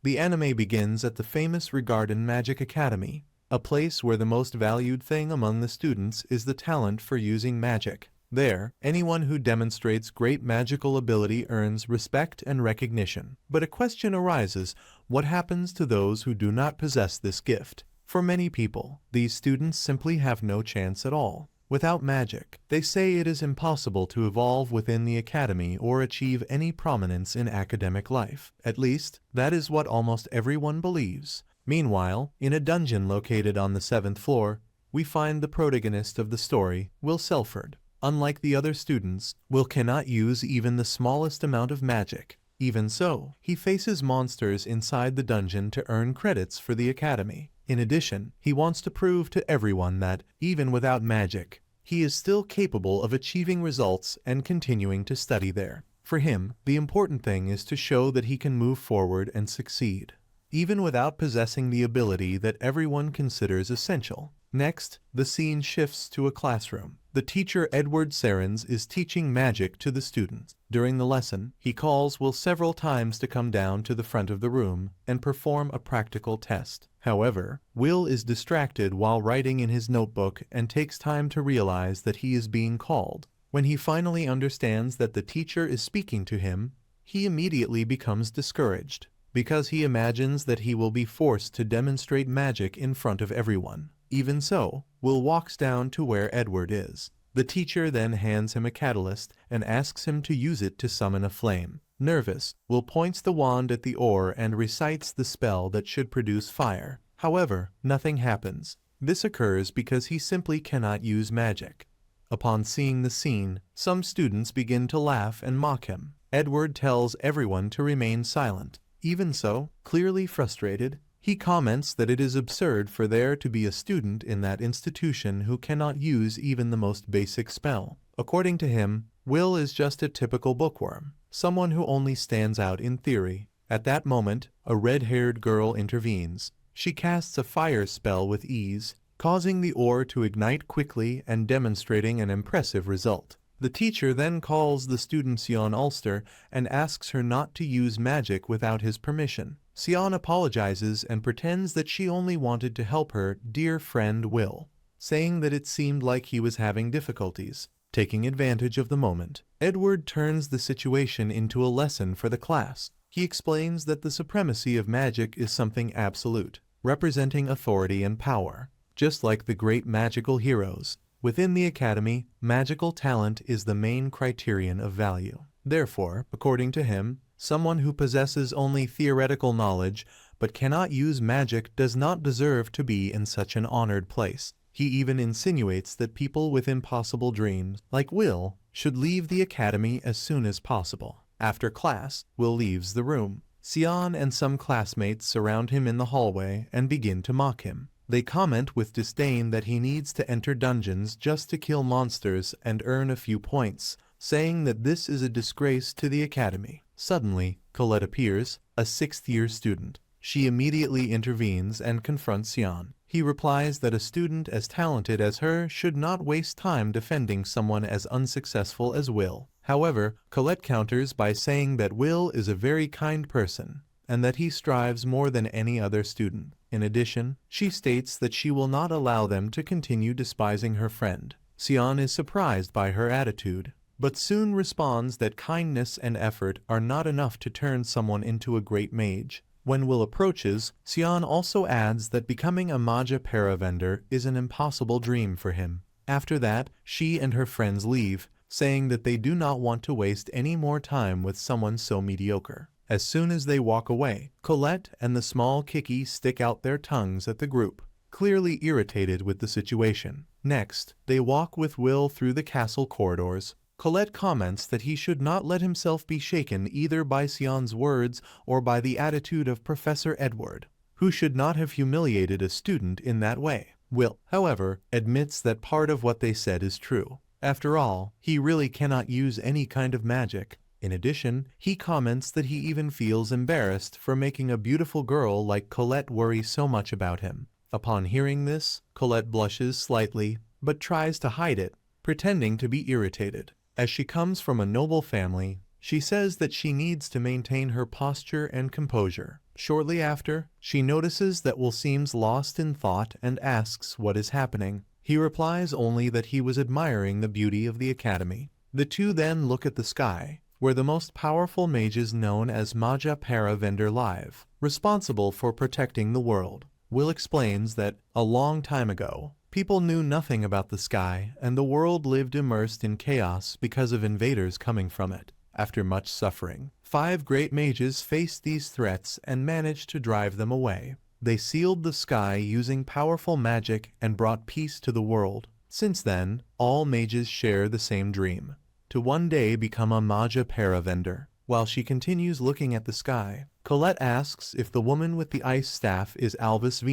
The anime begins at the famous Regarden Magic Academy, a place where the most valued thing among the students is the talent for using magic. There, anyone who demonstrates great magical ability earns respect and recognition. But a question arises: what happens to those who do not possess this gift? For many people, these students simply have no chance at all. Without magic, they say it is impossible to evolve within the academy or achieve any prominence in academic life. At least, that is what almost everyone believes. Meanwhile, in a dungeon located on the 7th floor, we find the protagonist of the story, Will Serfort. Unlike the other students, Will cannot use even the smallest amount of magic. Even so, he faces monsters inside the dungeon to earn credits for the academy. In addition, he wants to prove to everyone that, even without magic, he is still capable of achieving results and continuing to study there. For him, the important thing is to show that he can move forward and succeed, even without possessing the ability that everyone considers essential. Next, the scene shifts to a classroom. The teacher Edward Serens is teaching magic to the students. During the lesson, he calls Will several times to come down to the front of the room and perform a practical test. However, Will is distracted while writing in his notebook and takes time to realize that he is being called. When he finally understands that the teacher is speaking to him, he immediately becomes discouraged, because he imagines that he will be forced to demonstrate magic in front of everyone. Even so, Will walks down to where Edward is. The teacher then hands him a catalyst and asks him to use it to summon a flame. Nervous, Will points the wand at the ore and recites the spell that should produce fire. However, nothing happens. This occurs because he simply cannot use magic. Upon seeing the scene, some students begin to laugh and mock him. Edward tells everyone to remain silent. Even so, clearly frustrated, he comments that it is absurd for there to be a student in that institution who cannot use even the most basic spell. According to him, Will is just a typical bookworm, someone who only stands out in theory. At that moment, a red-haired girl intervenes. She casts a fire spell with ease, causing the ore to ignite quickly and demonstrating an impressive result. The teacher then calls the student Sion Ulster and asks her not to use magic without his permission. Sion apologizes and pretends that she only wanted to help her dear friend Will, saying that it seemed like he was having difficulties. Taking advantage of the moment, Edward turns the situation into a lesson for the class. He explains that the supremacy of magic is something absolute, representing authority and power. Just like the great magical heroes, within the academy, magical talent is the main criterion of value. Therefore, according to him, someone who possesses only theoretical knowledge but cannot use magic does not deserve to be in such an honored place. He even insinuates that people with impossible dreams, like Will, should leave the academy as soon as possible. After class, Will leaves the room. Sion and some classmates surround him in the hallway and begin to mock him. They comment with disdain that he needs to enter dungeons just to kill monsters and earn a few points, saying that this is a disgrace to the academy. Suddenly, Colette appears, a 6th-year student. She immediately intervenes and confronts Sion. He replies that a student as talented as her should not waste time defending someone as unsuccessful as Will. However, Colette counters by saying that Will is a very kind person, and that he strives more than any other student. In addition, she states that she will not allow them to continue despising her friend. Sion is surprised by her attitude, but soon responds that kindness and effort are not enough to turn someone into a great mage. When Will approaches, Sion also adds that becoming a Magia Vander is an impossible dream for him. After that, she and her friends leave, saying that they do not want to waste any more time with someone so mediocre. As soon as they walk away, Colette and the small Kiki stick out their tongues at the group, clearly irritated with the situation. Next, they walk with Will through the castle corridors. Colette comments that he should not let himself be shaken either by Sion's words or by the attitude of Professor Edward, who should not have humiliated a student in that way. Will, however, admits that part of what they said is true. After all, he really cannot use any kind of magic. In addition, he comments that he even feels embarrassed for making a beautiful girl like Colette worry so much about him. Upon hearing this, Colette blushes slightly, but tries to hide it, pretending to be irritated. As she comes from a noble family, She says that she needs to maintain her posture and composure. Shortly after, she notices that Will seems lost in thought and asks what is happening. He replies only that he was admiring the beauty of the academy. The two then look at the sky, where the most powerful mages known as Magia Vander live, responsible for protecting the world. Will explains that, a long time ago, people knew nothing about the sky and the world lived immersed in chaos because of invaders coming from it. After much suffering, 5 great mages faced these threats and managed to drive them away. They sealed the sky using powerful magic and brought peace to the world. Since then, all mages share the same dream, to one day become a Magia Vander. While she continues looking at the sky, Colette asks if the woman with the ice staff is Albis,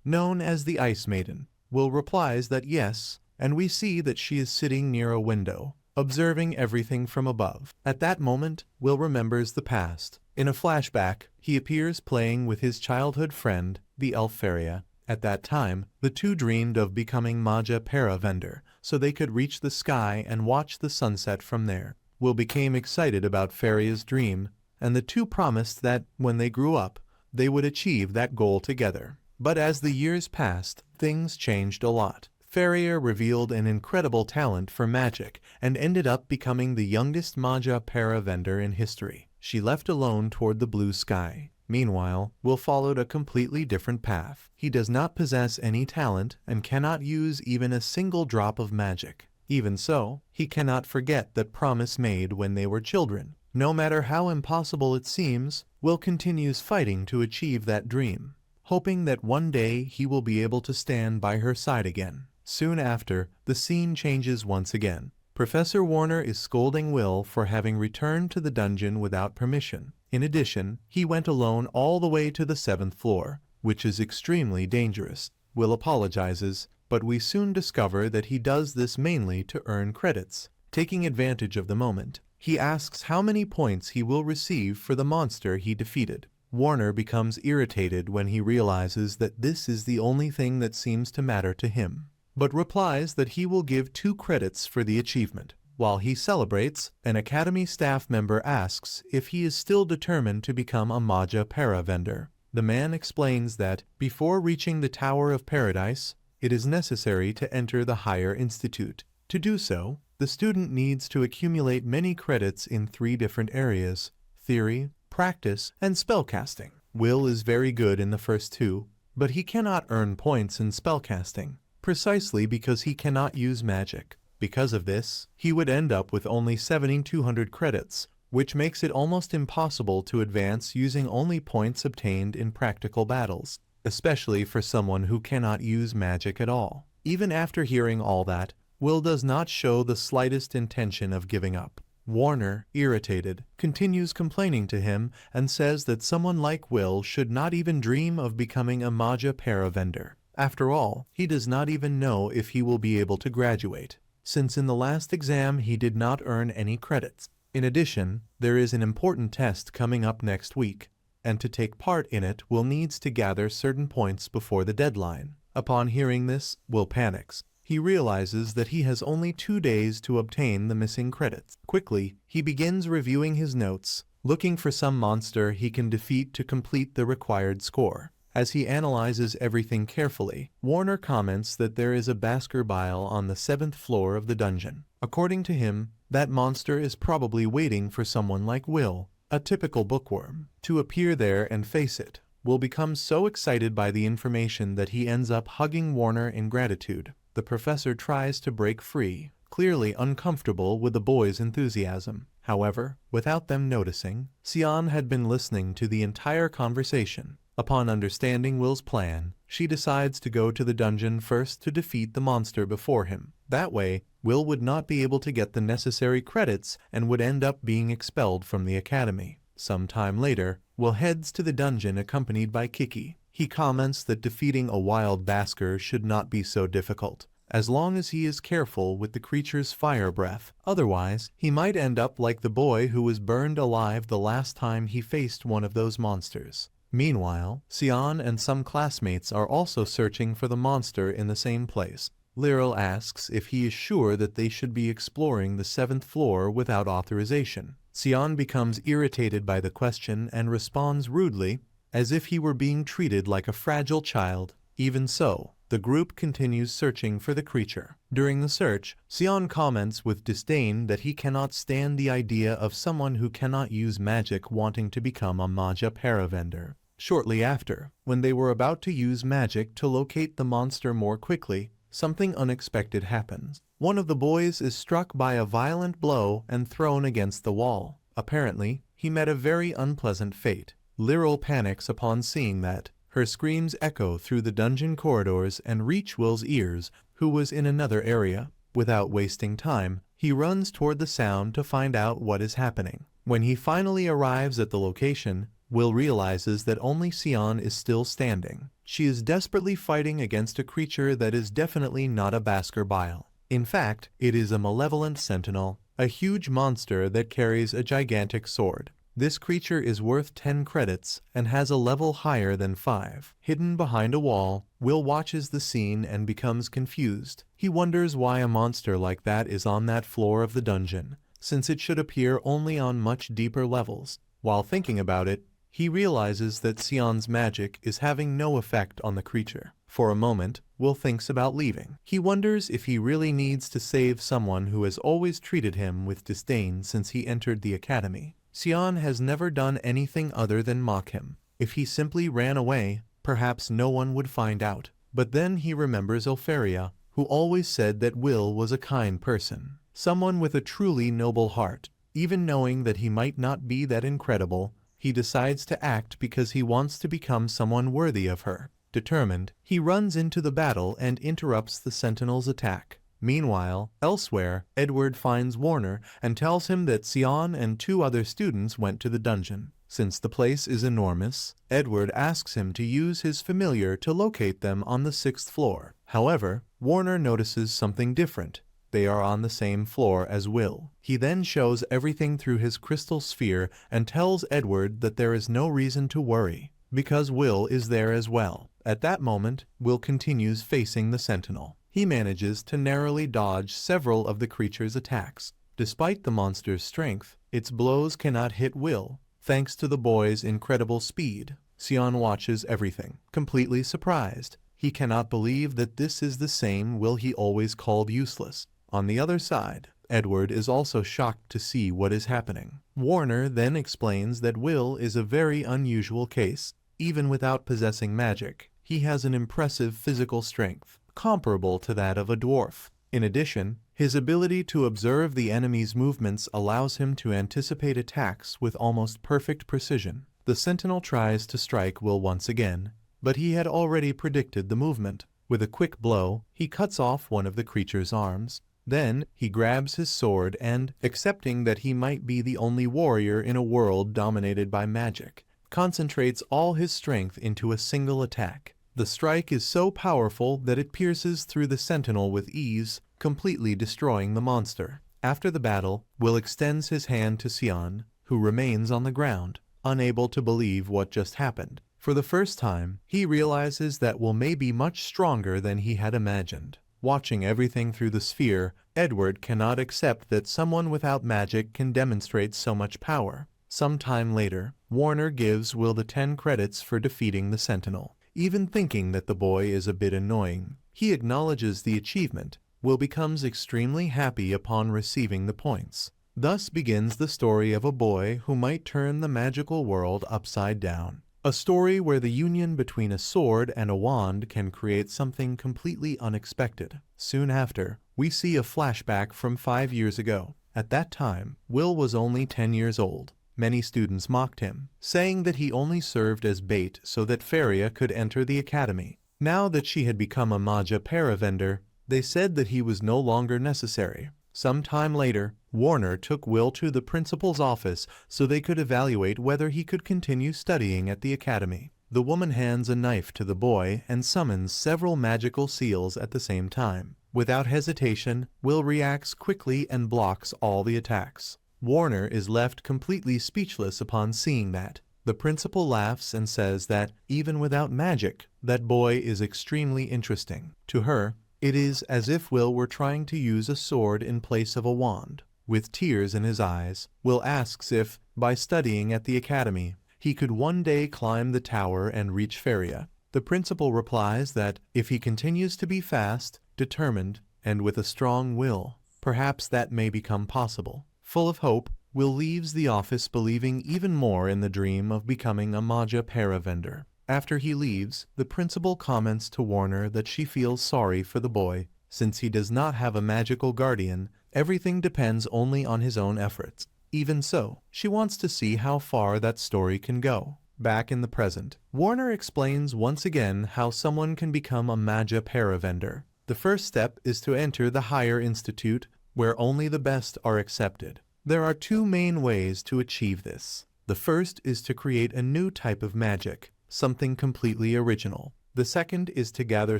known as the Ice Maiden. Will replies that yes, and we see that she is sitting near a window, observing everything from above. At that moment, Will remembers the past. In a flashback, he appears playing with his childhood friend, the Elfaria. At that time, the two dreamed of becoming Magia Vander, so they could reach the sky and watch the sunset from there. Will became excited about Faria's dream, and the two promised that, when they grew up, they would achieve that goal together. But as the years passed, things changed a lot. Faria revealed an incredible talent for magic and ended up becoming the youngest Magia Vander in history. She left alone toward the blue sky. Meanwhile, Will followed a completely different path. He does not possess any talent and cannot use even a single drop of magic. Even so, he cannot forget that promise made when they were children. No matter how impossible it seems, Will continues fighting to achieve that dream, hoping that one day he will be able to stand by her side again. Soon after, the scene changes once again. Professor Warner is scolding Will for having returned to the dungeon without permission. In addition, he went alone all the way to the 7th floor, which is extremely dangerous. Will apologizes, but we soon discover that he does this mainly to earn credits. Taking advantage of the moment, he asks how many points he will receive for the monster he defeated. Warner becomes irritated when he realizes that this is the only thing that seems to matter to him, but replies that he will give 2 credits for the achievement. While he celebrates, an Academy staff member asks if he is still determined to become a Magia Vander. The man explains that, before reaching the Tower of Paradise, it is necessary to enter the Higher Institute. To do so, the student needs to accumulate many credits in 3 different areas: theory, practice, and spellcasting. Will is very good in the first 2, but he cannot earn points in spellcasting, precisely because he cannot use magic. Because of this, he would end up with only 7,200 credits, which makes it almost impossible to advance using only points obtained in practical battles, especially for someone who cannot use magic at all. Even after hearing all that, Will does not show the slightest intention of giving up. Warner, irritated, continues complaining to him and says that someone like Will should not even dream of becoming a Magia Vander. After all, he does not even know if he will be able to graduate, since in the last exam he did not earn any credits. In addition, there is an important test coming up next week, and to take part in it Will needs to gather certain points before the deadline. Upon hearing this, Will panics. He realizes that he has only 2 days to obtain the missing credits. Quickly, he begins reviewing his notes, looking for some monster he can defeat to complete the required score. As he analyzes everything carefully, Warner comments that there is a Baskerville on the 7th floor of the dungeon. According to him, that monster is probably waiting for someone like Will, a typical bookworm, to appear there and face it. Will become so excited by the information that he ends up hugging Warner in gratitude. The professor tries to break free, clearly uncomfortable with the boys' enthusiasm. However, without them noticing, Sion had been listening to the entire conversation. Upon understanding Will's plan, she decides to go to the dungeon first to defeat the monster before him. That way, Will would not be able to get the necessary credits and would end up being expelled from the academy. Some time later, Will heads to the dungeon accompanied by Kiki. He comments that defeating a wild Basker should not be so difficult, as long as he is careful with the creature's fire breath. Otherwise, he might end up like the boy who was burned alive the last time he faced one of those monsters. Meanwhile, Sion and some classmates are also searching for the monster in the same place. Lyral asks if he is sure that they should be exploring the 7th floor without authorization. Sion becomes irritated by the question and responds rudely, as if he were being treated like a fragile child. Even so, the group continues searching for the creature. During the search, Sion comments with disdain that he cannot stand the idea of someone who cannot use magic wanting to become a Magia Vander. Shortly after, when they were about to use magic to locate the monster more quickly, something unexpected happens. One of the boys is struck by a violent blow and thrown against the wall. Apparently, he met a very unpleasant fate. Lyral panics upon seeing that. Her screams echo through the dungeon corridors and reach Will's ears, who was in another area. Without wasting time, he runs toward the sound to find out what is happening. When he finally arrives at the location, Will realizes that only Sion is still standing. She is desperately fighting against a creature that is definitely not a Baskerville. In fact, it is a malevolent sentinel, a huge monster that carries a gigantic sword. This creature is worth 10 credits and has a level higher than 5. Hidden behind a wall, Will watches the scene and becomes confused. He wonders why a monster like that is on that floor of the dungeon, since it should appear only on much deeper levels. While thinking about it, he realizes that Sion's magic is having no effect on the creature. For a moment, Will thinks about leaving. He wonders if he really needs to save someone who has always treated him with disdain since he entered the academy. Sion has never done anything other than mock him. If he simply ran away, perhaps no one would find out. But then he remembers Elfaria, who always said that Will was a kind person, someone with a truly noble heart. Even knowing that he might not be that incredible, he decides to act because he wants to become someone worthy of her. Determined, he runs into the battle and interrupts the Sentinel's attack. Meanwhile, elsewhere, Edward finds Warner and tells him that Sion and 2 other students went to the dungeon. Since the place is enormous, Edward asks him to use his familiar to locate them on the 6th floor. However, Warner notices something different. They are on the same floor as Will. He then shows everything through his crystal sphere and tells Edward that there is no reason to worry, because Will is there as well. At that moment, Will continues facing the Sentinel. He manages to narrowly dodge several of the creature's attacks. Despite the monster's strength, its blows cannot hit Will, thanks to the boy's incredible speed. Sion watches everything, completely surprised. He cannot believe that this is the same Will he always called useless. On the other side, Edward is also shocked to see what is happening. Warner then explains that Will is a very unusual case. Even without possessing magic, he has an impressive physical strength, comparable to that of a dwarf. In addition, his ability to observe the enemy's movements allows him to anticipate attacks with almost perfect precision. The Sentinel tries to strike Will once again, but he had already predicted the movement. With a quick blow, he cuts off one of the creature's arms. Then, he grabs his sword and, accepting that he might be the only warrior in a world dominated by magic, concentrates all his strength into a single attack. The strike is so powerful that it pierces through the Sentinel with ease, completely destroying the monster. After the battle, Will extends his hand to Sion, who remains on the ground, unable to believe what just happened. For the first time, he realizes that Will may be much stronger than he had imagined. Watching everything through the sphere, Edward cannot accept that someone without magic can demonstrate so much power. Some time later, Warner gives Will the 10 credits for defeating the Sentinel. Even thinking that the boy is a bit annoying, he acknowledges the achievement. Will becomes extremely happy upon receiving the points. Thus begins the story of a boy who might turn the magical world upside down. A story where the union between a sword and a wand can create something completely unexpected. Soon after, we see a flashback from 5 years ago. At that time, Will was only 10 years old. Many students mocked him, saying that he only served as bait so that Faria could enter the academy. Now that she had become a Magia Vander, they said that he was no longer necessary. Some time later, Warner took Will to the principal's office so they could evaluate whether he could continue studying at the academy. The woman hands a knife to the boy and summons several magical seals at the same time. Without hesitation, Will reacts quickly and blocks all the attacks. Warner is left completely speechless upon seeing that. The principal laughs and says that, even without magic, that boy is extremely interesting. To her, it is as if Will were trying to use a sword in place of a wand. With tears in his eyes, Will asks if, by studying at the academy, he could one day climb the tower and reach Faria. The principal replies that, if he continues to be fast, determined, and with a strong will, perhaps that may become possible. Full of hope, Will leaves the office believing even more in the dream of becoming a Magia Vander. After he leaves, the principal comments to Warner that she feels sorry for the boy. Since he does not have a magical guardian, everything depends only on his own efforts. Even so, she wants to see how far that story can go. Back in the present, Warner explains once again how someone can become a Magia Vander. The first step is to enter the higher institute, where only the best are accepted. There are two main ways to achieve this. The first is to create a new type of magic, something completely original. The second is to gather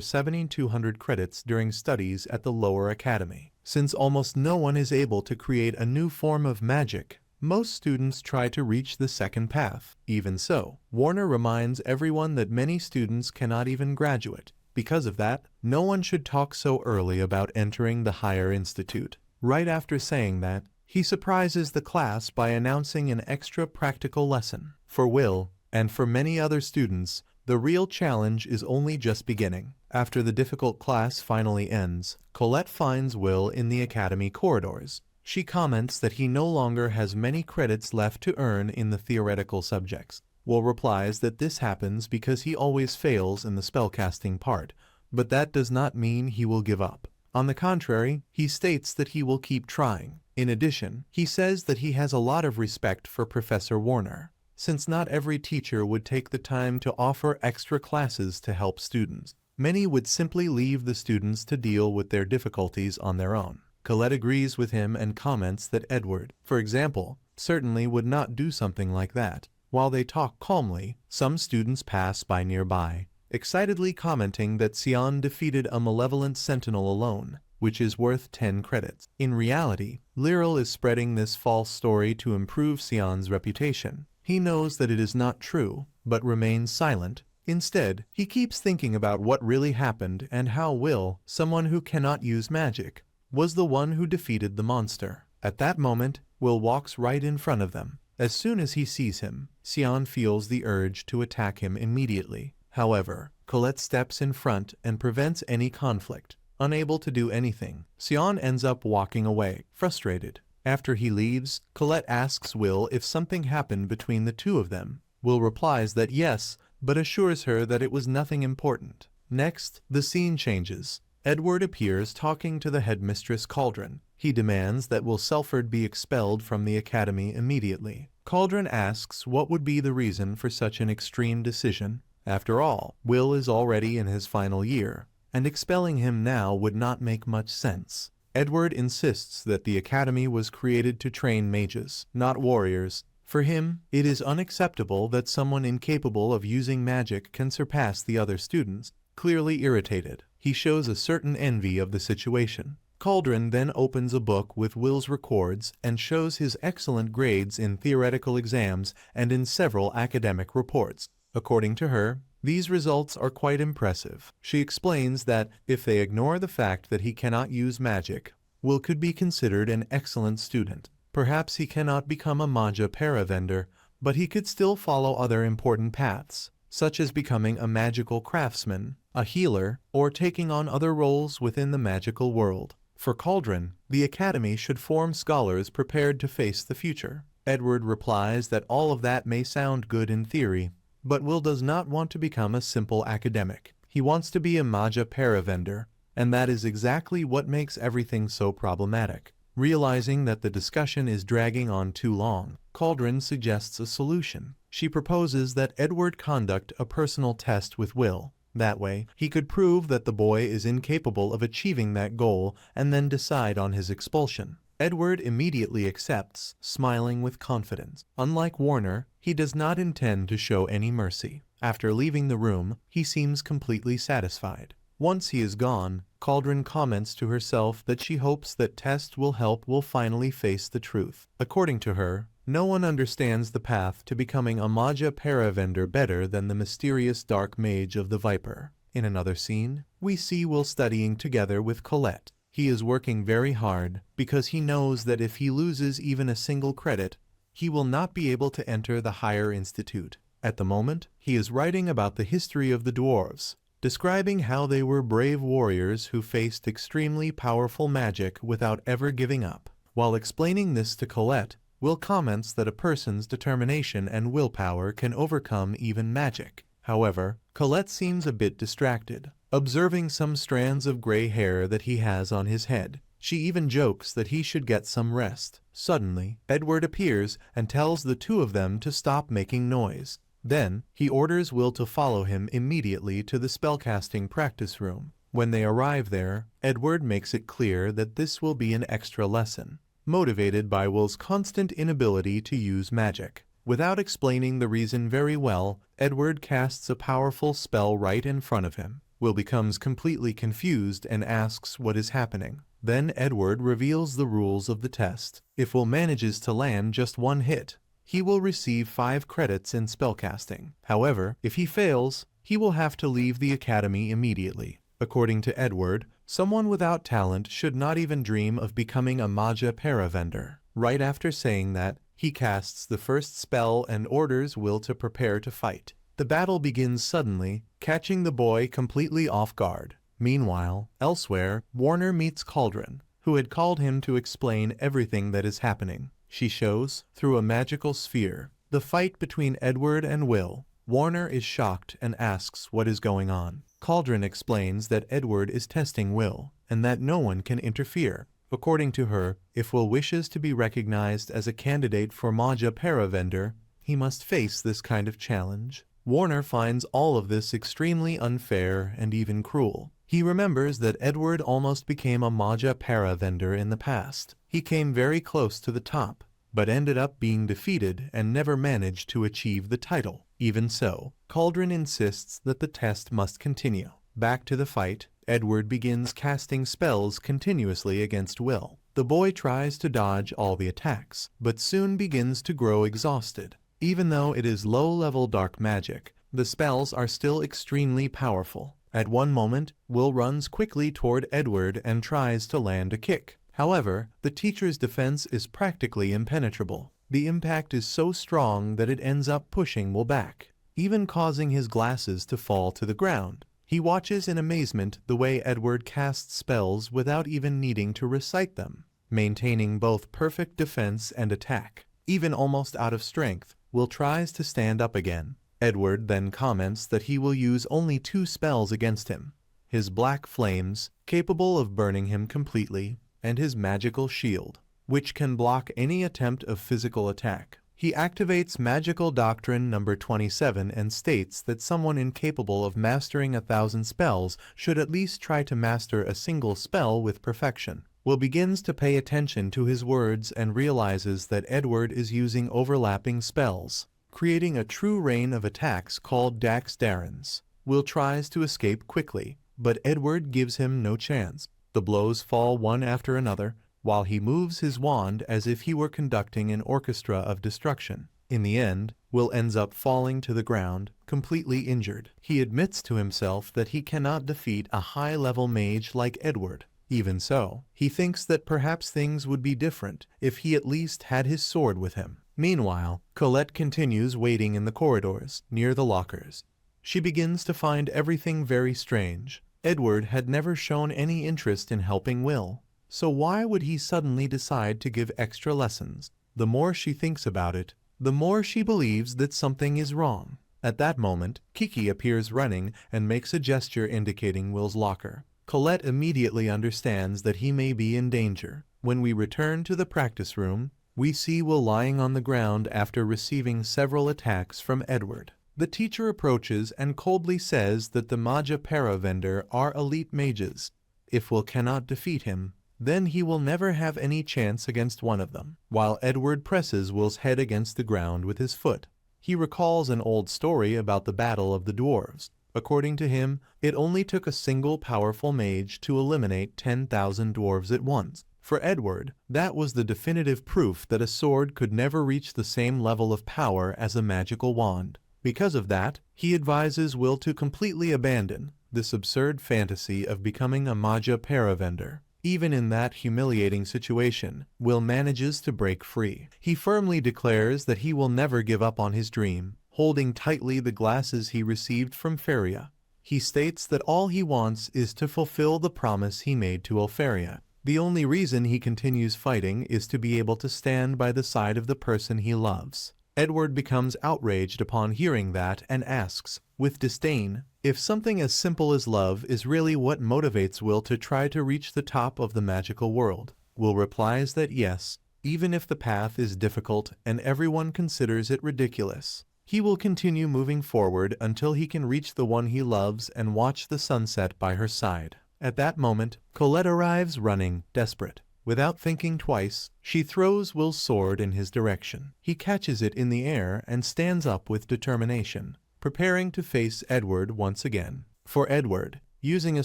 7,200 credits during studies at the lower academy. Since almost no one is able to create a new form of magic, most students try to reach the second path. Even so, Warner reminds everyone that many students cannot even graduate. Because of that, no one should talk so early about entering the higher institute. Right after saying that, he surprises the class by announcing an extra practical lesson. For Will, and for many other students, the real challenge is only just beginning. After the difficult class finally ends, Colette finds Will in the academy corridors. She comments that he no longer has many credits left to earn in the theoretical subjects. Will replies that this happens because he always fails in the spellcasting part, but that does not mean he will give up. On the contrary, he states that he will keep trying. In addition, he says that he has a lot of respect for Professor Warner, since not every teacher would take the time to offer extra classes to help students. Many would simply leave the students to deal with their difficulties on their own. Colette agrees with him and comments that Edward, for example, certainly would not do something like that. While they talk calmly, some students pass by nearby, excitedly commenting that Sion defeated a malevolent sentinel alone, which is worth 10 credits. In reality, Lyral is spreading this false story to improve Sion's reputation. He knows that it is not true, but remains silent. Instead, he keeps thinking about what really happened and how Will, someone who cannot use magic, was the one who defeated the monster. At that moment, Will walks right in front of them. As soon as he sees him, Sion feels the urge to attack him immediately. However, Colette steps in front and prevents any conflict. Unable to do anything, Sion ends up walking away, frustrated. After he leaves, Colette asks Will if something happened between the two of them. Will replies that yes, but assures her that it was nothing important. Next, the scene changes. Edward appears talking to the headmistress Cauldron. He demands that Will Serfort be expelled from the academy immediately. Cauldron asks what would be the reason for such an extreme decision. After all, Will is already in his final year, and expelling him now would not make much sense. Edward insists that the academy was created to train mages, not warriors. For him, it is unacceptable that someone incapable of using magic can surpass the other students. Clearly irritated, he shows a certain envy of the situation. Cauldron then opens a book with Will's records and shows his excellent grades in theoretical exams and in several academic reports. According to her, these results are quite impressive. She explains that, if they ignore the fact that he cannot use magic, Will could be considered an excellent student. Perhaps he cannot become a Magia Vander, but he could still follow other important paths, such as becoming a magical craftsman, a healer, or taking on other roles within the magical world. For Cauldron, the academy should form scholars prepared to face the future. Edward replies that all of that may sound good in theory, but Will does not want to become a simple academic. He wants to be a Magia Vander, and that is exactly what makes everything so problematic. Realizing that the discussion is dragging on too long, Cauldron suggests a solution. She proposes that Edward conduct a personal test with Will. That way, he could prove that the boy is incapable of achieving that goal and then decide on his expulsion. Edward immediately accepts, smiling with confidence. Unlike Warner, he does not intend to show any mercy. After leaving the room, he seems completely satisfied. Once he is gone, Cauldron comments to herself that she hopes that Test will help Will finally face the truth. According to her, no one understands the path to becoming a Magia Vander better than the mysterious dark mage of the Viper. In another scene, we see Will studying together with Colette. He is working very hard because he knows that if he loses even a single credit, he will not be able to enter the higher institute. At the moment, he is writing about the history of the dwarves, describing how they were brave warriors who faced extremely powerful magic without ever giving up. While explaining this to Colette, Will comments that a person's determination and willpower can overcome even magic. However, Colette seems a bit distracted, observing some strands of gray hair that he has on his head. She even jokes that he should get some rest. Suddenly, Edward appears and tells the two of them to stop making noise. Then, he orders Will to follow him immediately to the spellcasting practice room. When they arrive there, Edward makes it clear that this will be an extra lesson, motivated by Will's constant inability to use magic. Without explaining the reason very well, Edward casts a powerful spell right in front of him. Will becomes completely confused and asks what is happening. Then Edward reveals the rules of the test. If Will manages to land just one hit, he will receive 5 credits in spellcasting. However, if he fails, he will have to leave the academy immediately. According to Edward, someone without talent should not even dream of becoming a Magia Vander. Right after saying that, he casts the first spell and orders Will to prepare to fight. The battle begins suddenly, catching the boy completely off guard. Meanwhile, elsewhere, Warner meets Cauldron, who had called him to explain everything that is happening. She shows, through a magical sphere, the fight between Edward and Will. Warner is shocked and asks what is going on. Cauldron explains that Edward is testing Will, and that no one can interfere. According to her, if Will wishes to be recognized as a candidate for Magia Vander, he must face this kind of challenge. Warner finds all of this extremely unfair and even cruel. He remembers that Edward almost became a Magia Vander in the past. He came very close to the top, but ended up being defeated and never managed to achieve the title. Even so, Cauldron insists that the test must continue. Back to the fight, Edward begins casting spells continuously against Will. The boy tries to dodge all the attacks, but soon begins to grow exhausted. Even though it is low-level dark magic, the spells are still extremely powerful. At one moment, Will runs quickly toward Edward and tries to land a kick. However, the teacher's defense is practically impenetrable. The impact is so strong that it ends up pushing Will back, even causing his glasses to fall to the ground. He watches in amazement the way Edward casts spells without even needing to recite them, maintaining both perfect defense and attack. Even almost out of strength, Will tries to stand up again. Edward then comments that he will use only 2 spells against him: his black flames, capable of burning him completely, and his magical shield, which can block any attempt of physical attack. He activates Magical Doctrine number 27 and states that someone incapable of mastering 1,000 spells should at least try to master a single spell with perfection. Will begins to pay attention to his words and realizes that Edward is using overlapping spells, creating a true rain of attacks called Dax Darrens. Will tries to escape quickly, but Edward gives him no chance. The blows fall one after another, while he moves his wand as if he were conducting an orchestra of destruction. In the end, Will ends up falling to the ground, completely injured. He admits to himself that he cannot defeat a high-level mage like Edward. Even so, he thinks that perhaps things would be different if he at least had his sword with him. Meanwhile, Colette continues waiting in the corridors, near the lockers. She begins to find everything very strange. Edward had never shown any interest in helping Will, so why would he suddenly decide to give extra lessons? The more she thinks about it, the more she believes that something is wrong. At that moment, Kiki appears running and makes a gesture indicating Will's locker. Colette immediately understands that he may be in danger. When we return to the practice room, we see Will lying on the ground after receiving several attacks from Edward. The teacher approaches and coldly says that the Magia Vander are elite mages. If Will cannot defeat him, then he will never have any chance against one of them. While Edward presses Will's head against the ground with his foot, he recalls an old story about the Battle of the Dwarves. According to him, it only took a single powerful mage to eliminate 10,000 dwarves at once. For Edward, that was the definitive proof that a sword could never reach the same level of power as a magical wand. Because of that, he advises Will to completely abandon this absurd fantasy of becoming a Magia Vander. Even in that humiliating situation, Will manages to break free. He firmly declares that he will never give up on his dream, holding tightly the glasses he received from Feria. He states that all he wants is to fulfill the promise he made to Elfaria. The only reason he continues fighting is to be able to stand by the side of the person he loves. Edward becomes outraged upon hearing that and asks, with disdain, if something as simple as love is really what motivates Will to try to reach the top of the magical world. Will replies that yes, even if the path is difficult and everyone considers it ridiculous, he will continue moving forward until he can reach the one he loves and watch the sunset by her side. At that moment, Colette arrives running, desperate. Without thinking twice, she throws Will's sword in his direction. He catches it in the air and stands up with determination, preparing to face Edward once again. For Edward, using a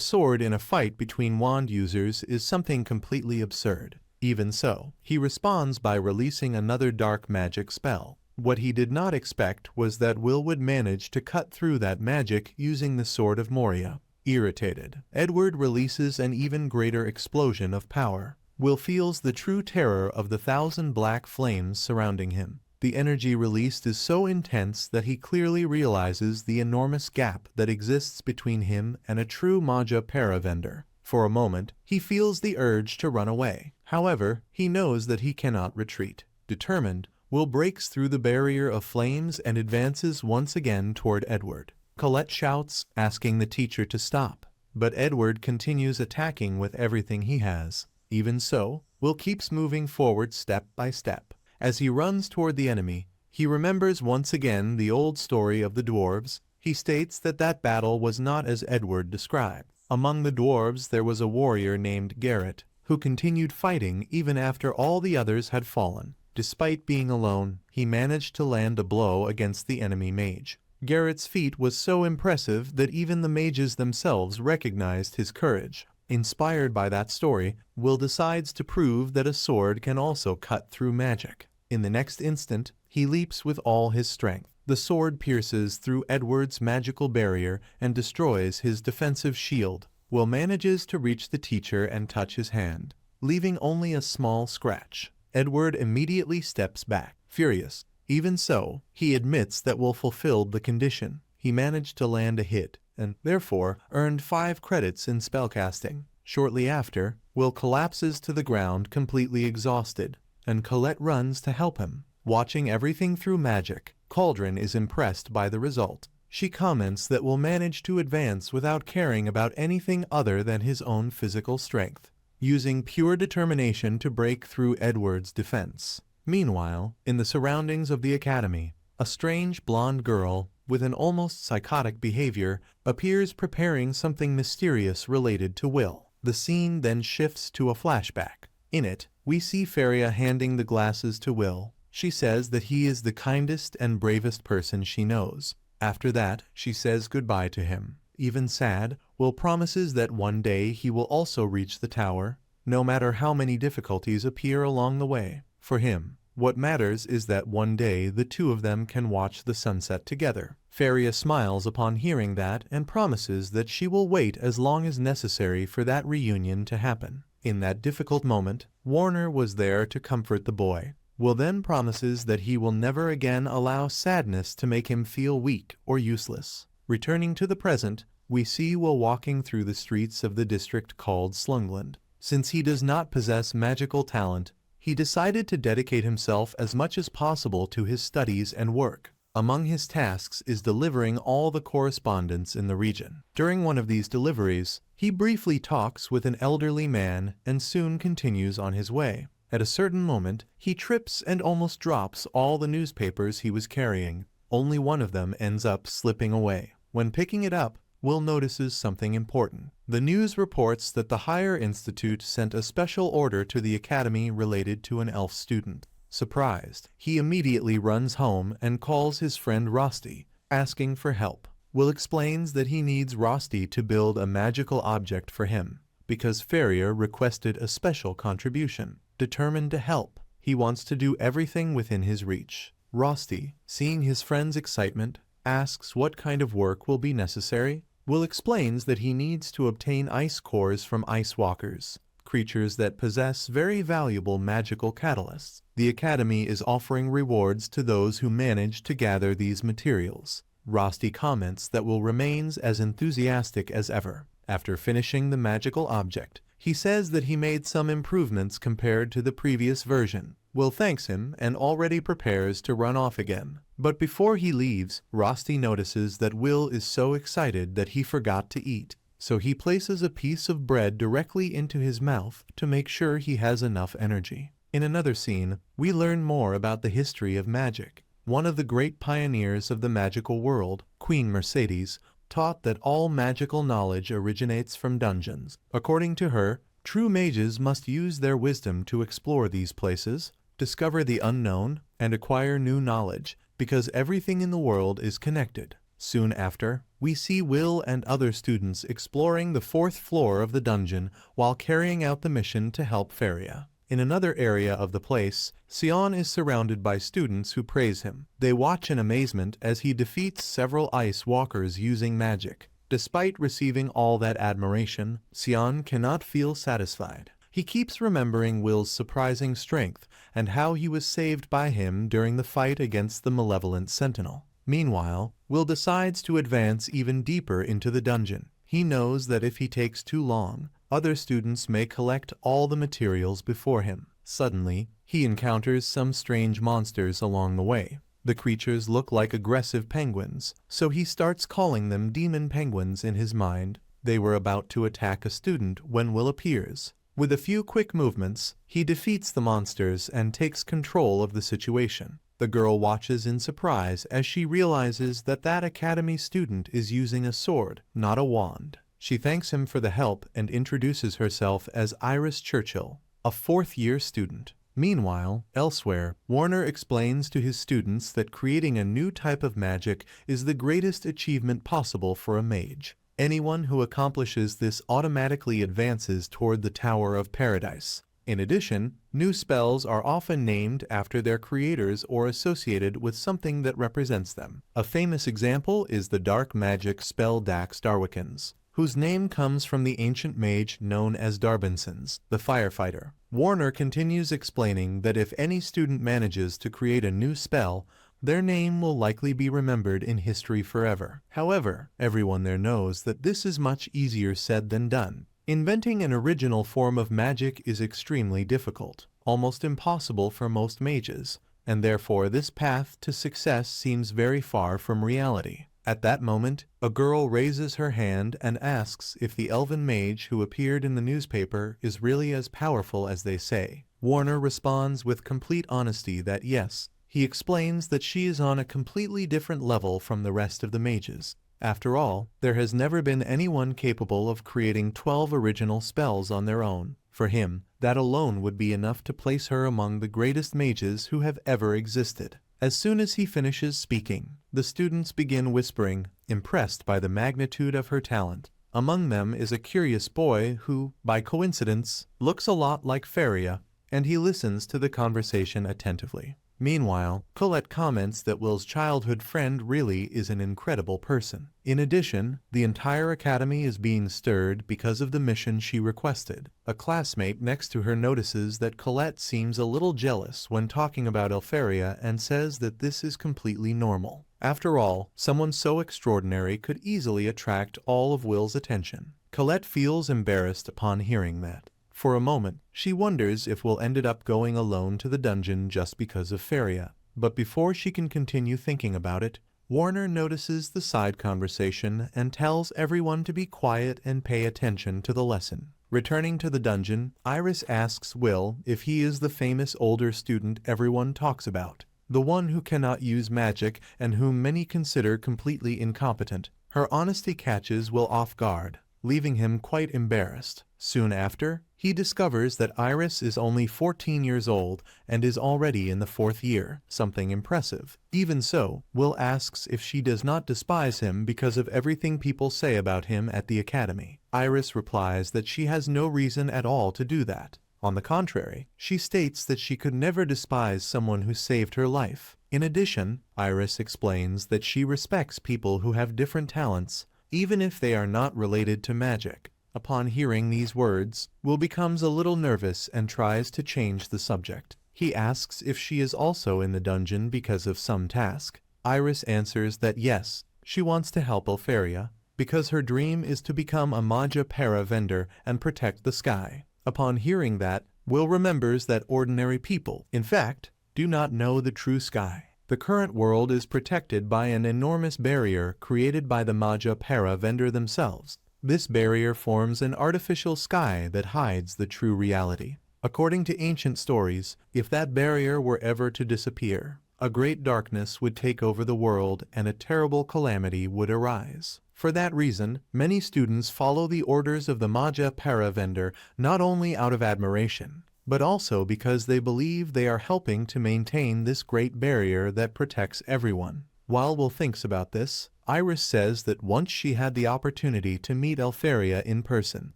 sword in a fight between wand users is something completely absurd. Even so, he responds by releasing another dark magic spell. What he did not expect was that Will would manage to cut through that magic using the Sword of Moria. Irritated, Edward releases an even greater explosion of power. Will feels the true terror of the 1,000 black flames surrounding him. The energy released is so intense that he clearly realizes the enormous gap that exists between him and a true Magia Vander. For a moment, he feels the urge to run away. However, he knows that he cannot retreat. Determined, Will breaks through the barrier of flames and advances once again toward Edward. Colette shouts, asking the teacher to stop, but Edward continues attacking with everything he has. Even so, Will keeps moving forward step by step. As he runs toward the enemy, he remembers once again the old story of the dwarves. He states that that battle was not as Edward described. Among the dwarves there was a warrior named Garrett, who continued fighting even after all the others had fallen. Despite being alone, he managed to land a blow against the enemy mage. Garrett's feat was so impressive that even the mages themselves recognized his courage. Inspired by that story, Will decides to prove that a sword can also cut through magic. In the next instant, he leaps with all his strength. The sword pierces through Edward's magical barrier and destroys his defensive shield. Will manages to reach the teacher and touch his hand, leaving only a small scratch. Edward immediately steps back, furious. Even so, he admits that Will fulfilled the condition. He managed to land a hit, and therefore earned 5 credits in spellcasting. Shortly after, Will collapses to the ground completely exhausted, and Colette runs to help him. Watching everything through magic, Cauldron is impressed by the result. She comments that Will manage to advance without caring about anything other than his own physical strength, using pure determination to break through Edward's defense. Meanwhile, in the surroundings of the academy, a strange blonde girl with an almost psychotic behavior appears preparing something mysterious related to Will. The scene then shifts to a flashback. In it, we see Feria handing the glasses to Will. She says that he is the kindest and bravest person she knows. After that, she says goodbye to him. Even sad, Will promises that one day he will also reach the tower, no matter how many difficulties appear along the way. For him, what matters is that one day the two of them can watch the sunset together. Feria smiles upon hearing that and promises that she will wait as long as necessary for that reunion to happen. In that difficult moment, Warner was there to comfort the boy. Will then promises that he will never again allow sadness to make him feel weak or useless. Returning to the present, we see Will walking through the streets of the district called Slungland. Since he does not possess magical talent, he decided to dedicate himself as much as possible to his studies and work. Among his tasks is delivering all the correspondence in the region. During one of these deliveries, he briefly talks with an elderly man and soon continues on his way. At a certain moment, he trips and almost drops all the newspapers he was carrying. Only one of them ends up slipping away. When picking it up, Will notices something important. The news reports that the Higher Institute sent a special order to the academy related to an elf student. Surprised, he immediately runs home and calls his friend Rosti, asking for help. Will explains that he needs Rosti to build a magical object for him, because Feria requested a special contribution. Determined to help, he wants to do everything within his reach. Rosti, seeing his friend's excitement, asks what kind of work will be necessary. Will explains that he needs to obtain ice cores from ice walkers. creatures that possess very valuable magical catalysts. The Academy is offering rewards to those who manage to gather these materials. Rosti comments that Will remains as enthusiastic as ever. After finishing the magical object, he says that he made some improvements compared to the previous version. Will thanks him and already prepares to run off again. But before he leaves, Rosti notices that Will is so excited that he forgot to eat. So he places a piece of bread directly into his mouth to make sure he has enough energy. In another scene, we learn more about the history of magic. One of the great pioneers of the magical world, Queen Mercedes, taught that all magical knowledge originates from dungeons. According to her, true mages must use their wisdom to explore these places, discover the unknown, and acquire new knowledge, because everything in the world is connected. Soon after, we see Will and other students exploring the 4th floor of the dungeon while carrying out the mission to help Faria. In another area of the place, Sion is surrounded by students who praise him. They watch in amazement as he defeats several ice walkers using magic. Despite receiving all that admiration, Sion cannot feel satisfied. He keeps remembering Will's surprising strength and how he was saved by him during the fight against the malevolent sentinel. Meanwhile, Will decides to advance even deeper into the dungeon. He knows that if he takes too long, other students may collect all the materials before him. Suddenly, he encounters some strange monsters along the way. The creatures look like aggressive penguins, so he starts calling them demon penguins in his mind. They were about to attack a student when Will appears. With a few quick movements, he defeats the monsters and takes control of the situation. The girl watches in surprise as she realizes that academy student is using a sword, not a wand. She thanks him for the help and introduces herself as Iris Churchill, a 4th-year student. Meanwhile, elsewhere, Warner explains to his students that creating a new type of magic is the greatest achievement possible for a mage. Anyone who accomplishes this automatically advances toward the Tower of Paradise. In addition, new spells are often named after their creators or associated with something that represents them. A famous example is the dark magic spell Dax Darwikins, whose name comes from the ancient mage known as Darbinsons, the firefighter. Warner continues explaining that if any student manages to create a new spell, their name will likely be remembered in history forever. However, everyone there knows that this is much easier said than done. Inventing an original form of magic is extremely difficult, almost impossible for most mages, and therefore this path to success seems very far from reality. At that moment, a girl raises her hand and asks if the elven mage who appeared in the newspaper is really as powerful as they say. Warner responds with complete honesty that yes. He explains that she is on a completely different level from the rest of the mages. After all, there has never been anyone capable of creating 12 original spells on their own. For him, that alone would be enough to place her among the greatest mages who have ever existed. As soon as he finishes speaking, the students begin whispering, impressed by the magnitude of her talent. Among them is a curious boy who, by coincidence, looks a lot like Faria, and he listens to the conversation attentively. Meanwhile, Colette comments that Will's childhood friend really is an incredible person. In addition, the entire academy is being stirred because of the mission she requested. A classmate next to her notices that Colette seems a little jealous when talking about Elfaria and says that this is completely normal. After all, someone so extraordinary could easily attract all of Will's attention. Colette feels embarrassed upon hearing that. For a moment, she wonders if Will ended up going alone to the dungeon just because of Faria. But before she can continue thinking about it, Warner notices the side conversation and tells everyone to be quiet and pay attention to the lesson. Returning to the dungeon, Iris asks Will if he is the famous older student everyone talks about, the one who cannot use magic and whom many consider completely incompetent. Her honesty catches Will off guard, leaving him quite embarrassed. Soon after, he discovers that Iris is only 14 years old and is already in the 4th year, something impressive. Even so, Will asks if she does not despise him because of everything people say about him at the academy. Iris replies that she has no reason at all to do that. On the contrary, she states that she could never despise someone who saved her life. In addition, Iris explains that she respects people who have different talents, even if they are not related to magic. Upon hearing these words, Will becomes a little nervous and tries to change the subject. He asks if she is also in the dungeon because of some task. Iris answers that yes, she wants to help Elfaria, because her dream is to become a Magia Vander and protect the sky. Upon hearing that, Will remembers that ordinary people, in fact, do not know the true sky. The current world is protected by an enormous barrier created by the Magia Vander themselves. This barrier forms an artificial sky that hides the true reality. According to ancient stories, if that barrier were ever to disappear, a great darkness would take over the world and a terrible calamity would arise. For that reason, many students follow the orders of the Magia Vander not only out of admiration, but also because they believe they are helping to maintain this great barrier that protects everyone. While Will thinks about this, Iris says that once she had the opportunity to meet Elfaria in person.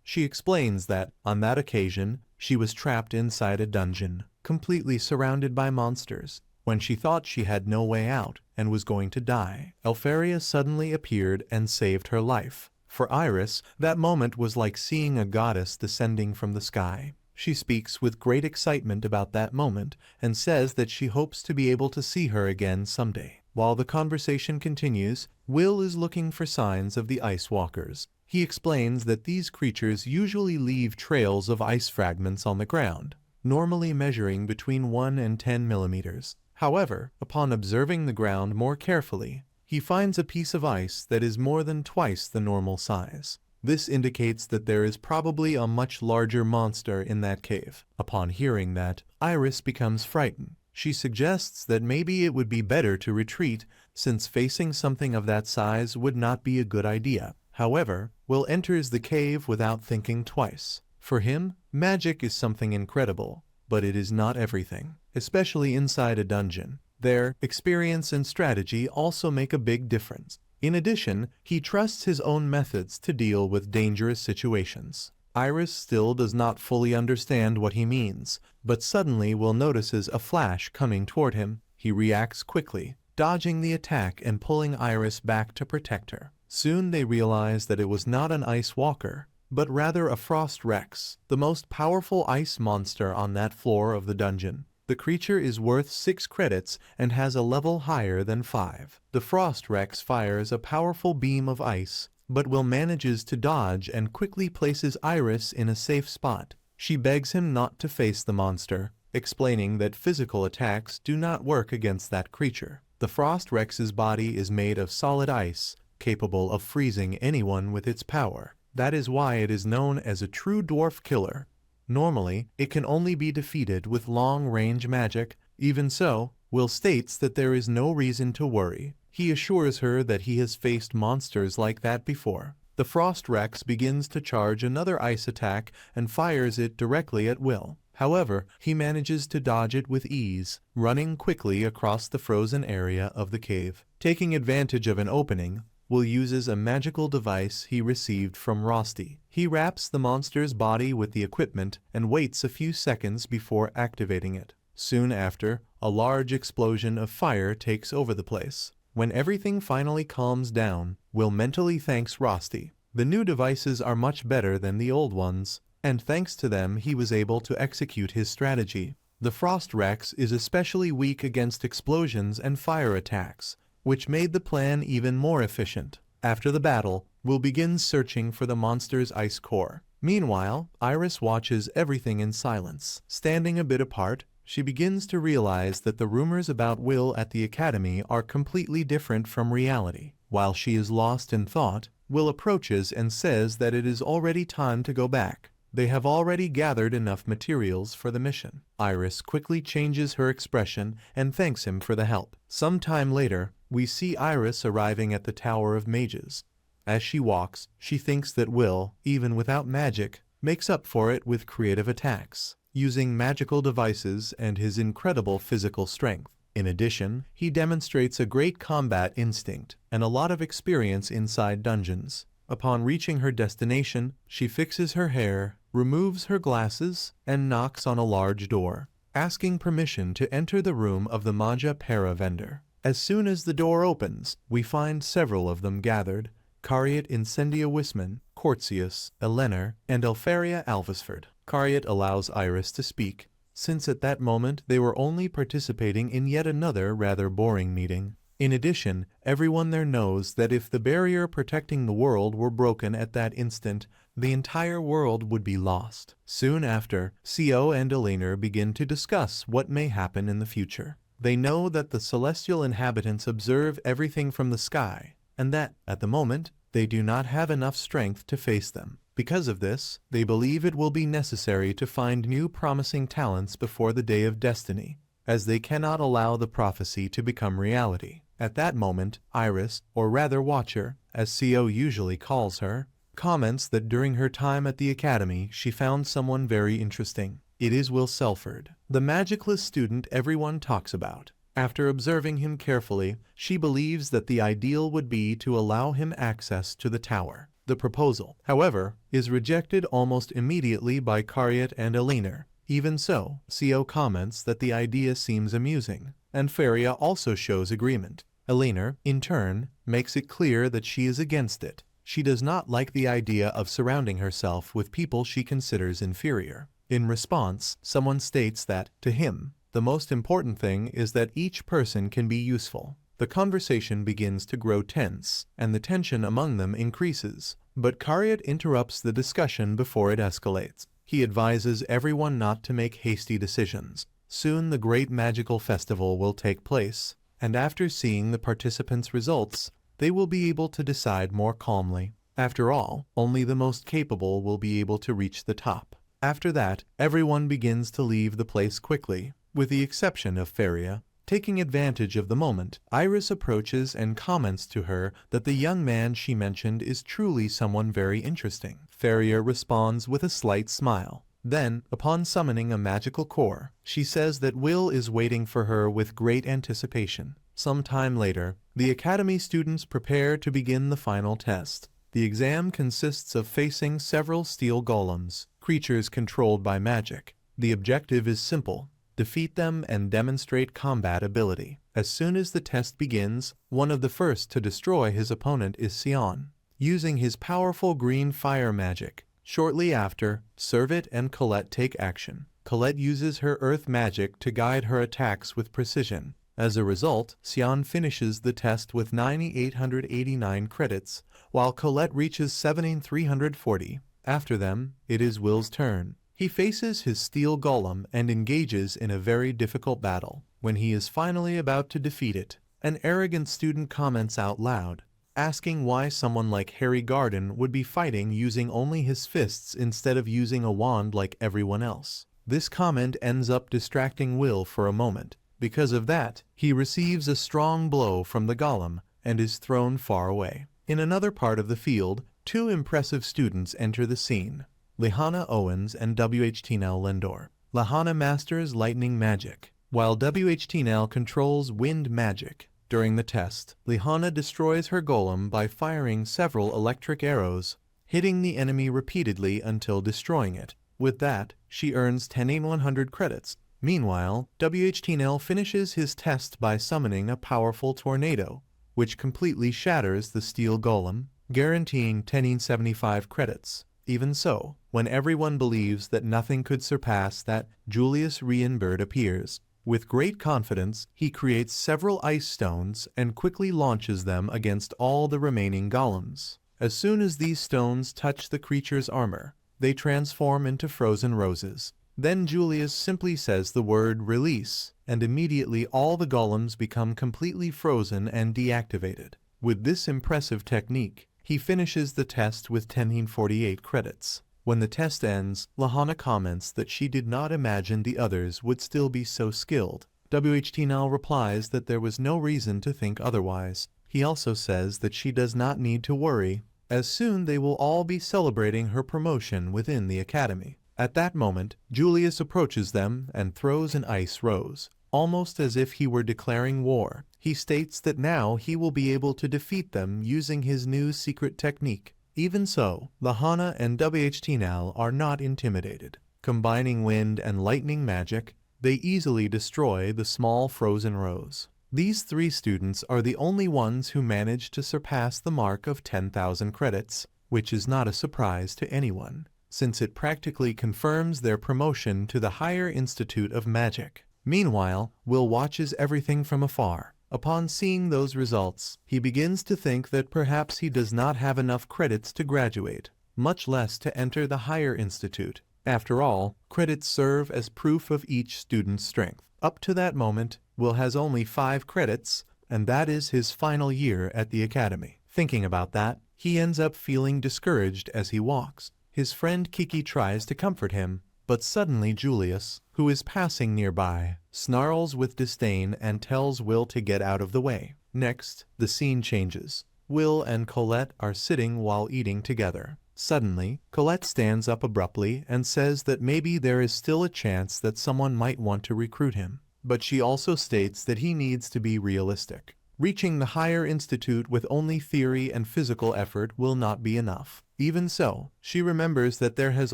She explains that, on that occasion, she was trapped inside a dungeon, completely surrounded by monsters. When she thought she had no way out and was going to die, Elfaria suddenly appeared and saved her life. For Iris, that moment was like seeing a goddess descending from the sky. She speaks with great excitement about that moment and says that she hopes to be able to see her again someday. While the conversation continues, Will is looking for signs of the ice walkers. He explains that these creatures usually leave trails of ice fragments on the ground, normally measuring between 1 and 10 millimeters. However, upon observing the ground more carefully, he finds a piece of ice that is more than twice the normal size. This indicates that there is probably a much larger monster in that cave. Upon hearing that, Iris becomes frightened. She suggests that maybe it would be better to retreat, since facing something of that size would not be a good idea. However, Will enters the cave without thinking twice. For him, magic is something incredible, but it is not everything, especially inside a dungeon. Their experience and strategy also make a big difference. In addition, he trusts his own methods to deal with dangerous situations. Iris still does not fully understand what he means, but suddenly Will notices a flash coming toward him. He reacts quickly, dodging the attack and pulling Iris back to protect her. Soon they realize that it was not an ice walker, but rather a frost rex, the most powerful ice monster on that floor of the dungeon. The creature is worth 6 credits and has a level higher than 5. The frost rex fires a powerful beam of ice, but Will manages to dodge and quickly places Iris in a safe spot. She begs him not to face the monster, explaining that physical attacks do not work against that creature. The frost rex's body is made of solid ice, capable of freezing anyone with its power. That is why it is known as a true dwarf killer. Normally, it can only be defeated with long-range magic. Even so, Will states that there is no reason to worry. He assures her that he has faced monsters like that before. The Frost Rex begins to charge another ice attack and fires it directly at Will. However, he manages to dodge it with ease, running quickly across the frozen area of the cave. Taking advantage of an opening, Will uses a magical device he received from Rosti. He wraps the monster's body with the equipment and waits a few seconds before activating it. Soon after, a large explosion of fire takes over the place. When everything finally calms down, Will mentally thanks Rosti. The new devices are much better than the old ones, and thanks to them he was able to execute his strategy. The Frost Rex is especially weak against explosions and fire attacks, which made the plan even more efficient. After the battle, Will begins searching for the monster's ice core. Meanwhile, Iris watches everything in silence. Standing a bit apart, she begins to realize that the rumors about Will at the academy are completely different from reality. While she is lost in thought, Will approaches and says that it is already time to go back. They have already gathered enough materials for the mission. Iris quickly changes her expression and thanks him for the help. Some time later, we see Iris arriving at the Tower of Mages. As she walks, she thinks that Will, even without magic, makes up for it with creative attacks, using magical devices and his incredible physical strength. In addition, he demonstrates a great combat instinct and a lot of experience inside dungeons. Upon reaching her destination, she fixes her hair, removes her glasses, and knocks on a large door, asking permission to enter the room of the Magia Vander. As soon as the door opens, we find several of them gathered: Cariat Incendia Wisman, Porcius, Eleanor, and Elfaria Alvisford. Cariat allows Iris to speak, since at that moment they were only participating in yet another rather boring meeting. In addition, everyone there knows that if the barrier protecting the world were broken at that instant, the entire world would be lost. Soon after, Co and Eleanor begin to discuss what may happen in the future. They know that the celestial inhabitants observe everything from the sky, and that, at the moment, they do not have enough strength to face them. Because of this, they believe it will be necessary to find new promising talents before the day of destiny, as they cannot allow the prophecy to become reality. At that moment, Iris, or rather Watcher, as Co usually calls her, comments that during her time at the academy she found someone very interesting. It is Will Serfort, the magicless student everyone talks about. After observing him carefully, she believes that the ideal would be to allow him access to the tower. The proposal, however, is rejected almost immediately by Cariat and Eleanor. Even so, Co comments that the idea seems amusing, and Faria also shows agreement. Eleanor, in turn, makes it clear that she is against it. She does not like the idea of surrounding herself with people she considers inferior. In response, someone states that, to him, the most important thing is that each person can be useful. The conversation begins to grow tense, and the tension among them increases. But Cariat interrupts the discussion before it escalates. He advises everyone not to make hasty decisions. Soon the great magical festival will take place, and after seeing the participants' results, they will be able to decide more calmly. After all, only the most capable will be able to reach the top. After that, everyone begins to leave the place quickly, with the exception of Faria. Taking advantage of the moment, Iris approaches and comments to her that the young man she mentioned is truly someone very interesting. Faria responds with a slight smile. Then, upon summoning a magical core, she says that Will is waiting for her with great anticipation. Some time later, the academy students prepare to begin the final test. The exam consists of facing several steel golems, creatures controlled by magic. The objective is simple: defeat them and demonstrate combat ability. As soon as the test begins, one of the first to destroy his opponent is Sion, using his powerful green fire magic. Shortly after, Serfort and Colette take action. Colette uses her earth magic to guide her attacks with precision. As a result, Sion finishes the test with 9,889 credits, while Colette reaches 7,340. After them, it is Will's turn. He faces his steel golem and engages in a very difficult battle. When he is finally about to defeat it, an arrogant student comments out loud, asking why someone like Regarden would be fighting using only his fists instead of using a wand like everyone else. This comment ends up distracting Will for a moment. Because of that, he receives a strong blow from the golem and is thrown far away. In another part of the field, two impressive students enter the scene: Lehana Owens and WHTNL Lendor. Lehana masters lightning magic, while WHTNL controls wind magic. During the test, Lehana destroys her golem by firing several electric arrows, hitting the enemy repeatedly until destroying it. With that, she earns 10,100 credits. Meanwhile, WHTNL finishes his test by summoning a powerful tornado, which completely shatters the steel golem, guaranteeing 1075 credits. Even so, when everyone believes that nothing could surpass that, Julius Rienberg appears. With great confidence, he creates several ice stones and quickly launches them against all the remaining golems. As soon as these stones touch the creature's armor, they transform into frozen roses. Then Julius simply says the word "release," and immediately all the golems become completely frozen and deactivated. With this impressive technique, he finishes the test with 1048 credits. When the test ends, Lehana comments that she did not imagine the others would still be so skilled. WHTNL replies that there was no reason to think otherwise. He also says that she does not need to worry, as soon they will all be celebrating her promotion within the academy. At that moment, Julius approaches them and throws an ice rose, almost as if he were declaring war. He states that now he will be able to defeat them using his new secret technique. Even so, Lehana and WHTNL are not intimidated. Combining wind and lightning magic, they easily destroy the small frozen rose. These three students are the only ones who manage to surpass the mark of 10,000 credits. which is not a surprise to anyone, since it practically confirms their promotion to the higher Institute of Magic. Meanwhile, Will watches everything from afar. Upon seeing those results, he begins to think that perhaps he does not have enough credits to graduate, much less to enter the higher institute. After all, credits serve as proof of each student's strength. Up to that moment, Will has only 5 credits, and that is his final year at the academy. Thinking about that, he ends up feeling discouraged as he walks. His friend Kiki tries to comfort him, but suddenly Julius, who is passing nearby, snarls with disdain and tells Will to get out of the way. Next, the scene changes. Will and Colette are sitting while eating together. Suddenly, Colette stands up abruptly and says that maybe there is still a chance that someone might want to recruit him. But she also states that he needs to be realistic. Reaching the higher institute with only theory and physical effort will not be enough. Even so, she remembers that there has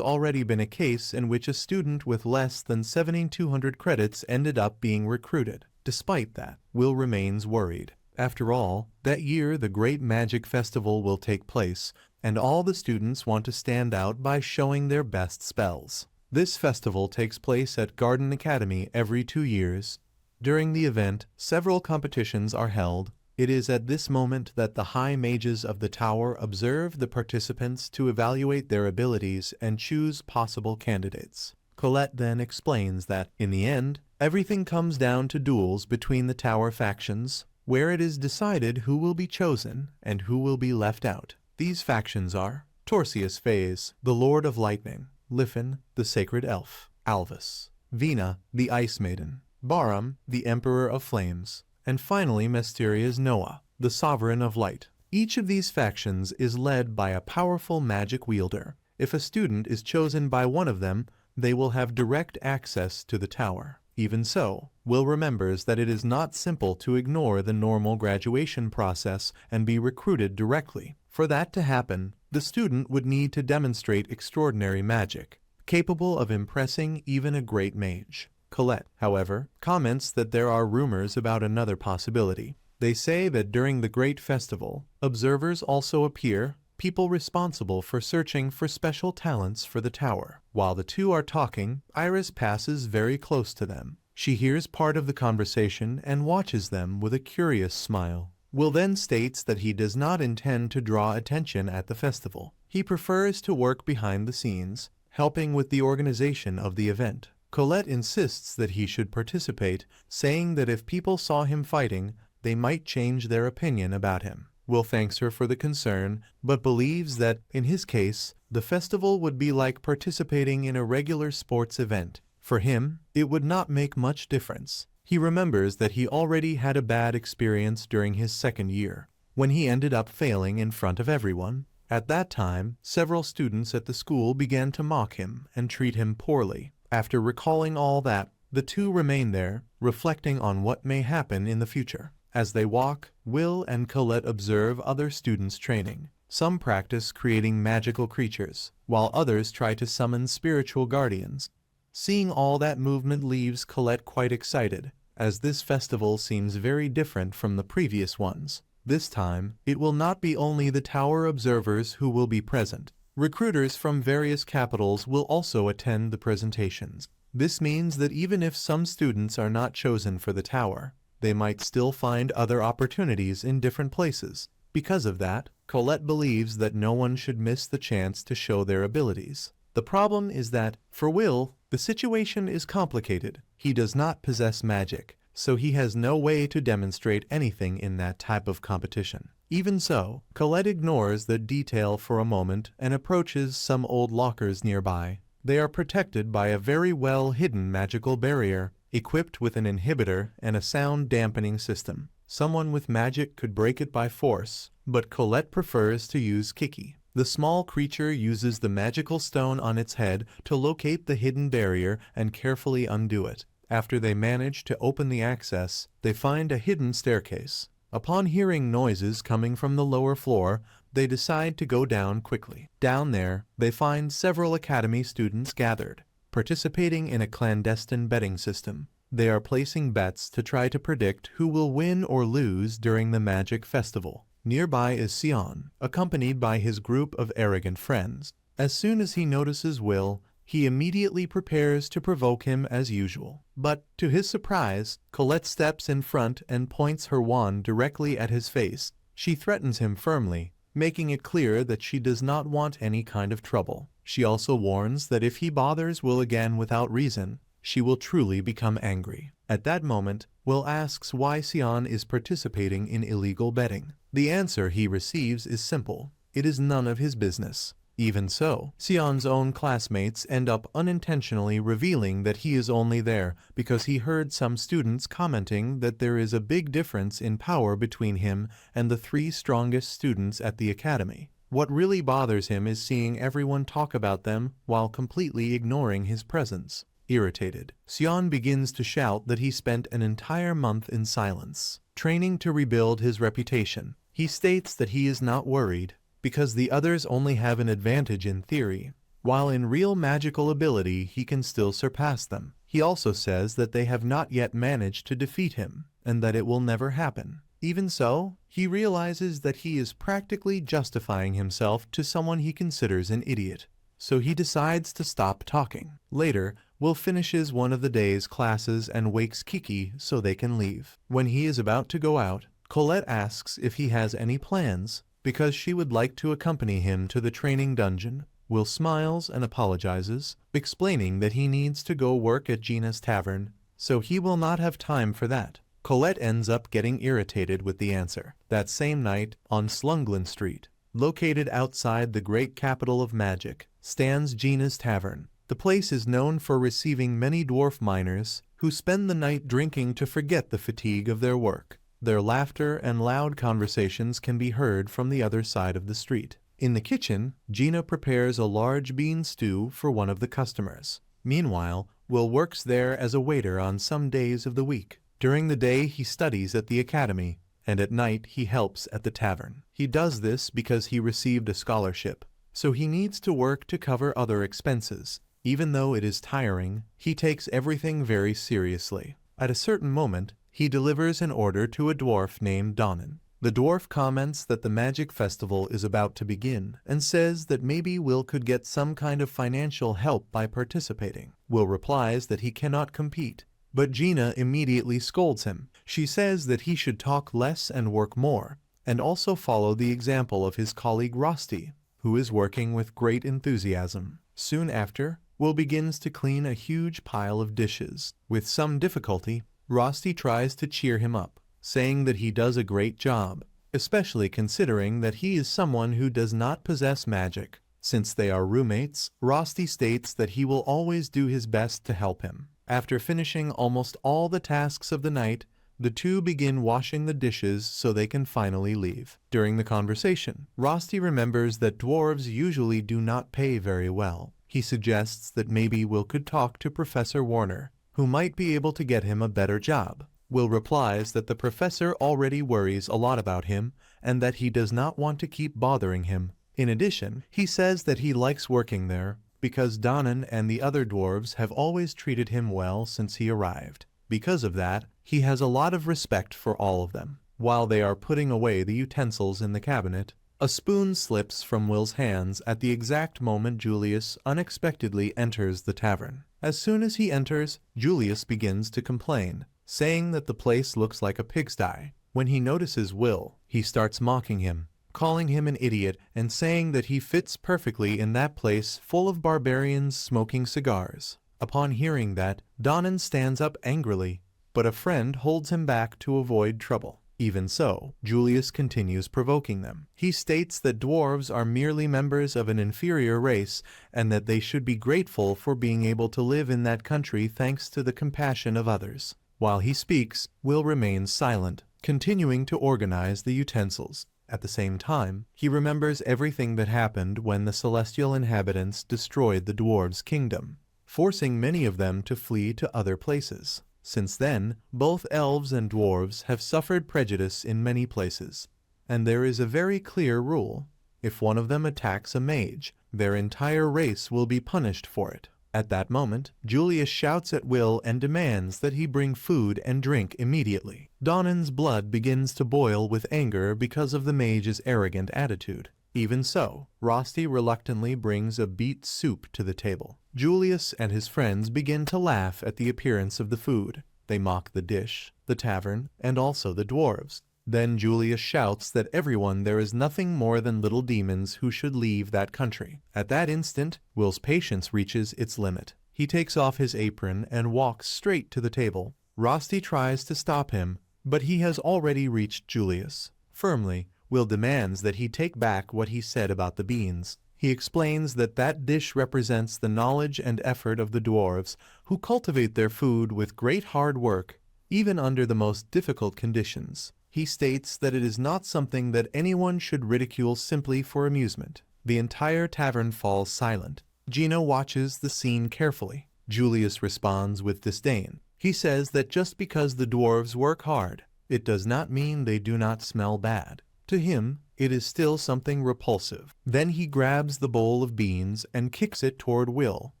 already been a case in which a student with less than 7,200 credits ended up being recruited. Despite that, Will remains worried. After all, that year the Great Magic Festival will take place, and all the students want to stand out by showing their best spells. This festival takes place at Regarden Academy every 2 years. During the event, several competitions are held. It is at this moment that the high mages of the tower observe the participants to evaluate their abilities and choose possible candidates. Colette then explains that, in the end, everything comes down to duels between the tower factions, where it is decided who will be chosen and who will be left out. These factions are Torsius Phase, the Lord of Lightning; Liffin, the Sacred Elf; Albis; Vina, the Ice Maiden; Barum, the Emperor of Flames; and finally Mysterious Noah, the Sovereign of Light. Each of these factions is led by a powerful magic wielder. If a student is chosen by one of them, they will have direct access to the tower. Even so, Will remembers that it is not simple to ignore the normal graduation process and be recruited directly. For that to happen, the student would need to demonstrate extraordinary magic, capable of impressing even a great mage. Colette, however, comments that there are rumors about another possibility. They say that during the Great Festival, observers also appear, people responsible for searching for special talents for the tower. While the two are talking, Iris passes very close to them. She hears part of the conversation and watches them with a curious smile. Will then states that he does not intend to draw attention at the festival. He prefers to work behind the scenes, helping with the organization of the event. Colette insists that he should participate, saying that if people saw him fighting, they might change their opinion about him. Will thanks her for the concern, but believes that, in his case, the festival would be like participating in a regular sports event. For him, it would not make much difference. He remembers that he already had a bad experience during his second year, when he ended up failing in front of everyone. At that time, several students at the school began to mock him and treat him poorly. After recalling all that, the two remain there, reflecting on what may happen in the future. As they walk, Will and Colette observe other students training. Some practice creating magical creatures, while others try to summon spiritual guardians. Seeing all that movement leaves Colette quite excited, as this festival seems very different from the previous ones. This time, it will not be only the tower observers who will be present. Recruiters from various capitals will also attend the presentations. This means that even if some students are not chosen for the tower, they might still find other opportunities in different places. Because of that, Colette believes that no one should miss the chance to show their abilities. The problem is that, for Will, the situation is complicated. He does not possess magic, so he has no way to demonstrate anything in that type of competition. Even so, Colette ignores the detail for a moment and approaches some old lockers nearby. They are protected by a very well-hidden magical barrier, equipped with an inhibitor and a sound-dampening system. Someone with magic could break it by force, but Colette prefers to use Kiki. The small creature uses the magical stone on its head to locate the hidden barrier and carefully undo it. After they manage to open the access, they find a hidden staircase. Upon hearing noises coming from the lower floor, they decide to go down quickly. Down there, they find several academy students gathered, participating in a clandestine betting system. They are placing bets to try to predict who will win or lose during the magic festival. Nearby is Sion, accompanied by his group of arrogant friends. As soon as he notices Will, he immediately prepares to provoke him as usual. But, to his surprise, Colette steps in front and points her wand directly at his face. She threatens him firmly, making it clear that she does not want any kind of trouble. She also warns that if he bothers Will again without reason, she will truly become angry. At that moment, Will asks why Sion is participating in illegal betting. The answer he receives is simple: it is none of his business. Even so, Sion's own classmates end up unintentionally revealing that he is only there because he heard some students commenting that there is a big difference in power between him and the 3 strongest students at the academy. What really bothers him is seeing everyone talk about them while completely ignoring his presence. Irritated, Sion begins to shout that he spent an entire month in silence, training to rebuild his reputation. He states that he is not worried, because the others only have an advantage in theory, while in real magical ability he can still surpass them. He also says that they have not yet managed to defeat him, and that it will never happen. Even so, he realizes that he is practically justifying himself to someone he considers an idiot, so he decides to stop talking. Later, Will finishes one of the day's classes and wakes Kiki so they can leave. When he is about to go out, Colette asks if he has any plans, because she would like to accompany him to the training dungeon. Will smiles and apologizes, explaining that he needs to go work at Gina's tavern, so he will not have time for that. Colette ends up getting irritated with the answer. That same night, on Slunglin Street, located outside the great capital of magic, stands Gina's tavern. The place is known for receiving many dwarf miners who spend the night drinking to forget the fatigue of their work. Their laughter and loud conversations can be heard from the other side of the street. In the kitchen, Gina prepares a large bean stew for one of the customers. Meanwhile, Will works there as a waiter on some days of the week. During the day he studies at the academy, and at night he helps at the tavern. He does this because he received a scholarship, so he needs to work to cover other expenses. Even though it is tiring, he takes everything very seriously. At a certain moment, he delivers an order to a dwarf named Donan. The dwarf comments that the magic festival is about to begin and says that maybe Will could get some kind of financial help by participating. Will replies that he cannot compete, but Gina immediately scolds him. She says that he should talk less and work more, and also follow the example of his colleague Rosti, who is working with great enthusiasm. Soon after, Will begins to clean a huge pile of dishes. With some difficulty, Rosti tries to cheer him up, saying that he does a great job, especially considering that he is someone who does not possess magic. Since they are roommates, Rosti states that he will always do his best to help him. After finishing almost all the tasks of the night, the two begin washing the dishes so they can finally leave. During the conversation, Rosti remembers that dwarves usually do not pay very well. He suggests that maybe Will could talk to Professor Warner, who might be able to get him a better job. Will replies that the professor already worries a lot about him and that he does not want to keep bothering him. In addition, he says that he likes working there because Donan and the other dwarves have always treated him well since he arrived. Because of that, he has a lot of respect for all of them. While they are putting away the utensils in the cabinet, a spoon slips from Will's hands at the exact moment Julius unexpectedly enters the tavern. As soon as he enters, Julius begins to complain, saying that the place looks like a pigsty. When he notices Will, he starts mocking him, calling him an idiot and saying that he fits perfectly in that place full of barbarians smoking cigars. Upon hearing that, Donan stands up angrily, but a friend holds him back to avoid trouble. Even so, Julius continues provoking them. He states that dwarves are merely members of an inferior race and that they should be grateful for being able to live in that country thanks to the compassion of others. While he speaks, Will remains silent, continuing to organize the utensils. At the same time, he remembers everything that happened when the celestial inhabitants destroyed the dwarves' kingdom, forcing many of them to flee to other places. Since then, both elves and dwarves have suffered prejudice in many places, and there is a very clear rule: if one of them attacks a mage, their entire race will be punished for it. At that moment, Julius shouts at Will and demands that he bring food and drink immediately. Donan's blood begins to boil with anger because of the mage's arrogant attitude. Even so, Rosti reluctantly brings a beet soup to the table. Julius and his friends begin to laugh at the appearance of the food. They mock the dish, the tavern, and also the dwarves. Then Julius shouts that everyone there is nothing more than little demons who should leave that country. At that instant, Will's patience reaches its limit. He takes off his apron and walks straight to the table. Rosti tries to stop him, but he has already reached Julius. Firmly, Will demands that he take back what he said about the beans. He explains that that dish represents the knowledge and effort of the dwarves, who cultivate their food with great hard work, even under the most difficult conditions. He states that it is not something that anyone should ridicule simply for amusement. The entire tavern falls silent. Gino watches the scene carefully. Julius responds with disdain. He says that just because the dwarves work hard, it does not mean they do not smell bad. To him, it is still something repulsive. Then he grabs the bowl of beans and kicks it toward Will,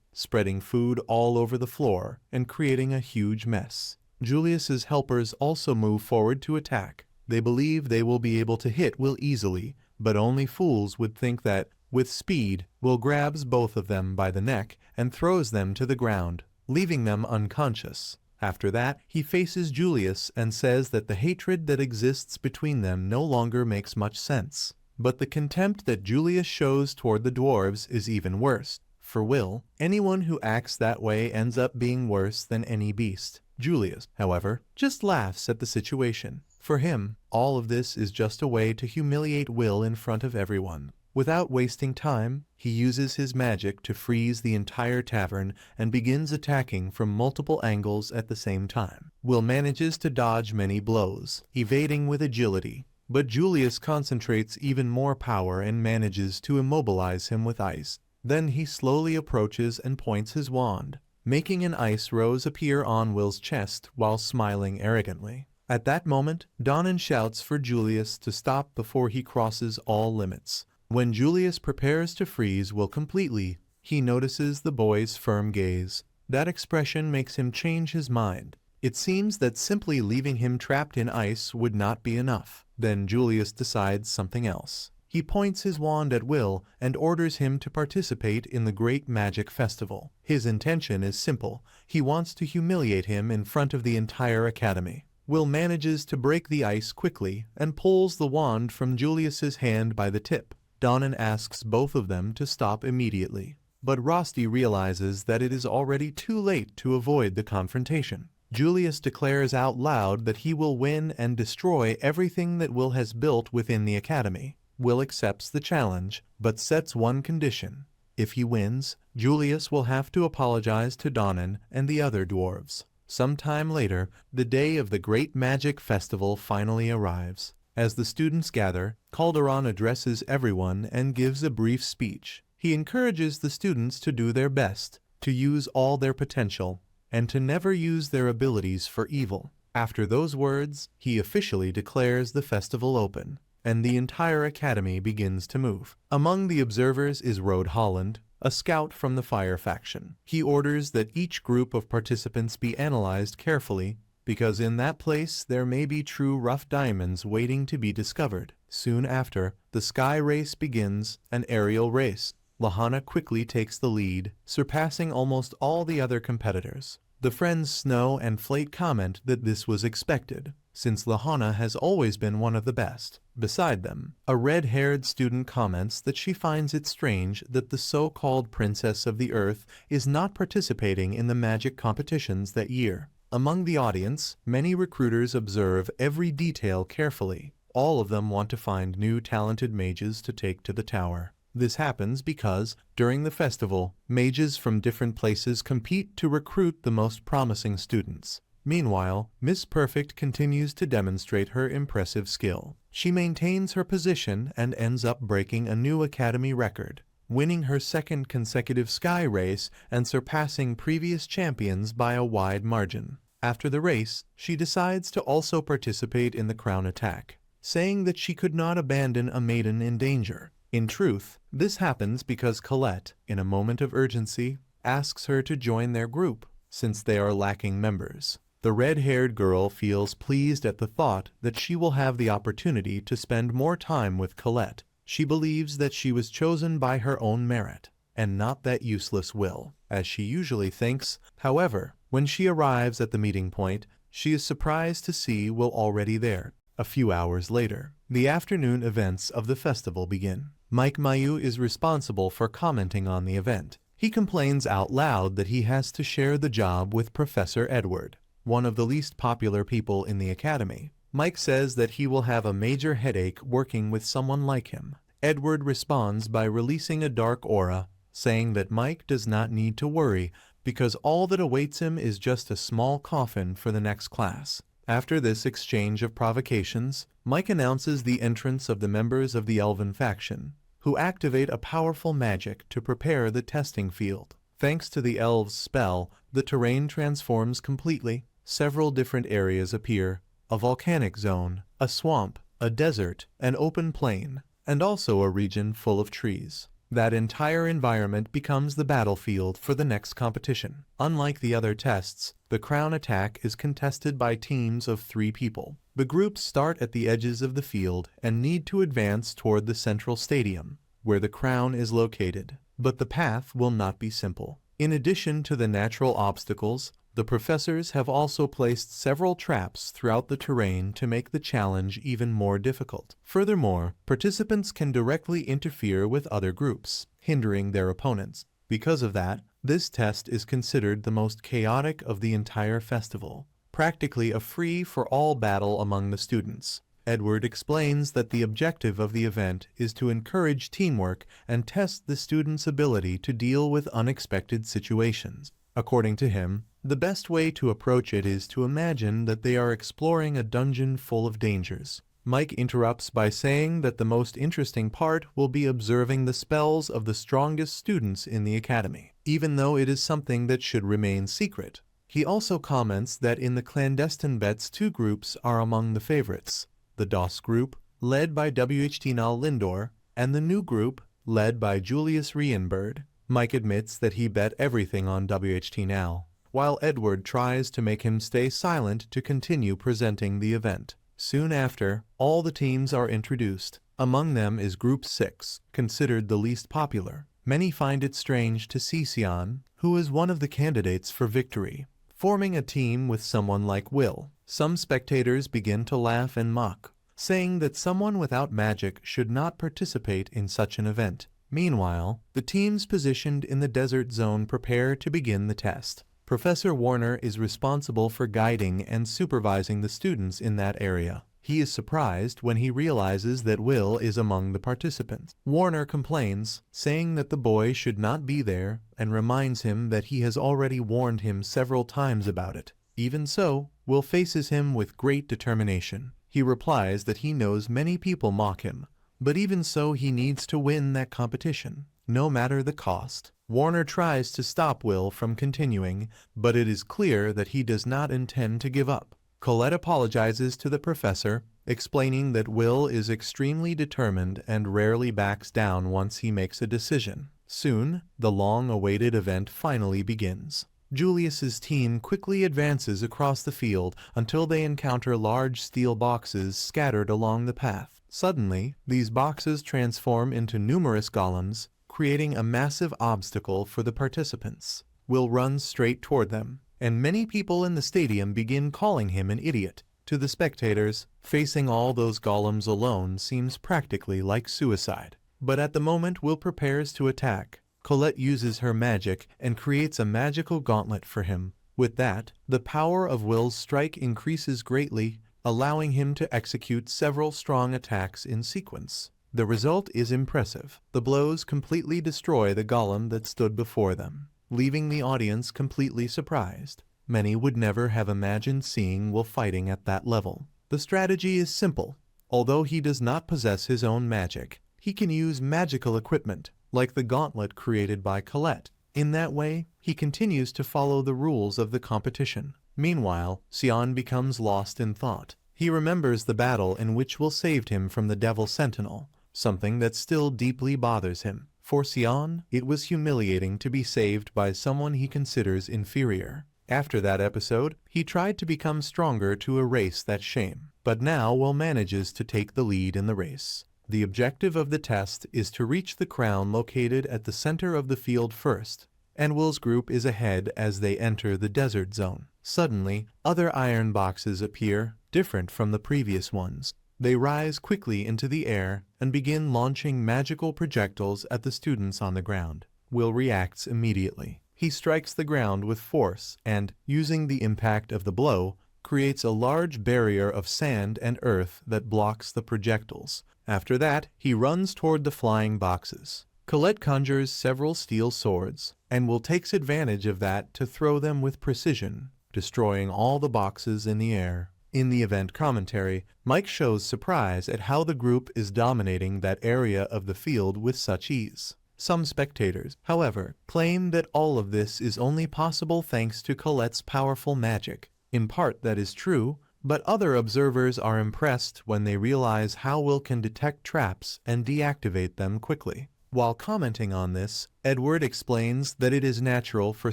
spreading food all over the floor and creating a huge mess. Julius's helpers also move forward to attack. They believe they will be able to hit Will easily, but only fools would think that, with speed, Will grabs both of them by the neck and throws them to the ground, leaving them unconscious. After that, he faces Julius and says that the hatred that exists between them no longer makes much sense. But the contempt that Julius shows toward the dwarves is even worse. For Will, anyone who acts that way ends up being worse than any beast. Julius, however, just laughs at the situation. For him, all of this is just a way to humiliate Will in front of everyone. Without wasting time, he uses his magic to freeze the entire tavern and begins attacking from multiple angles at the same time. Will manages to dodge many blows, evading with agility, but Julius concentrates even more power and manages to immobilize him with ice. Then he slowly approaches and points his wand, making an ice rose appear on Will's chest while smiling arrogantly. At that moment, Donan shouts for Julius to stop before he crosses all limits. When Julius prepares to freeze Will completely, he notices the boy's firm gaze. That expression makes him change his mind. It seems that simply leaving him trapped in ice would not be enough. Then Julius decides something else. He points his wand at Will and orders him to participate in the Great Magic Festival. His intention is simple. He wants to humiliate him in front of the entire academy. Will manages to break the ice quickly and pulls the wand from Julius's hand by the tip. Donan asks both of them to stop immediately, but Rosti realizes that it is already too late to avoid the confrontation. Julius declares out loud that he will win and destroy everything that Will has built within the academy. Will accepts the challenge, but sets one condition. If he wins, Julius will have to apologize to Donan and the other dwarves. Sometime later, the day of the Great Magic Festival finally arrives. As the students gather, Calderon addresses everyone and gives a brief speech. He encourages the students to do their best, to use all their potential, and to never use their abilities for evil. After those words, he officially declares the festival open, and the entire academy begins to move. Among the observers is Rode Holland, a scout from the Fire faction. He orders that each group of participants be analyzed carefully, because in that place there may be true rough diamonds waiting to be discovered. Soon after, the sky race begins, an aerial race. Lahana quickly takes the lead, surpassing almost all the other competitors. The friends Snow and Flate comment that this was expected, since Lahana has always been one of the best. Beside them, a red-haired student comments that she finds it strange that the so-called Princess of the Earth is not participating in the magic competitions that year. Among the audience, many recruiters observe every detail carefully. All of them want to find new talented mages to take to the tower. This happens because, during the festival, mages from different places compete to recruit the most promising students. Meanwhile, Miss Perfect continues to demonstrate her impressive skill. She maintains her position and ends up breaking a new academy record, winning her second consecutive sky race and surpassing previous champions by a wide margin. After the race, she decides to also participate in the crown attack, saying that she could not abandon a maiden in danger. In truth, this happens because Colette, in a moment of urgency, asks her to join their group, since they are lacking members. The red-haired girl feels pleased at the thought that she will have the opportunity to spend more time with Colette. She believes that she was chosen by her own merit, and not that useless Will, as she usually thinks. However, when she arrives at the meeting point, she is surprised to see Will already there. A few hours later, the afternoon events of the festival begin. Mike Mayu is responsible for commenting on the event. He complains out loud that he has to share the job with Professor Edward, one of the least popular people in the academy. Mike says that he will have a major headache working with someone like him. Edward responds by releasing a dark aura, saying that Mike does not need to worry because all that awaits him is just a small coffin for the next class. After this exchange of provocations, Mike announces the entrance of the members of the Elven faction, who activate a powerful magic to prepare the testing field. Thanks to the elves' spell, the terrain transforms completely. Several different areas appear: a volcanic zone, a swamp, a desert, an open plain, and also a region full of trees. That entire environment becomes the battlefield for the next competition. Unlike the other tests, the crown attack is contested by teams of 3 people. The groups start at the edges of the field and need to advance toward the central stadium, where the crown is located. But the path will not be simple. In addition to the natural obstacles, the professors have also placed several traps throughout the terrain to make the challenge even more difficult. Furthermore, participants can directly interfere with other groups, hindering their opponents. Because of that, this test is considered the most chaotic of the entire festival, practically a free-for-all battle among the students. Edward explains that the objective of the event is to encourage teamwork and test the students' ability to deal with unexpected situations. According to him, the best way to approach it is to imagine that they are exploring a dungeon full of dangers. Mike interrupts by saying that the most interesting part will be observing the spells of the strongest students in the academy, even though it is something that should remain secret. He also comments that in the clandestine bets 2 groups are among the favorites: the DOS group, led by WHT-Nal Lindor, and the new group, led by Julius Rienberg. Mike admits that he bet everything on WHT-Nal, while Edward tries to make him stay silent to continue presenting the event. Soon after, all the teams are introduced. Among them is Group 6, considered the least popular. Many find it strange to see Sion, who is one of the candidates for victory, forming a team with someone like Will. Some spectators begin to laugh and mock, saying that someone without magic should not participate in such an event. Meanwhile, the teams positioned in the desert zone prepare to begin the test. Professor Warner is responsible for guiding and supervising the students in that area. He is surprised when he realizes that Will is among the participants. Warner complains, saying that the boy should not be there, and reminds him that he has already warned him several times about it. Even so, Will faces him with great determination. He replies that he knows many people mock him, but even so he needs to win that competition, no matter the cost. Warner tries to stop Will from continuing, but it is clear that he does not intend to give up. Colette apologizes to the professor, explaining that Will is extremely determined and rarely backs down once he makes a decision. Soon, the long-awaited event finally begins. Julius's team quickly advances across the field until they encounter large steel boxes scattered along the path. Suddenly, these boxes transform into numerous golems, creating a massive obstacle for the participants. Will runs straight toward them, and many people in the stadium begin calling him an idiot. To the spectators, facing all those golems alone seems practically like suicide. But at the moment Will prepares to attack, Colette uses her magic and creates a magical gauntlet for him. With that, the power of Will's strike increases greatly, allowing him to execute several strong attacks in sequence. The result is impressive. The blows completely destroy the golem that stood before them, leaving the audience completely surprised. Many would never have imagined seeing Will fighting at that level. The strategy is simple. Although he does not possess his own magic, he can use magical equipment, like the gauntlet created by Colette. In that way, he continues to follow the rules of the competition. Meanwhile, Sion becomes lost in thought. He remembers the battle in which Will saved him from the Devil Sentinel, something that still deeply bothers him. For Sion, it was humiliating to be saved by someone he considers inferior. After that episode, he tried to become stronger to erase that shame, but now Will manages to take the lead in the race. The objective of the test is to reach the crown located at the center of the field first, and Will's group is ahead as they enter the desert zone. Suddenly, other iron boxes appear, different from the previous ones. They rise quickly into the air and begin launching magical projectiles at the students on the ground. Will reacts immediately. He strikes the ground with force and, using the impact of the blow, creates a large barrier of sand and earth that blocks the projectiles. After that, he runs toward the flying boxes. Colette conjures several steel swords, and Will takes advantage of that to throw them with precision, destroying all the boxes in the air. In the event commentary, Mike shows surprise at how the group is dominating that area of the field with such ease. Some spectators, however, claim that all of this is only possible thanks to Colette's powerful magic. In part that is true, but other observers are impressed when they realize how Will can detect traps and deactivate them quickly. While commenting on this, Edward explains that it is natural for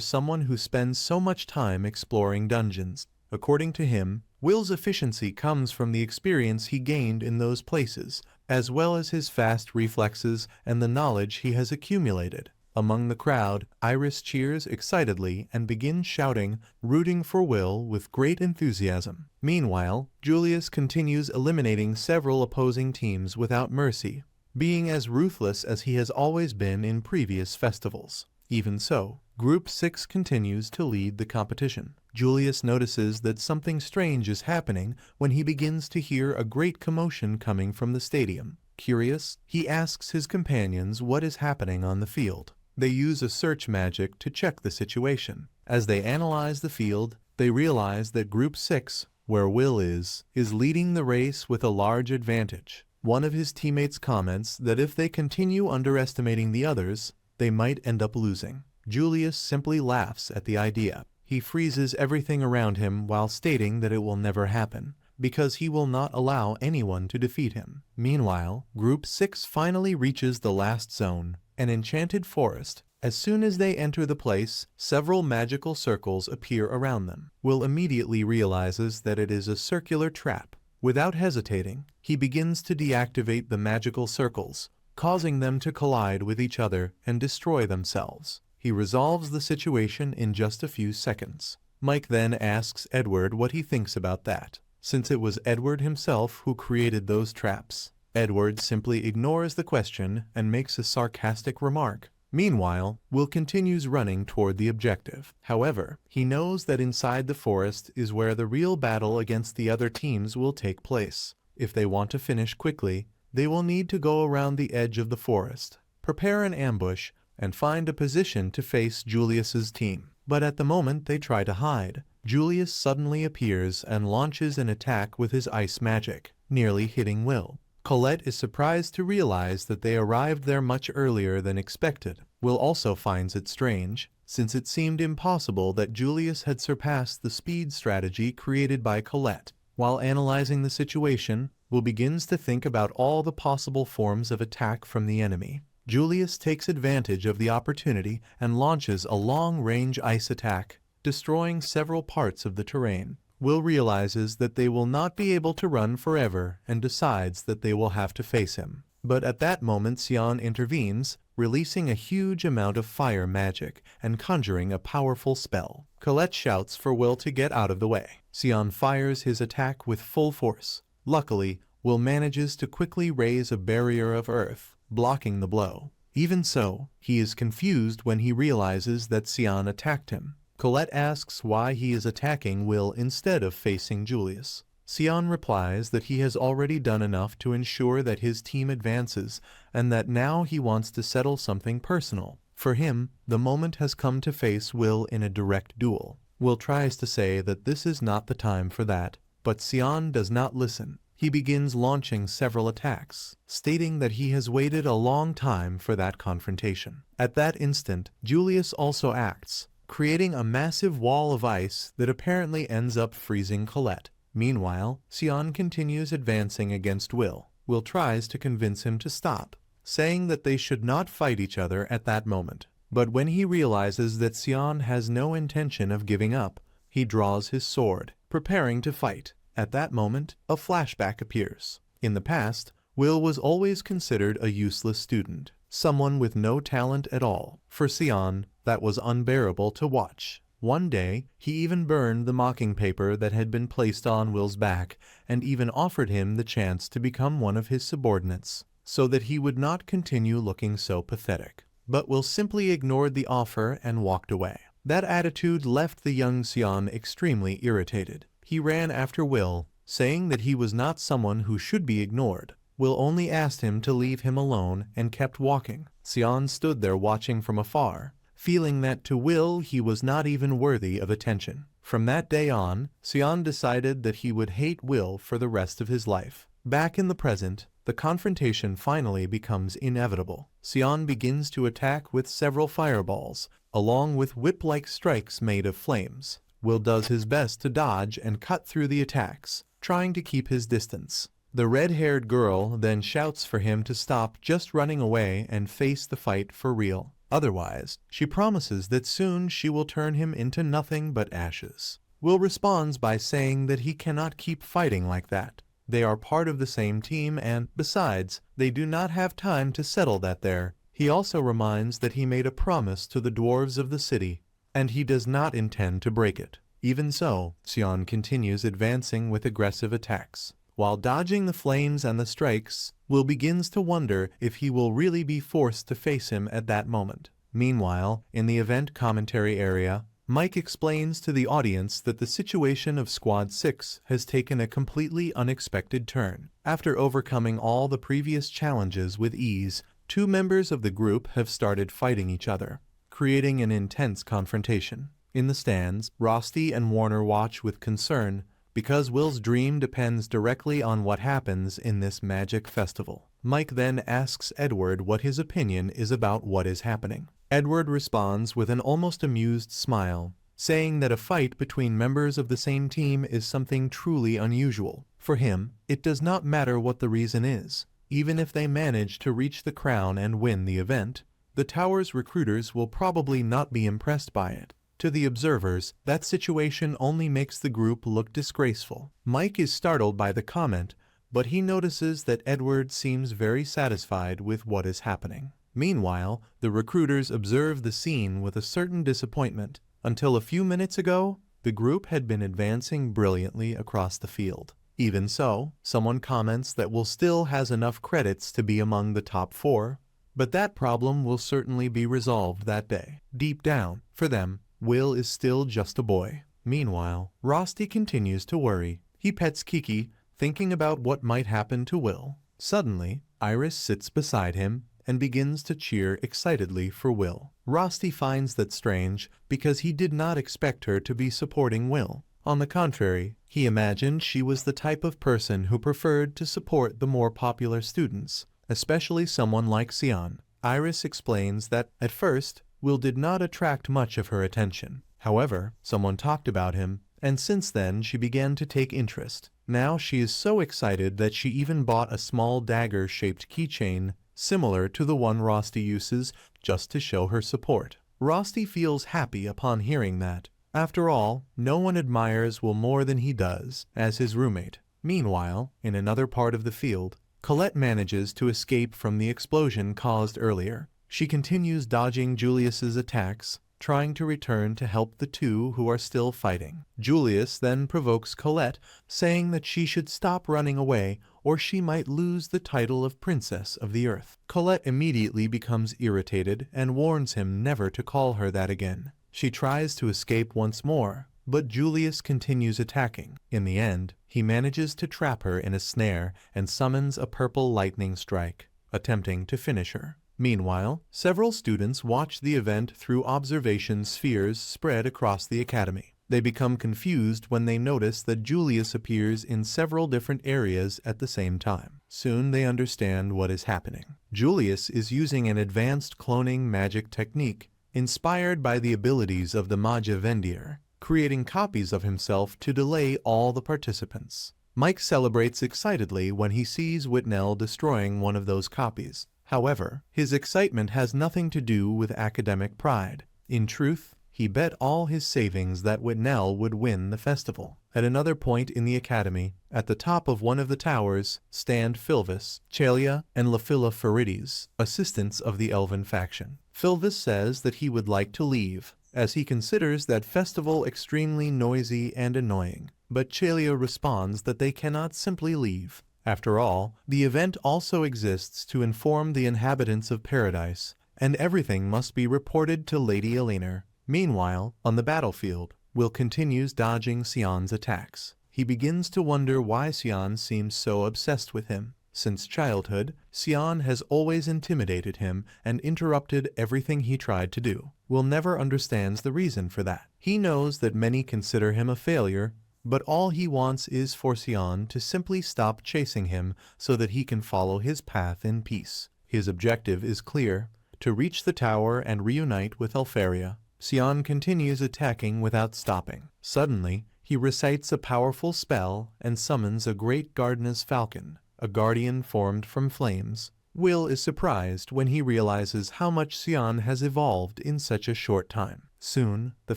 someone who spends so much time exploring dungeons. According to him, Will's efficiency comes from the experience he gained in those places, as well as his fast reflexes and the knowledge he has accumulated. Among the crowd, Iris cheers excitedly and begins shouting, rooting for Will with great enthusiasm. Meanwhile, Julius continues eliminating several opposing teams without mercy, being as ruthless as he has always been in previous festivals. Even so, Group 6 continues to lead the competition. Julius notices that something strange is happening when he begins to hear a great commotion coming from the stadium. Curious, he asks his companions what is happening on the field. They use a search magic to check the situation. As they analyze the field, they realize that Group 6, where Will is leading the race with a large advantage. One of his teammates comments that if they continue underestimating the others, they might end up losing. Julius simply laughs at the idea. He freezes everything around him while stating that it will never happen, because he will not allow anyone to defeat him. Meanwhile, Group 6 finally reaches the last zone, an enchanted forest. As soon as they enter the place, several magical circles appear around them. Will immediately realizes that it is a circular trap. Without hesitating, he begins to deactivate the magical circles, causing them to collide with each other and destroy themselves. He resolves the situation in just a few seconds. Mike then asks Edward what he thinks about that, since it was Edward himself who created those traps. Edward simply ignores the question and makes a sarcastic remark. Meanwhile, Will continues running toward the objective. However, he knows that inside the forest is where the real battle against the other teams will take place. If they want to finish quickly, they will need to go around the edge of the forest, prepare an ambush, and find a position to face Julius's team. But at the moment they try to hide, Julius suddenly appears and launches an attack with his ice magic, nearly hitting Will. Colette is surprised to realize that they arrived there much earlier than expected. Will also finds it strange, since it seemed impossible that Julius had surpassed the speed strategy created by Colette. While analyzing the situation, Will begins to think about all the possible forms of attack from the enemy. Julius takes advantage of the opportunity and launches a long-range ice attack, destroying several parts of the terrain. Will realizes that they will not be able to run forever and decides that they will have to face him. But at that moment Sion intervenes, releasing a huge amount of fire magic and conjuring a powerful spell. Colette shouts for Will to get out of the way. Sion fires his attack with full force. Luckily, Will manages to quickly raise a barrier of earth, blocking the blow. Even so, he is confused when he realizes that Sion attacked him. Colette asks why he is attacking Will instead of facing Julius. Sion replies that he has already done enough to ensure that his team advances, and that now he wants to settle something personal. For him, the moment has come to face Will in a direct duel. Will tries to say that this is not the time for that, but Sion does not listen. He begins launching several attacks, stating that he has waited a long time for that confrontation. At that instant, Julius also acts, creating a massive wall of ice that apparently ends up freezing Colette. Meanwhile, Sion continues advancing against Will. Will tries to convince him to stop, saying that they should not fight each other at that moment. But when he realizes that Sion has no intention of giving up, he draws his sword, preparing to fight. At that moment, a flashback appears. In the past, Will was always considered a useless student, someone with no talent at all. For Sion, that was unbearable to watch. One day, he even burned the mocking paper that had been placed on Will's back, and even offered him the chance to become one of his subordinates, so that he would not continue looking so pathetic. But Will simply ignored the offer and walked away. That attitude left the young Sion extremely irritated. He ran after Will, saying that he was not someone who should be ignored. Will only asked him to leave him alone and kept walking. Sion stood there watching from afar, feeling that to Will he was not even worthy of attention. From that day on, Sion decided that he would hate Will for the rest of his life. Back in the present, the confrontation finally becomes inevitable. Sion begins to attack with several fireballs, along with whip-like strikes made of flames. Will does his best to dodge and cut through the attacks, trying to keep his distance. The red-haired girl then shouts for him to stop just running away and face the fight for real. Otherwise, she promises that soon she will turn him into nothing but ashes. Will responds by saying that he cannot keep fighting like that. They are part of the same team and, besides, they do not have time to settle that there. He also reminds that he made a promise to the dwarves of the city, and he does not intend to break it. Even so, Sion continues advancing with aggressive attacks. While dodging the flames and the strikes, Will begins to wonder if he will really be forced to face him at that moment. Meanwhile, in the event commentary area, Mike explains to the audience that the situation of Squad 6 has taken a completely unexpected turn. After overcoming all the previous challenges with ease, two members of the group have started fighting each other, creating an intense confrontation. In the stands, Rosti and Warner watch with concern, because Will's dream depends directly on what happens in this magic festival. Mike then asks Edward what his opinion is about what is happening. Edward responds with an almost amused smile, saying that a fight between members of the same team is something truly unusual. For him, it does not matter what the reason is. Even if they manage to reach the crown and win the event, the tower's recruiters will probably not be impressed by it. To the observers, that situation only makes the group look disgraceful. Mike is startled by the comment, but he notices that Edward seems very satisfied with what is happening. Meanwhile, the recruiters observe the scene with a certain disappointment. Until a few minutes ago, the group had been advancing brilliantly across the field. Even so, someone comments that Will still has enough credits to be among the top 4, but that problem will certainly be resolved that day. Deep down, for them, Will is still just a boy. Meanwhile, Rosti continues to worry. He pets Kiki, thinking about what might happen to Will. Suddenly, Iris sits beside him and begins to cheer excitedly for Will. Rosti finds that strange because he did not expect her to be supporting Will. On the contrary, he imagined she was the type of person who preferred to support the more popular students, especially someone like Sion. Iris explains that, at first, Will did not attract much of her attention. However, someone talked about him, and since then she began to take interest. Now she is so excited that she even bought a small dagger-shaped keychain similar to the one Rosti uses, just to show her support. Rosti feels happy upon hearing that. After all, no one admires Will more than he does, as his roommate. Meanwhile, in another part of the field, Colette manages to escape from the explosion caused earlier. She continues dodging Julius's attacks, trying to return to help the two who are still fighting. Julius then provokes Colette, saying that she should stop running away or she might lose the title of Princess of the Earth. Colette immediately becomes irritated and warns him never to call her that again. She tries to escape once more, but Julius continues attacking. In the end, he manages to trap her in a snare and summons a purple lightning strike, attempting to finish her. Meanwhile, several students watch the event through observation spheres spread across the academy. They become confused when they notice that Julius appears in several different areas at the same time. Soon they understand what is happening. Julius is using an advanced cloning magic technique inspired by the abilities of the Magia Vander, creating copies of himself to delay all the participants. Mike celebrates excitedly when he sees Whitnell destroying one of those copies. However, his excitement has nothing to do with academic pride. In truth, he bet all his savings that Whitnell would win the festival. At another point in the academy, at the top of one of the towers, stand Philvis, Chalia, and Lafilla Farides, assistants of the Elven faction. Philvis says that he would like to leave, as he considers that festival extremely noisy and annoying. But Chalia responds that they cannot simply leave. After all, the event also exists to inform the inhabitants of paradise, and everything must be reported to Lady Eleanor. Meanwhile, on the battlefield, Will continues dodging Sion's attacks. He begins to wonder why Sion seems so obsessed with him. Since childhood, Sion has always intimidated him and interrupted everything he tried to do. Will never understands the reason for that. He knows that many consider him a failure, but all he wants is for Sion to simply stop chasing him so that he can follow his path in peace. His objective is clear: to reach the tower and reunite with Elfaria. Sion continues attacking without stopping. Suddenly, he recites a powerful spell and summons a great gardener's falcon, a guardian formed from flames. Will is surprised when he realizes how much Sion has evolved in such a short time. Soon, the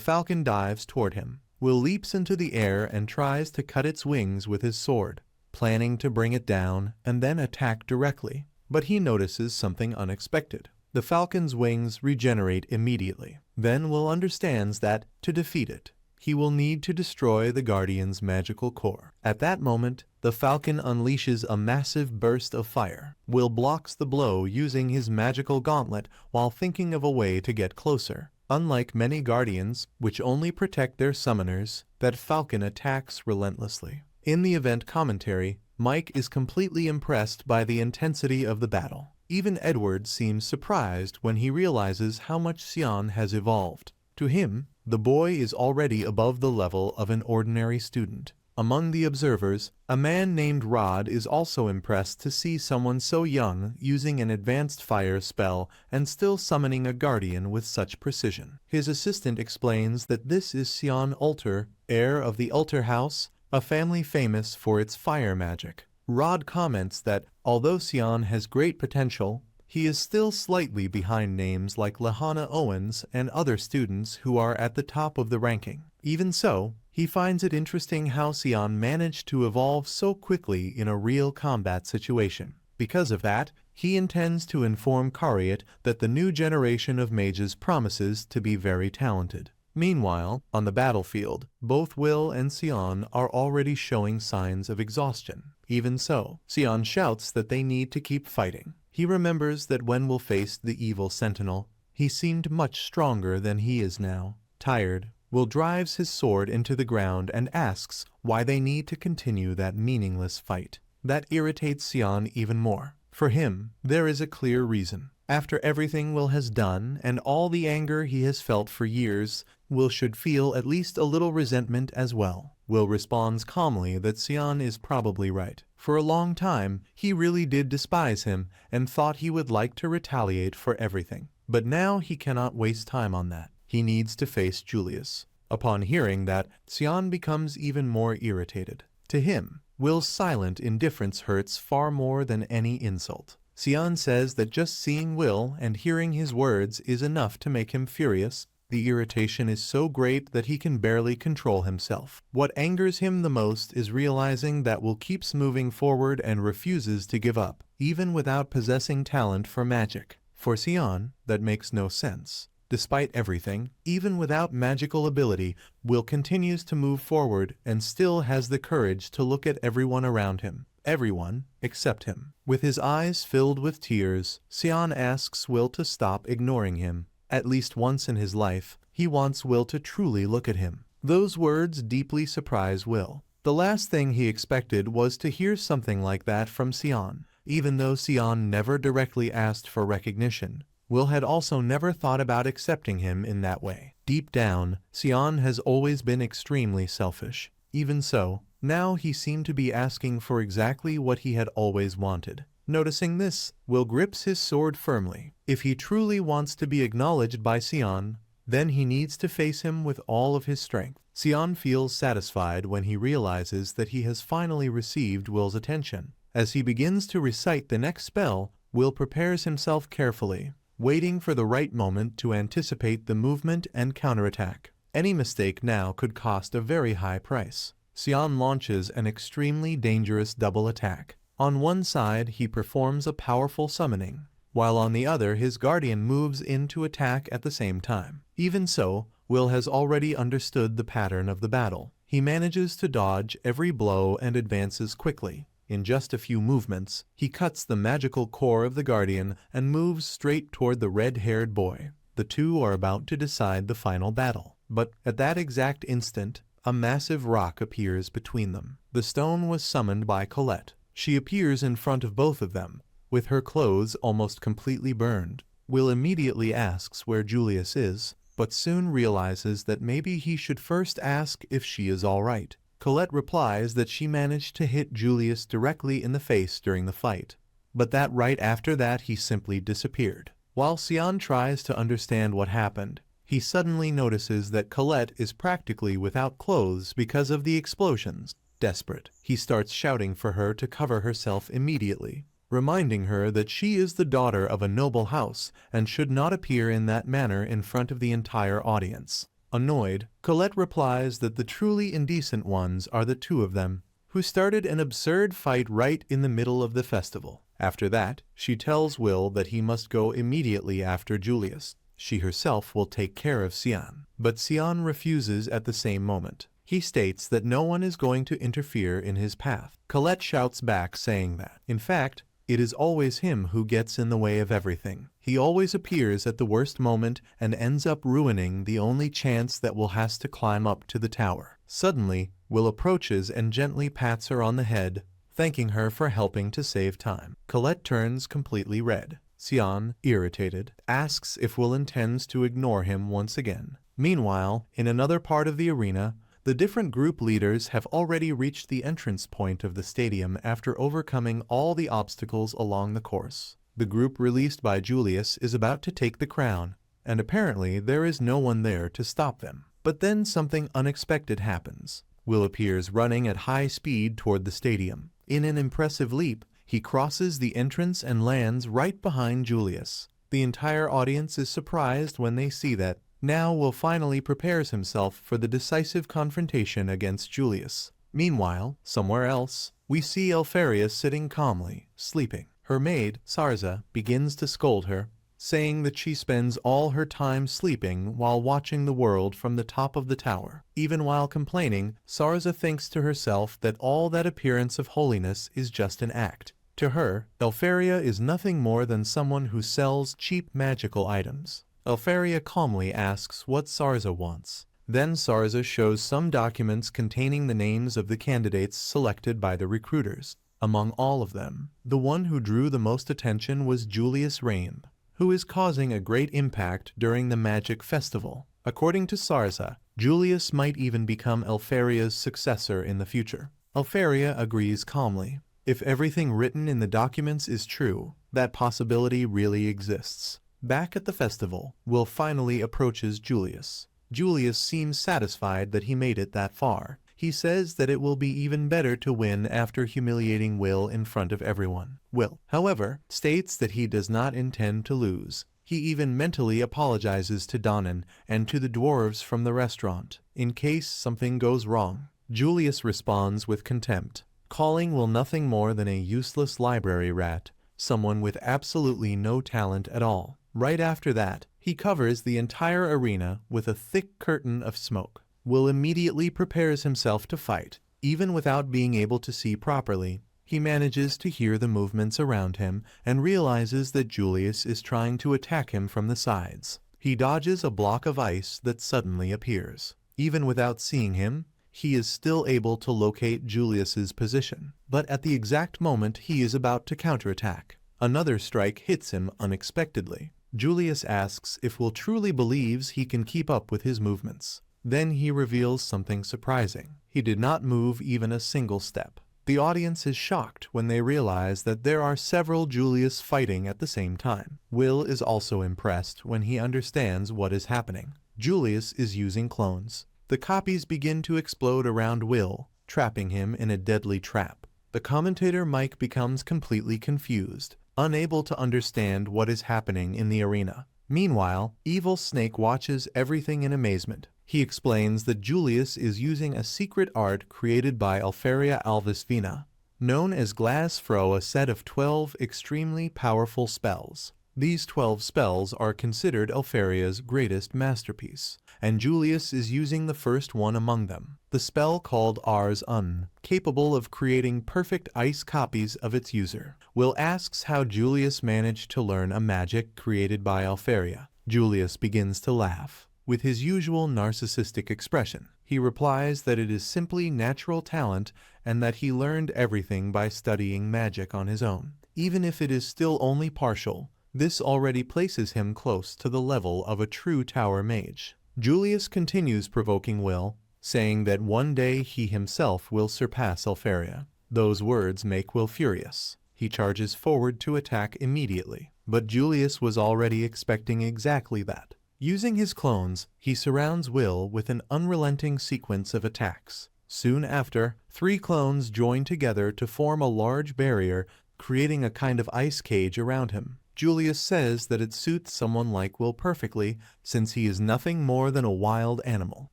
falcon dives toward him. Will leaps into the air and tries to cut its wings with his sword, planning to bring it down and then attack directly. But he notices something unexpected. The falcon's wings regenerate immediately. Then Will understands that, to defeat it, he will need to destroy the Guardian's magical core. At that moment, the falcon unleashes a massive burst of fire. Will blocks the blow using his magical gauntlet while thinking of a way to get closer. Unlike many Guardians, which only protect their summoners, that falcon attacks relentlessly. In the event commentary, Mike is completely impressed by the intensity of the battle. Even Edward seems surprised when he realizes how much Sion has evolved. To him, the boy is already above the level of an ordinary student. Among the observers, a man named Rod is also impressed to see someone so young using an advanced fire spell and still summoning a guardian with such precision. His assistant explains that this is Sion Ulter, heir of the Ulter House, a family famous for its fire magic. Rod comments that, although Sion has great potential, he is still slightly behind names like Lahana Owens and other students who are at the top of the ranking. Even so, he finds it interesting how Sion managed to evolve so quickly in a real combat situation. Because of that, he intends to inform Kariat that the new generation of mages promises to be very talented. Meanwhile, on the battlefield, both Will and Sion are already showing signs of exhaustion. Even so, Sion shouts that they need to keep fighting. He remembers that when Will faced the evil sentinel, he seemed much stronger than he is now. Tired, Will drives his sword into the ground and asks why they need to continue that meaningless fight. That irritates Sion even more. For him, there is a clear reason. After everything Will has done and all the anger he has felt for years, Will should feel at least a little resentment as well. Will responds calmly that Sion is probably right. For a long time, he really did despise him and thought he would like to retaliate for everything. But now he cannot waste time on that. He needs to face Julius. Upon hearing that, Sion becomes even more irritated. To him, Will's silent indifference hurts far more than any insult. Sion says that just seeing Will and hearing his words is enough to make him furious. The irritation is so great that he can barely control himself. What angers him the most is realizing that Will keeps moving forward and refuses to give up, even without possessing talent for magic. For Sion, that makes no sense. Despite everything, even without magical ability, Will continues to move forward and still has the courage to look at everyone around him. Everyone except him. With his eyes filled with tears, Sion asks Will to stop ignoring him. At least once in his life, he wants Will to truly look at him. Those words deeply surprise Will. The last thing he expected was to hear something like that from Sion. Even though Sion never directly asked for recognition, Will had also never thought about accepting him in that way. Deep down, Sion has always been extremely selfish. Even so, now he seemed to be asking for exactly what he had always wanted. Noticing this, Will grips his sword firmly. If he truly wants to be acknowledged by Sion, then he needs to face him with all of his strength. Sion feels satisfied when he realizes that he has finally received Will's attention. As he begins to recite the next spell, Will prepares himself carefully, waiting for the right moment to anticipate the movement and counterattack. Any mistake now could cost a very high price. Sion launches an extremely dangerous double attack. On one side he performs a powerful summoning, while on the other his guardian moves in to attack at the same time. Even so, Will has already understood the pattern of the battle. He manages to dodge every blow and advances quickly. In just a few movements, he cuts the magical core of the guardian and moves straight toward the red-haired boy. The two are about to decide the final battle. But at that exact instant, a massive rock appears between them. The stone was summoned by Colette. She appears in front of both of them, with her clothes almost completely burned. Will immediately asks where Julius is, but soon realizes that maybe he should first ask if she is all right. Colette replies that she managed to hit Julius directly in the face during the fight, but that right after that he simply disappeared. While Sion tries to understand what happened, he suddenly notices that Colette is practically without clothes because of the explosions. Desperate, he starts shouting for her to cover herself immediately, reminding her that she is the daughter of a noble house and should not appear in that manner in front of the entire audience. Annoyed, Colette replies that the truly indecent ones are the two of them, who started an absurd fight right in the middle of the festival. After that, she tells Will that he must go immediately after Julius. She herself will take care of Sion. But Sion refuses at the same moment. He states that no one is going to interfere in his path. Colette shouts back saying that, in fact, it is always him who gets in the way of everything. He always appears at the worst moment and ends up ruining the only chance that Will has to climb up to the tower. Suddenly, Will approaches and gently pats her on the head, thanking her for helping to save time. Colette turns completely red. Sion, irritated, asks if Will intends to ignore him once again. Meanwhile, in another part of the arena, the different group leaders have already reached the entrance point of the stadium after overcoming all the obstacles along the course. The group released by Julius is about to take the crown, and apparently there is no one there to stop them. But then something unexpected happens. Will appears running at high speed toward the stadium. In an impressive leap, he crosses the entrance and lands right behind Julius. The entire audience is surprised when they see that. Now Will finally prepares himself for the decisive confrontation against Julius. Meanwhile, somewhere else, we see Elfaria sitting calmly, sleeping. Her maid, Sarza, begins to scold her, saying that she spends all her time sleeping while watching the world from the top of the tower. Even while complaining, Sarza thinks to herself that all that appearance of holiness is just an act. To her, Elfaria is nothing more than someone who sells cheap magical items. Elfaria calmly asks what Sarza wants. Then Sarza shows some documents containing the names of the candidates selected by the recruiters. Among all of them, the one who drew the most attention was Julius Rain, who is causing a great impact during the magic festival. According to Sarza, Julius might even become Elfaria's successor in the future. Elfaria agrees calmly. If everything written in the documents is true, that possibility really exists. Back at the festival, Will finally approaches Julius. Julius seems satisfied that he made it that far. He says that it will be even better to win after humiliating Will in front of everyone. Will, however, states that he does not intend to lose. He even mentally apologizes to Donan and to the dwarves from the restaurant, in case something goes wrong. Julius responds with contempt, calling Will nothing more than a useless library rat, someone with absolutely no talent at all. Right after that, he covers the entire arena with a thick curtain of smoke. Will immediately prepares himself to fight. Even without being able to see properly, he manages to hear the movements around him and realizes that Julius is trying to attack him from the sides. He dodges a block of ice that suddenly appears. Even without seeing him, he is still able to locate Julius's position. But at the exact moment he is about to counterattack, another strike hits him unexpectedly. Julius asks if Will truly believes he can keep up with his movements. Then he reveals something surprising. He did not move even a single step. The audience is shocked when they realize that there are several Julius fighting at the same time. Will is also impressed when he understands what is happening. Julius is using clones. The copies begin to explode around Will, trapping him in a deadly trap. The commentator Mike becomes completely confused. unable to understand what is happening in the arena. Meanwhile, Evil Snake watches everything in amazement. He explains that Julius is using a secret art created by Elfaria Alvisvina, known as Glass Fro, a set of 12 extremely powerful spells. These 12 spells are considered Elfaria's greatest masterpiece, and Julius is using the first one among them, the spell called Ars Un, capable of creating perfect ice copies of its user. Will asks how Julius managed to learn a magic created by Elfaria. Julius begins to laugh. With his usual narcissistic expression, he replies that it is simply natural talent and that he learned everything by studying magic on his own. Even if it is still only partial, this already places him close to the level of a true tower mage. Julius continues provoking Will, saying that one day he himself will surpass Elfaria. Those words make Will furious. He charges forward to attack immediately, but Julius was already expecting exactly that. Using his clones, he surrounds Will with an unrelenting sequence of attacks. Soon after, 3 clones join together to form a large barrier, creating a kind of ice cage around him. Julius says that it suits someone like Will perfectly, since he is nothing more than a wild animal.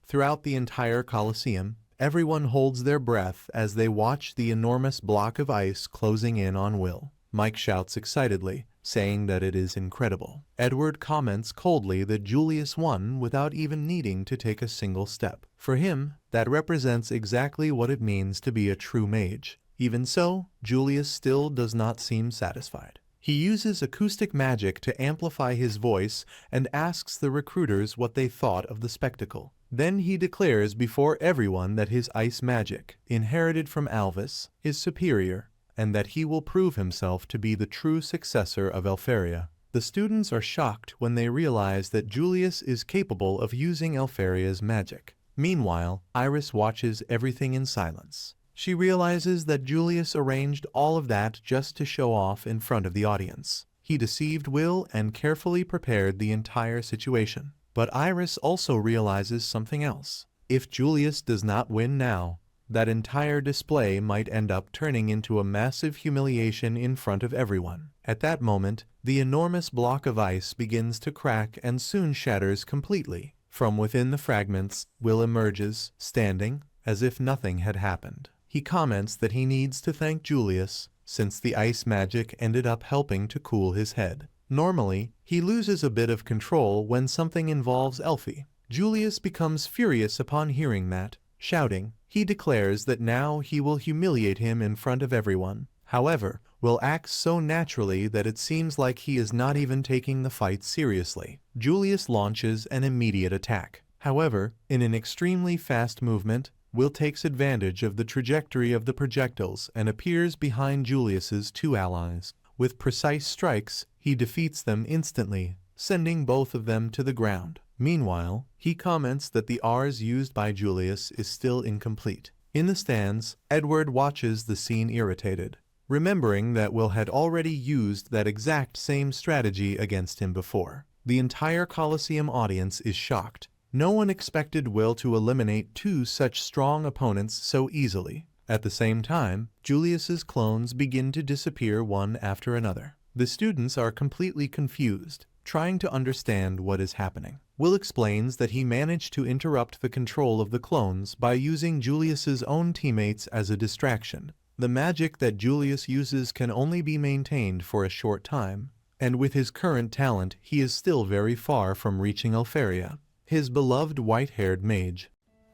Throughout the entire Colosseum, everyone holds their breath as they watch the enormous block of ice closing in on Will. Mike shouts excitedly, saying that it is incredible. Edward comments coldly that Julius won without even needing to take a single step. For him, that represents exactly what it means to be a true mage. Even so, Julius still does not seem satisfied. He uses acoustic magic to amplify his voice and asks the recruiters what they thought of the spectacle. Then he declares before everyone that his ice magic, inherited from Albis, is superior, and that he will prove himself to be the true successor of Elfaria. The students are shocked when they realize that Julius is capable of using Elfaria's magic. Meanwhile, Iris watches everything in silence. She realizes that Julius arranged all of that just to show off in front of the audience. He deceived Will and carefully prepared the entire situation. But Iris also realizes something else. If Julius does not win now, that entire display might end up turning into a massive humiliation in front of everyone. At that moment, the enormous block of ice begins to crack and soon shatters completely. From within the fragments, Will emerges, standing, as if nothing had happened. He comments that he needs to thank Julius, since the ice magic ended up helping to cool his head. Normally, he loses a bit of control when something involves Elfie. Julius becomes furious upon hearing that. Shouting, he declares that now he will humiliate him in front of everyone. However, Will acts so naturally that it seems like he is not even taking the fight seriously. Julius launches an immediate attack. However, in an extremely fast movement, Will takes advantage of the trajectory of the projectiles and appears behind Julius's 2 allies. With precise strikes, he defeats them instantly, sending both of them to the ground. Meanwhile, he comments that the Rs used by Julius is still incomplete. In the stands, Edward watches the scene irritated, remembering that Will had already used that exact same strategy against him before. The entire Colosseum audience is shocked. No one expected Will to eliminate 2 such strong opponents so easily. At the same time, Julius's clones begin to disappear one after another. The students are completely confused, trying to understand what is happening. Will explains that he managed to interrupt the control of the clones by using Julius's own teammates as a distraction. The magic that Julius uses can only be maintained for a short time, and with his current talent he is still very far from reaching Elfaria, his beloved white-haired mage.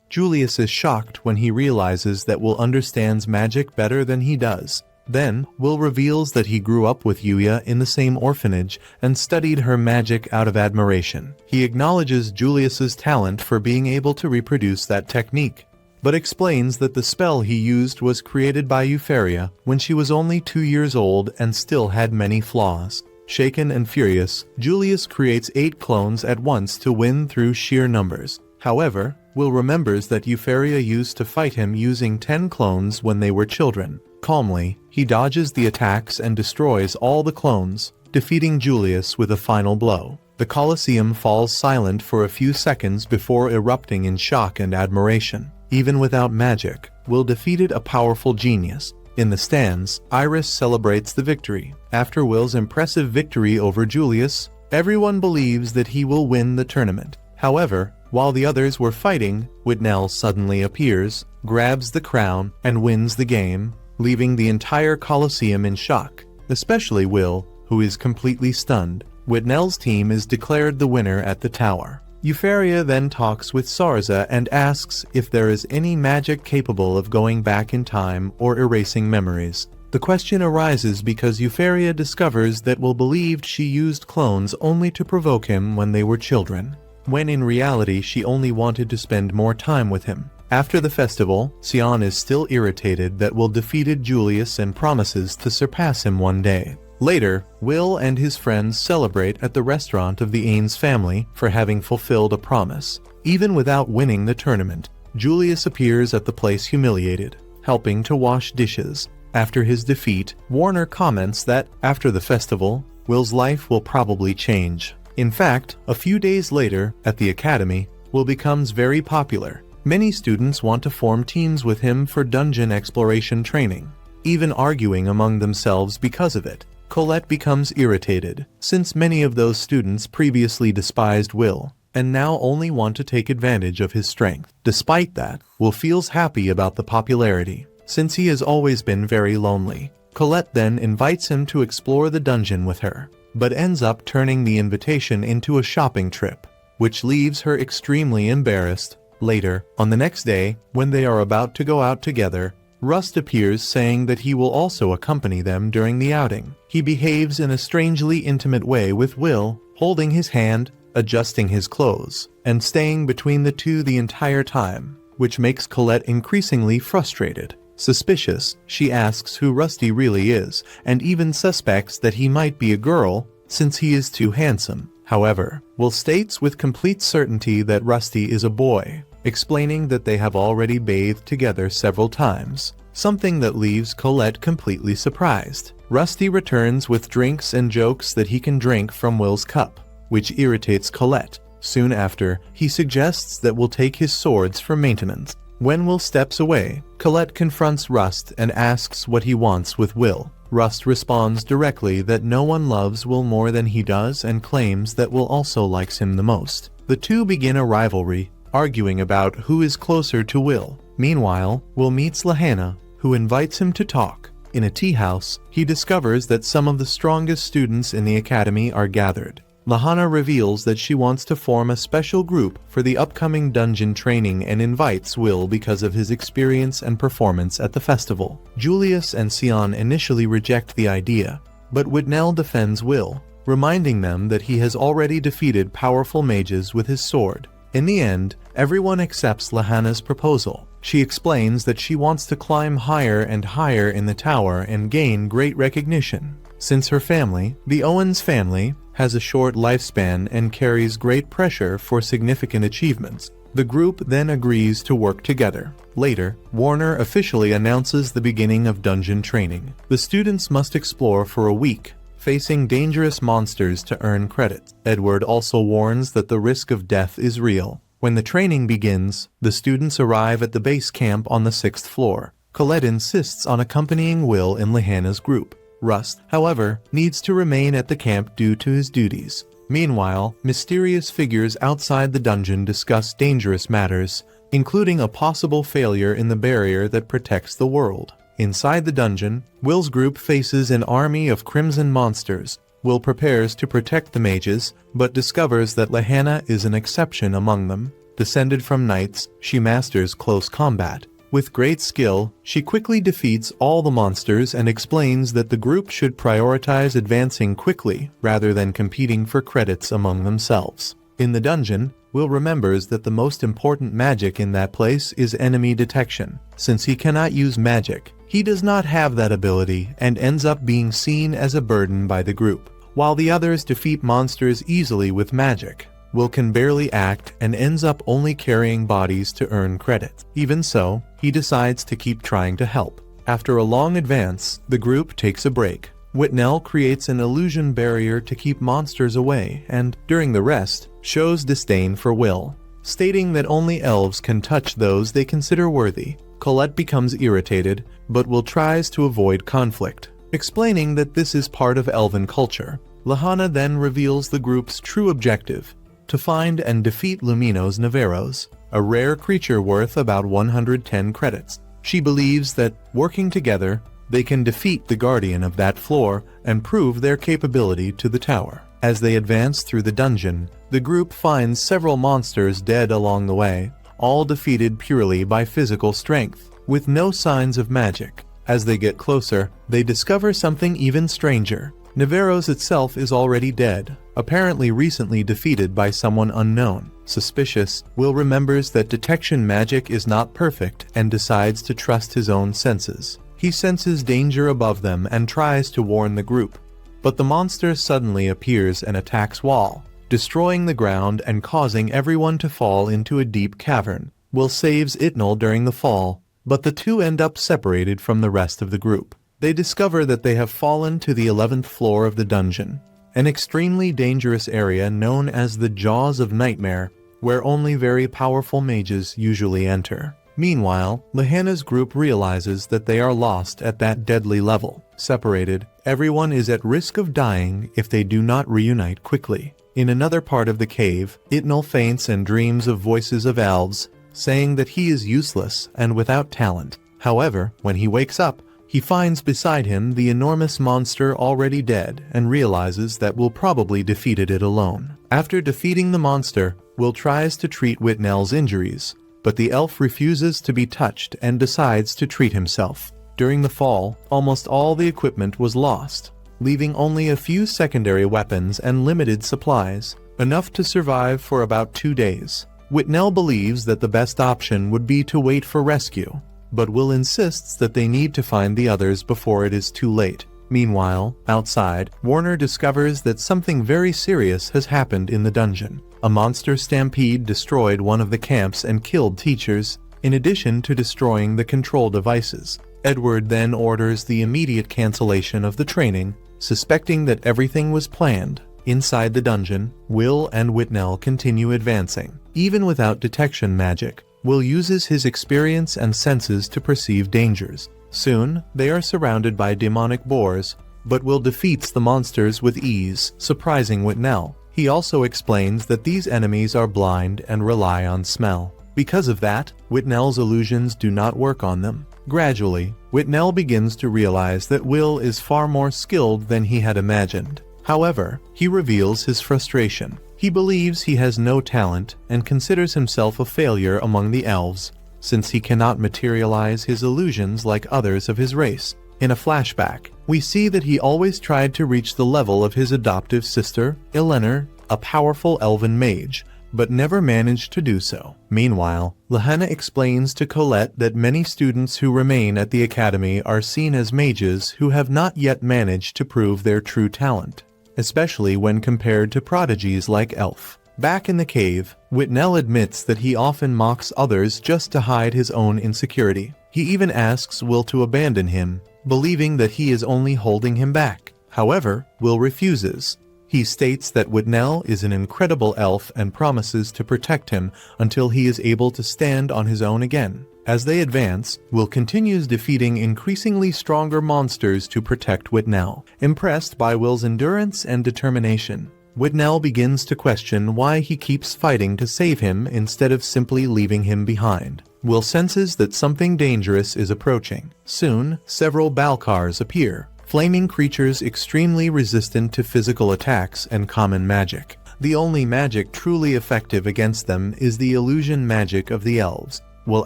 Julius is shocked when he realizes that Will understands magic better than he does. Then, Will reveals that he grew up with Yuya in the same orphanage and studied her magic out of admiration. He acknowledges Julius's talent for being able to reproduce that technique, but explains that the spell he used was created by Elfaria when she was only 2 years old and still had many flaws. Shaken and furious, Julius creates 8 clones at once to win through sheer numbers. However, Will remembers that Elfaria used to fight him using 10 clones when they were children. Calmly, he dodges the attacks and destroys all the clones, defeating Julius with a final blow. The Colosseum falls silent for a few seconds before erupting in shock and admiration. Even without magic, Will defeated a powerful genius. In the stands, Iris celebrates the victory. After Will's impressive victory over Julius, everyone believes that he will win the tournament. However, while the others were fighting, Whitnell suddenly appears, grabs the crown, and wins the game, leaving the entire Colosseum in shock, especially Will, who is completely stunned. Whitnell's team is declared the winner at the tower. Elfaria then talks with Sarza and asks if there is any magic capable of going back in time or erasing memories. The question arises because Elfaria discovers that Will believed she used clones only to provoke him when they were children, when in reality she only wanted to spend more time with him. After the festival, Sion is still irritated that Will defeated Julius and promises to surpass him one day. Later, Will and his friends celebrate at the restaurant of the Ains family for having fulfilled a promise. Even without winning the tournament, Julius appears at the place humiliated, helping to wash dishes. After his defeat, Warner comments that, after the festival, Will's life will probably change. In fact, a few days later, at the academy, Will becomes very popular. Many students want to form teams with him for dungeon exploration training, even arguing among themselves because of it. Colette becomes irritated, since many of those students previously despised Will, and now only want to take advantage of his strength. Despite that, Will feels happy about the popularity, since he has always been very lonely. Colette then invites him to explore the dungeon with her, but ends up turning the invitation into a shopping trip, which leaves her extremely embarrassed. Later, on the next day, when they are about to go out together, Rust appears saying that he will also accompany them during the outing. He behaves in a strangely intimate way with Will, holding his hand, adjusting his clothes, and staying between the two the entire time, which makes Colette increasingly frustrated. Suspicious, she asks who Rusty really is, and even suspects that he might be a girl, since he is too handsome. However, Will states with complete certainty that Rusty is a boy, explaining that they have already bathed together several times, something that leaves Colette completely surprised. Rusty returns with drinks and jokes that he can drink from Will's cup, which irritates Colette. Soon after, he suggests that Will take his swords for maintenance. When Will steps away, Colette confronts Rust and asks what he wants with Will. Rust responds directly that no one loves Will more than he does and claims that Will also likes him the most. The two begin a rivalry, arguing about who is closer to Will. Meanwhile, Will meets Lahanna, who invites him to talk. In a tea house, he discovers that some of the strongest students in the academy are gathered. Lahanna reveals that she wants to form a special group for the upcoming dungeon training and invites Will because of his experience and performance at the festival. Julius and Sion initially reject the idea, but Whitnell defends Will, reminding them that he has already defeated powerful mages with his sword. In the end, everyone accepts Lahanna's proposal. She explains that she wants to climb higher and higher in the tower and gain great recognition. Since her family, the Owens family, has a short lifespan and carries great pressure for significant achievements, the group then agrees to work together. Later, Warner officially announces the beginning of dungeon training. The students must explore for a week, facing dangerous monsters to earn credits. Edward also warns that the risk of death is real. When the training begins, the students arrive at the base camp on the 6th floor. Colette insists on accompanying Will in Lahanna's group. Rust, however, needs to remain at the camp due to his duties. Meanwhile, mysterious figures outside the dungeon discuss dangerous matters, including a possible failure in the barrier that protects the world. Inside the dungeon, Will's group faces an army of crimson monsters. Will prepares to protect the mages, but discovers that Lahanna is an exception among them. Descended from knights, she masters close combat. With great skill, she quickly defeats all the monsters and explains that the group should prioritize advancing quickly rather than competing for credits among themselves. In the dungeon, Will remembers that the most important magic in that place is enemy detection. Since he cannot use magic, he does not have that ability and ends up being seen as a burden by the group. While the others defeat monsters easily with magic, Will can barely act and ends up only carrying bodies to earn credit. Even so, he decides to keep trying to help. After a long advance, the group takes a break. Whitnell creates an illusion barrier to keep monsters away and, during the rest, shows disdain for Will, stating that only elves can touch those they consider worthy. Colette becomes irritated, but Will tries to avoid conflict, explaining that this is part of elven culture. Lahanna then reveals the group's true objective: to find and defeat Lumino's Navarros, a rare creature worth about 110 credits. She believes that, working together, they can defeat the guardian of that floor and prove their capability to the tower. As they advance through the dungeon, the group finds several monsters dead along the way, all defeated purely by physical strength, with no signs of magic. As they get closer, they discover something even stranger. Navarros itself is already dead, apparently recently defeated by someone unknown. Suspicious, Will remembers that detection magic is not perfect and decides to trust his own senses. He senses danger above them and tries to warn the group, but the monster suddenly appears and attacks Wall, destroying the ground and causing everyone to fall into a deep cavern. Will saves Itnal during the fall, but the two end up separated from the rest of the group. They discover that they have fallen to the 11th floor of the dungeon, an extremely dangerous area known as the Jaws of Nightmare, where only very powerful mages usually enter. Meanwhile, Lahanna's group realizes that they are lost at that deadly level. Separated, everyone is at risk of dying if they do not reunite quickly. In another part of the cave, Itnal faints and dreams of voices of elves, saying that he is useless and without talent. However, when he wakes up, he finds beside him the enormous monster already dead and realizes that Will probably defeated it alone. After defeating the monster, Will tries to treat Whitnell's injuries, but the elf refuses to be touched and decides to treat himself. During the fall, almost all the equipment was lost, leaving only a few secondary weapons and limited supplies, enough to survive for about 2 days. Whitnell believes that the best option would be to wait for rescue, but Will insists that they need to find the others before it is too late. Meanwhile, outside, Warner discovers that something very serious has happened in the dungeon. A monster stampede destroyed one of the camps and killed teachers, in addition to destroying the control devices. Edward then orders the immediate cancellation of the training, suspecting that everything was planned. Inside the dungeon, Will and Whitnell continue advancing. Even without detection magic, Will uses his experience and senses to perceive dangers. Soon, they are surrounded by demonic boars, but Will defeats the monsters with ease, surprising Whitnell. He also explains that these enemies are blind and rely on smell. Because of that, Whitnell's illusions do not work on them. Gradually, Whitnell begins to realize that Will is far more skilled than he had imagined. However, he reveals his frustration. He believes he has no talent and considers himself a failure among the elves, since he cannot materialize his illusions like others of his race. In a flashback, we see that he always tried to reach the level of his adoptive sister, Eleanor, a powerful elven mage, but never managed to do so. Meanwhile, Lahanna explains to Colette that many students who remain at the academy are seen as mages who have not yet managed to prove their true talent, especially when compared to prodigies like Elf. Back in the cave, Whitnell admits that he often mocks others just to hide his own insecurity. He even asks Will to abandon him, believing that he is only holding him back. However, Will refuses. He states that Whitnell is an incredible elf and promises to protect him until he is able to stand on his own again. As they advance, Will continues defeating increasingly stronger monsters to protect Whitnell. Impressed by Will's endurance and determination, Whitnell begins to question why he keeps fighting to save him instead of simply leaving him behind. Will senses that something dangerous is approaching. Soon, several Balkars appear, flaming creatures extremely resistant to physical attacks and common magic. The only magic truly effective against them is the illusion magic of the elves. Will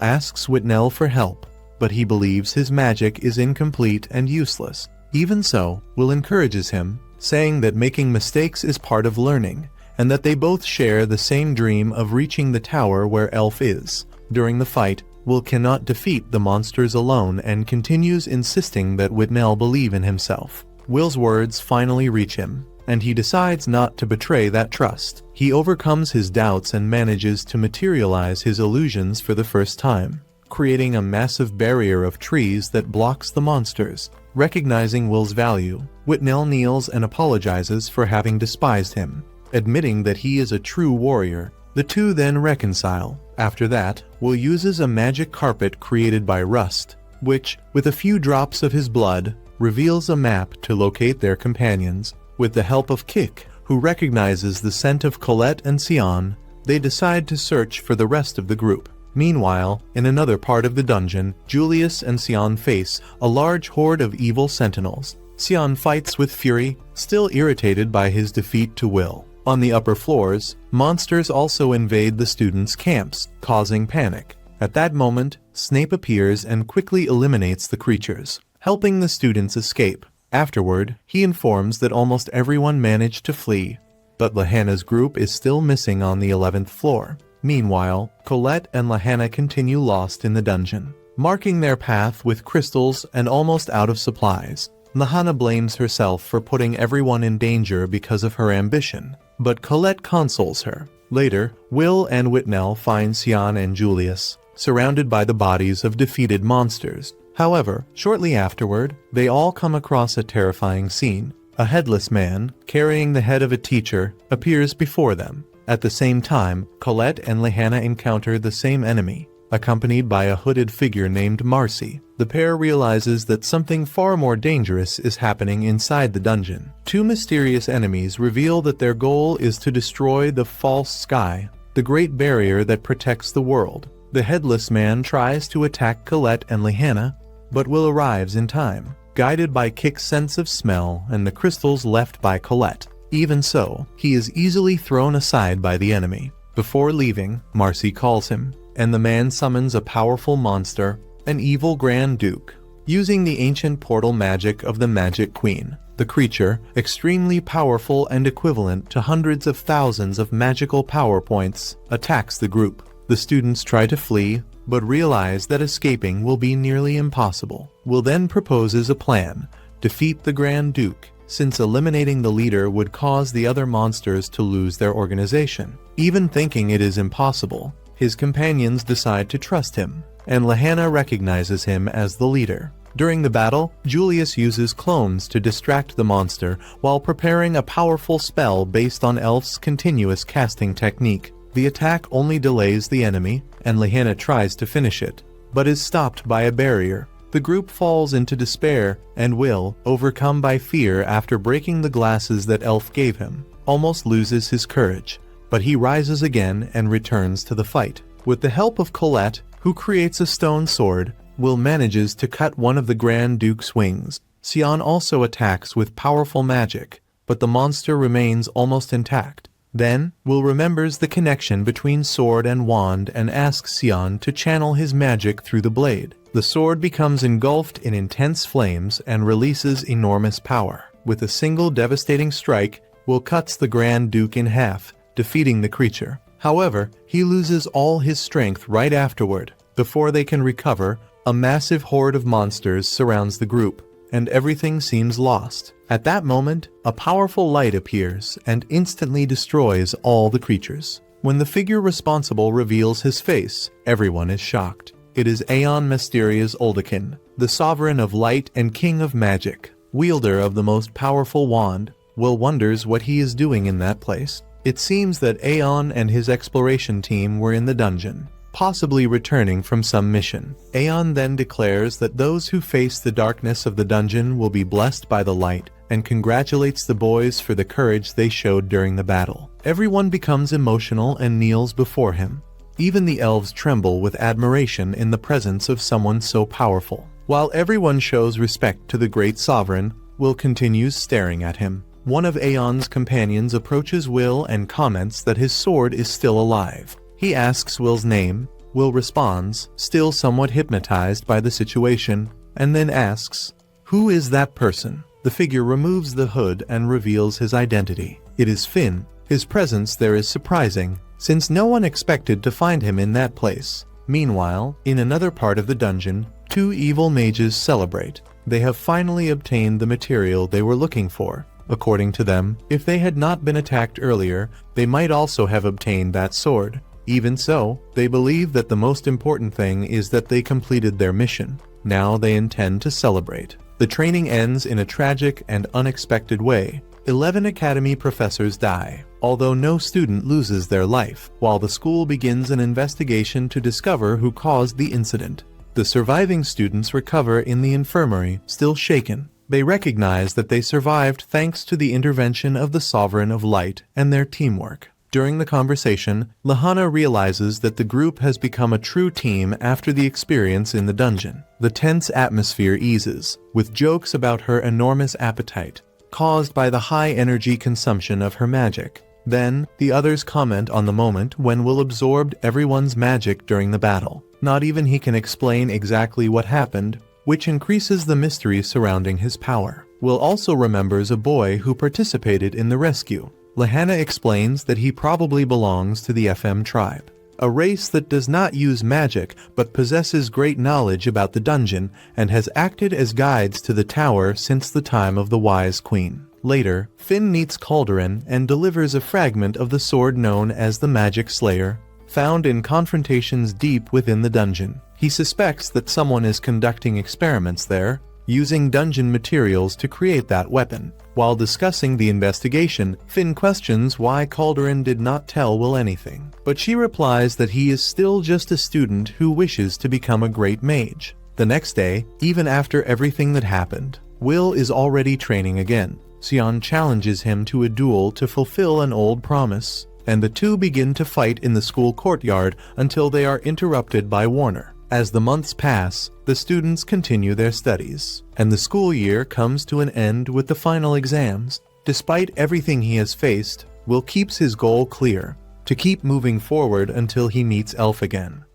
asks Whitnell for help, but he believes his magic is incomplete and useless. Even so, Will encourages him, saying that making mistakes is part of learning, and that they both share the same dream of reaching the tower where Elf is. During the fight, Will cannot defeat the monsters alone and continues insisting that Whitnell believe in himself. Will's words finally reach him, and he decides not to betray that trust. He overcomes his doubts and manages to materialize his illusions for the first time, creating a massive barrier of trees that blocks the monsters. Recognizing Will's value, Whitnell kneels and apologizes for having despised him. Admitting that he is a true warrior, the two then reconcile. After that, Will uses a magic carpet created by Rust, which, with a few drops of his blood, reveals a map to locate their companions. With the help of Kik, who recognizes the scent of Colette and Sion, they decide to search for the rest of the group. Meanwhile, in another part of the dungeon, Julius and Sion face a large horde of evil sentinels. Sion fights with fury, still irritated by his defeat to Will. On the upper floors, monsters also invade the students' camps, causing panic. At that moment, Snape appears and quickly eliminates the creatures, helping the students escape. Afterward, he informs that almost everyone managed to flee, but Lahanna's group is still missing on the 11th floor. Meanwhile, Colette and Lahanna continue lost in the dungeon, marking their path with crystals and almost out of supplies. Lahanna blames herself for putting everyone in danger because of her ambition, but Colette consoles her. Later, Will and Whitnell find Sion and Julius, surrounded by the bodies of defeated monsters. However, shortly afterward, they all come across a terrifying scene. A headless man, carrying the head of a teacher, appears before them. At the same time, Colette and Lahanna encounter the same enemy, accompanied by a hooded figure named Marcy. The pair realizes that something far more dangerous is happening inside the dungeon. Two mysterious enemies reveal that their goal is to destroy the false sky, the great barrier that protects the world. The headless man tries to attack Colette and Lahanna, but Will arrives in time, guided by Kik's sense of smell and the crystals left by Colette. Even so, he is easily thrown aside by the enemy. Before leaving, Marcy calls him, and the man summons a powerful monster, an evil Grand Duke. Using the ancient portal magic of the Magic Queen, the creature, extremely powerful and equivalent to hundreds of thousands of magical power points, attacks the group. The students try to flee, but realize that escaping will be nearly impossible. Will then proposes a plan: defeat the Grand Duke, since eliminating the leader would cause the other monsters to lose their organization. Even thinking it is impossible, his companions decide to trust him, and Lahanna recognizes him as the leader. During the battle, Julius uses clones to distract the monster while preparing a powerful spell based on Elf's continuous casting technique. The attack only delays the enemy, and Lahanna tries to finish it, but is stopped by a barrier. The group falls into despair, and Will, overcome by fear after breaking the glasses that Elf gave him, almost loses his courage. But he rises again and returns to the fight. With the help of Colette, who creates a stone sword, Will manages to cut one of the Grand Duke's wings. Sion also attacks with powerful magic, but the monster remains almost intact. Then, Will remembers the connection between sword and wand and asks Sion to channel his magic through the blade. The sword becomes engulfed in intense flames and releases enormous power. With a single devastating strike, Will cuts the Grand Duke in half, defeating the creature. However, he loses all his strength right afterward. Before they can recover, a massive horde of monsters surrounds the group, and everything seems lost. At that moment, a powerful light appears and instantly destroys all the creatures. When the figure responsible reveals his face, everyone is shocked. It is Aeon Mysterious Oldekin, the sovereign of light and king of magic, wielder of the most powerful wand. Will wonders what he is doing in that place. It seems that Aeon and his exploration team were in the dungeon, possibly returning from some mission. Aeon then declares that those who face the darkness of the dungeon will be blessed by the light, and congratulates the boys for the courage they showed during the battle. Everyone becomes emotional and kneels before him. Even the elves tremble with admiration in the presence of someone so powerful. While everyone shows respect to the great sovereign, Will continues staring at him. One of Aeon's companions approaches Will and comments that his sword is still alive. He asks Will's name. Will responds, still somewhat hypnotized by the situation, and then asks, "Who is that person?" The figure removes the hood and reveals his identity. It is Finn. His presence there is surprising, since no one expected to find him in that place. Meanwhile, in another part of the dungeon, two evil mages celebrate. They have finally obtained the material they were looking for. According to them, if they had not been attacked earlier, they might also have obtained that sword. Even so, they believe that the most important thing is that they completed their mission. Now they intend to celebrate. The training ends in a tragic and unexpected way. 11 Academy professors die. although no student loses their life, while the school begins an investigation to discover who caused the incident. The surviving students recover in the infirmary, still shaken. They recognize that they survived thanks to the intervention of the Sovereign of Light and their teamwork. During the conversation, Lehana realizes that the group has become a true team after the experience in the dungeon. The tense atmosphere eases, with jokes about her enormous appetite, caused by the high energy consumption of her magic. Then, the others comment on the moment when Will absorbed everyone's magic during the battle. Not even he can explain exactly what happened, which increases the mystery surrounding his power. Will also remembers a boy who participated in the rescue. Lehana explains that he probably belongs to the FM tribe, a race that does not use magic but possesses great knowledge about the dungeon and has acted as guides to the tower since the time of the Wise Queen. Later, Finn meets Calderon and delivers a fragment of the sword known as the Magic Slayer, found in confrontations deep within the dungeon. He suspects that someone is conducting experiments there, using dungeon materials to create that weapon. While discussing the investigation, Finn questions why Calderon did not tell Will anything, but she replies that he is still just a student who wishes to become a great mage. The next day, even after everything that happened, Will is already training again. Sion challenges him to a duel to fulfill an old promise, and the two begin to fight in the school courtyard until they are interrupted by Warner. As the months pass, the students continue their studies, and the school year comes to an end with the final exams. Despite everything he has faced, Will keeps his goal clear, to keep moving forward until he meets Elf again.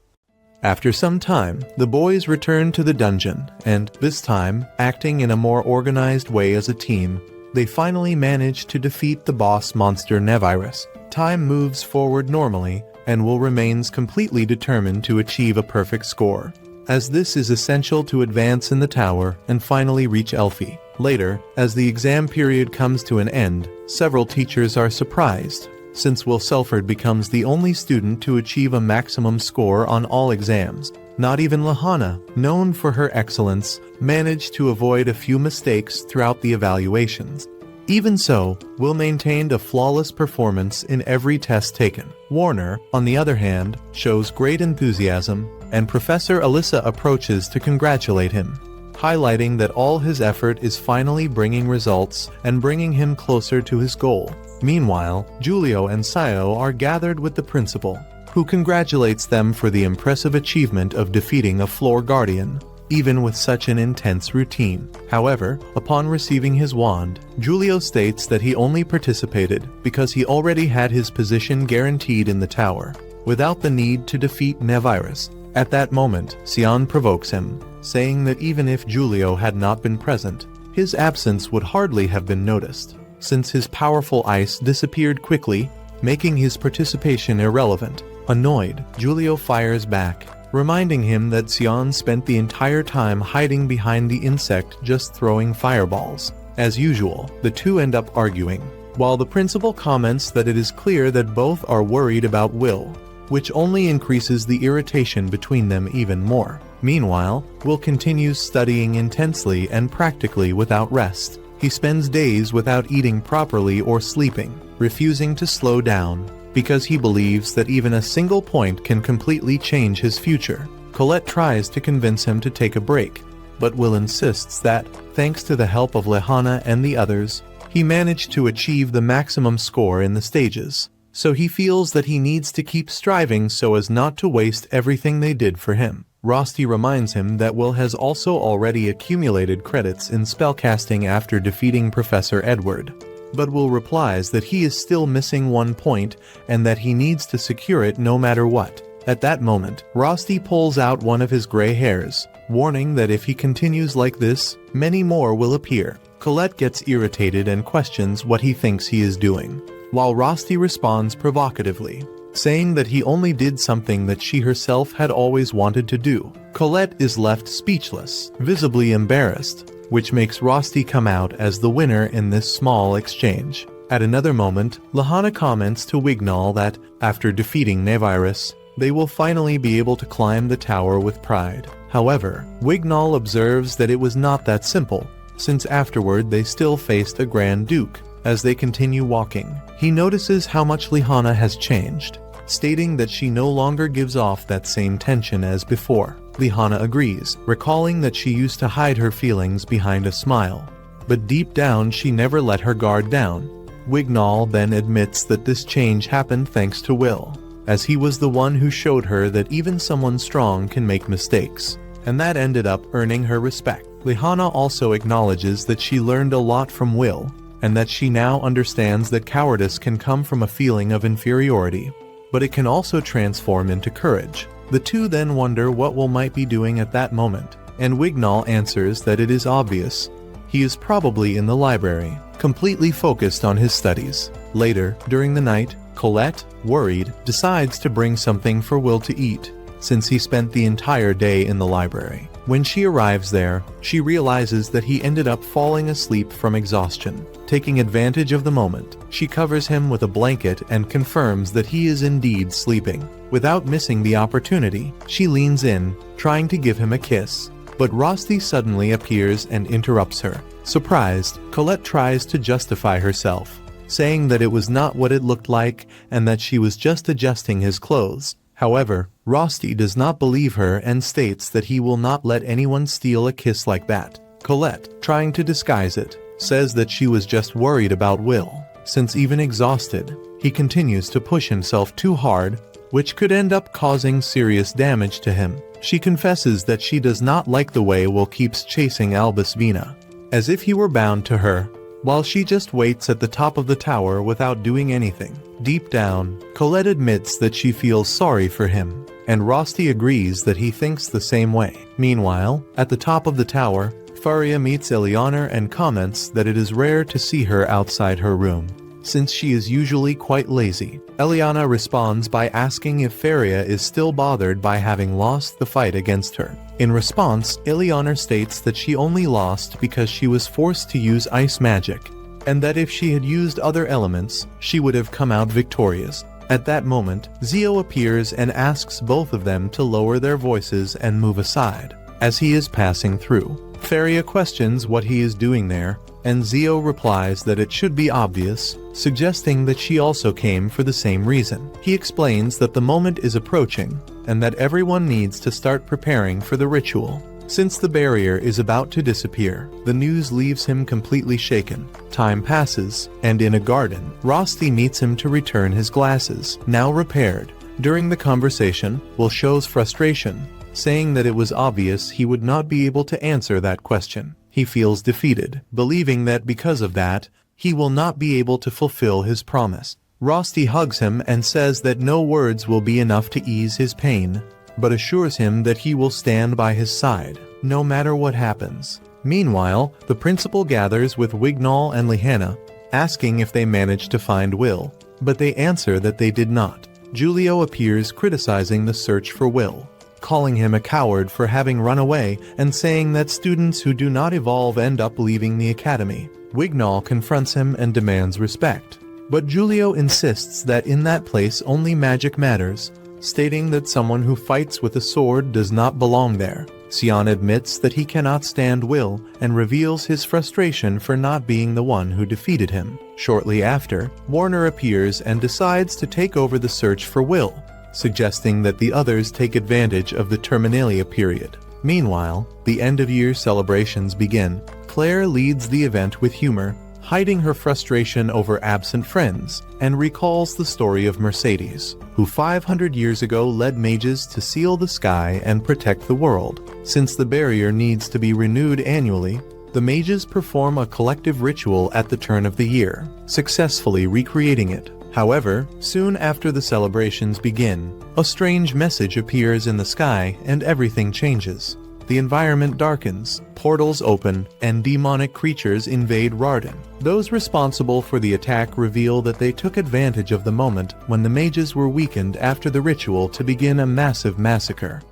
After some time, the boys return to the dungeon, and, this time, acting in a more organized way as a team, they finally manage to defeat the boss monster Nevirus. Time moves forward normally, and Will remains completely determined to achieve a perfect score, as this is essential to advance in the tower and finally reach Elfie. Later, as the exam period comes to an end, several teachers are surprised, since Will Serfort becomes the only student to achieve a maximum score on all exams. Not even Lehana, known for her excellence, managed to avoid a few mistakes throughout the evaluations. Even so, Will maintained a flawless performance in every test taken. Warner, on the other hand, shows great enthusiasm, and Professor Alyssa approaches to congratulate him, highlighting that all his effort is finally bringing results and bringing him closer to his goal. Meanwhile, Julio and Sayo are gathered with the principal, who congratulates them for the impressive achievement of defeating a floor guardian, even with such an intense routine. However, upon receiving his wand, Julio states that he only participated because he already had his position guaranteed in the tower, without the need to defeat Nevirus. At that moment, Sion provokes him, saying that even if Julio had not been present, his absence would hardly have been noticed, since his powerful ice disappeared quickly, making his participation irrelevant. Annoyed, Julio fires back, reminding him that Sion spent the entire time hiding behind the insect just throwing fireballs. As usual, the two end up arguing, while the principal comments that it is clear that both are worried about Will, which only increases the irritation between them even more. Meanwhile, Will continues studying intensely and practically without rest. He spends days without eating properly or sleeping, refusing to slow down, because he believes that even a single point can completely change his future. Colette tries to convince him to take a break, but Will insists that, thanks to the help of Lehana and the others, he managed to achieve the maximum score in the stages, so he feels that he needs to keep striving so as not to waste everything they did for him. Rosti reminds him that Will has also already accumulated credits in spellcasting after defeating Professor Edward, but Will replies that he is still missing 1 point and that he needs to secure it no matter what. At that moment, Rosti pulls out one of his gray hairs, warning that if he continues like this, many more will appear. Colette gets irritated and questions what he thinks he is doing, while Rosti responds provocatively, saying that he only did something that she herself had always wanted to do. Colette is left speechless, visibly embarrassed, which makes Rosti come out as the winner in this small exchange. At another moment, Lehana comments to Wignall that, after defeating Nevirus, they will finally be able to climb the tower with pride. However, Wignall observes that it was not that simple, since afterward they still faced a Grand Duke, As they continue walking, he notices how much Lihanna has changed, stating that she no longer gives off that same tension as before. Lihanna agrees, recalling that she used to hide her feelings behind a smile. But deep down she never let her guard down. Wignall then admits that this change happened thanks to Will, as he was the one who showed her that even someone strong can make mistakes, and that ended up earning her respect. Lihanna also acknowledges that she learned a lot from Will, and that she now understands that cowardice can come from a feeling of inferiority, but it can also transform into courage. The two then wonder what Will might be doing at that moment, and Wignall answers that it is obvious. He is probably in the library, completely focused on his studies. Later, during the night, Colette, worried, decides to bring something for Will to eat, since he spent the entire day in the library. When she arrives there, she realizes that he ended up falling asleep from exhaustion. Taking advantage of the moment, she covers him with a blanket and confirms that he is indeed sleeping. Without missing the opportunity, she leans in, trying to give him a kiss. But Rosti suddenly appears and interrupts her. Surprised, Colette tries to justify herself, saying that it was not what it looked like and that she was just adjusting his clothes. However, Rosti does not believe her and states that he will not let anyone steal a kiss like that. Colette, trying to disguise it, says that she was just worried about Will, since even exhausted, he continues to push himself too hard, which could end up causing serious damage to him. She confesses that she does not like the way Will keeps chasing Albis Vina, as if he were bound to her, while she just waits at the top of the tower without doing anything. Deep down, Colette admits that she feels sorry for him, and Rosti agrees that he thinks the same way. Meanwhile, at the top of the tower, Elfaria meets Eleanor and comments that it is rare to see her outside her room, since she is usually quite lazy. Eliana responds by asking if Elfaria is still bothered by having lost the fight against her. In response, Eleanor states that she only lost because she was forced to use ice magic, and that if she had used other elements, she would have come out victorious. At that moment, Zio appears and asks both of them to lower their voices and move aside, as he is passing through. Elfaria questions what he is doing there, and Zio replies that it should be obvious, suggesting that she also came for the same reason. He explains that the moment is approaching, and that everyone needs to start preparing for the ritual. Since the barrier is about to disappear, the news leaves him completely shaken. Time passes, and in a garden, Rosti meets him to return his glasses, now repaired. During the conversation, Will shows frustration, saying that it was obvious he would not be able to answer that question. He feels defeated, believing that because of that, he will not be able to fulfill his promise. Rosti hugs him and says that no words will be enough to ease his pain, but assures him that he will stand by his side, no matter what happens. Meanwhile, the principal gathers with Wignall and Lihanna, asking if they managed to find Will, but they answer that they did not. Julio appears criticizing the search for Will, calling him a coward for having run away and saying that students who do not evolve end up leaving the academy. Wignall confronts him and demands respect, but Julio insists that in that place only magic matters, stating that someone who fights with a sword does not belong there. Sion admits that he cannot stand Will and reveals his frustration for not being the one who defeated him. Shortly after, Warner appears and decides to take over the search for Will, suggesting that the others take advantage of the Terminalia period. Meanwhile, the end-of-year celebrations begin. Claire leads the event with humor, hiding her frustration over absent friends, and recalls the story of Mercedes, who 500 years ago led mages to seal the sky and protect the world. Since the barrier needs to be renewed annually, the mages perform a collective ritual at the turn of the year, successfully recreating it. However, soon after the celebrations begin, a strange message appears in the sky and everything changes. The environment darkens, portals open, and demonic creatures invade Regarden. Those responsible for the attack reveal that they took advantage of the moment when the mages were weakened after the ritual to begin a massive massacre.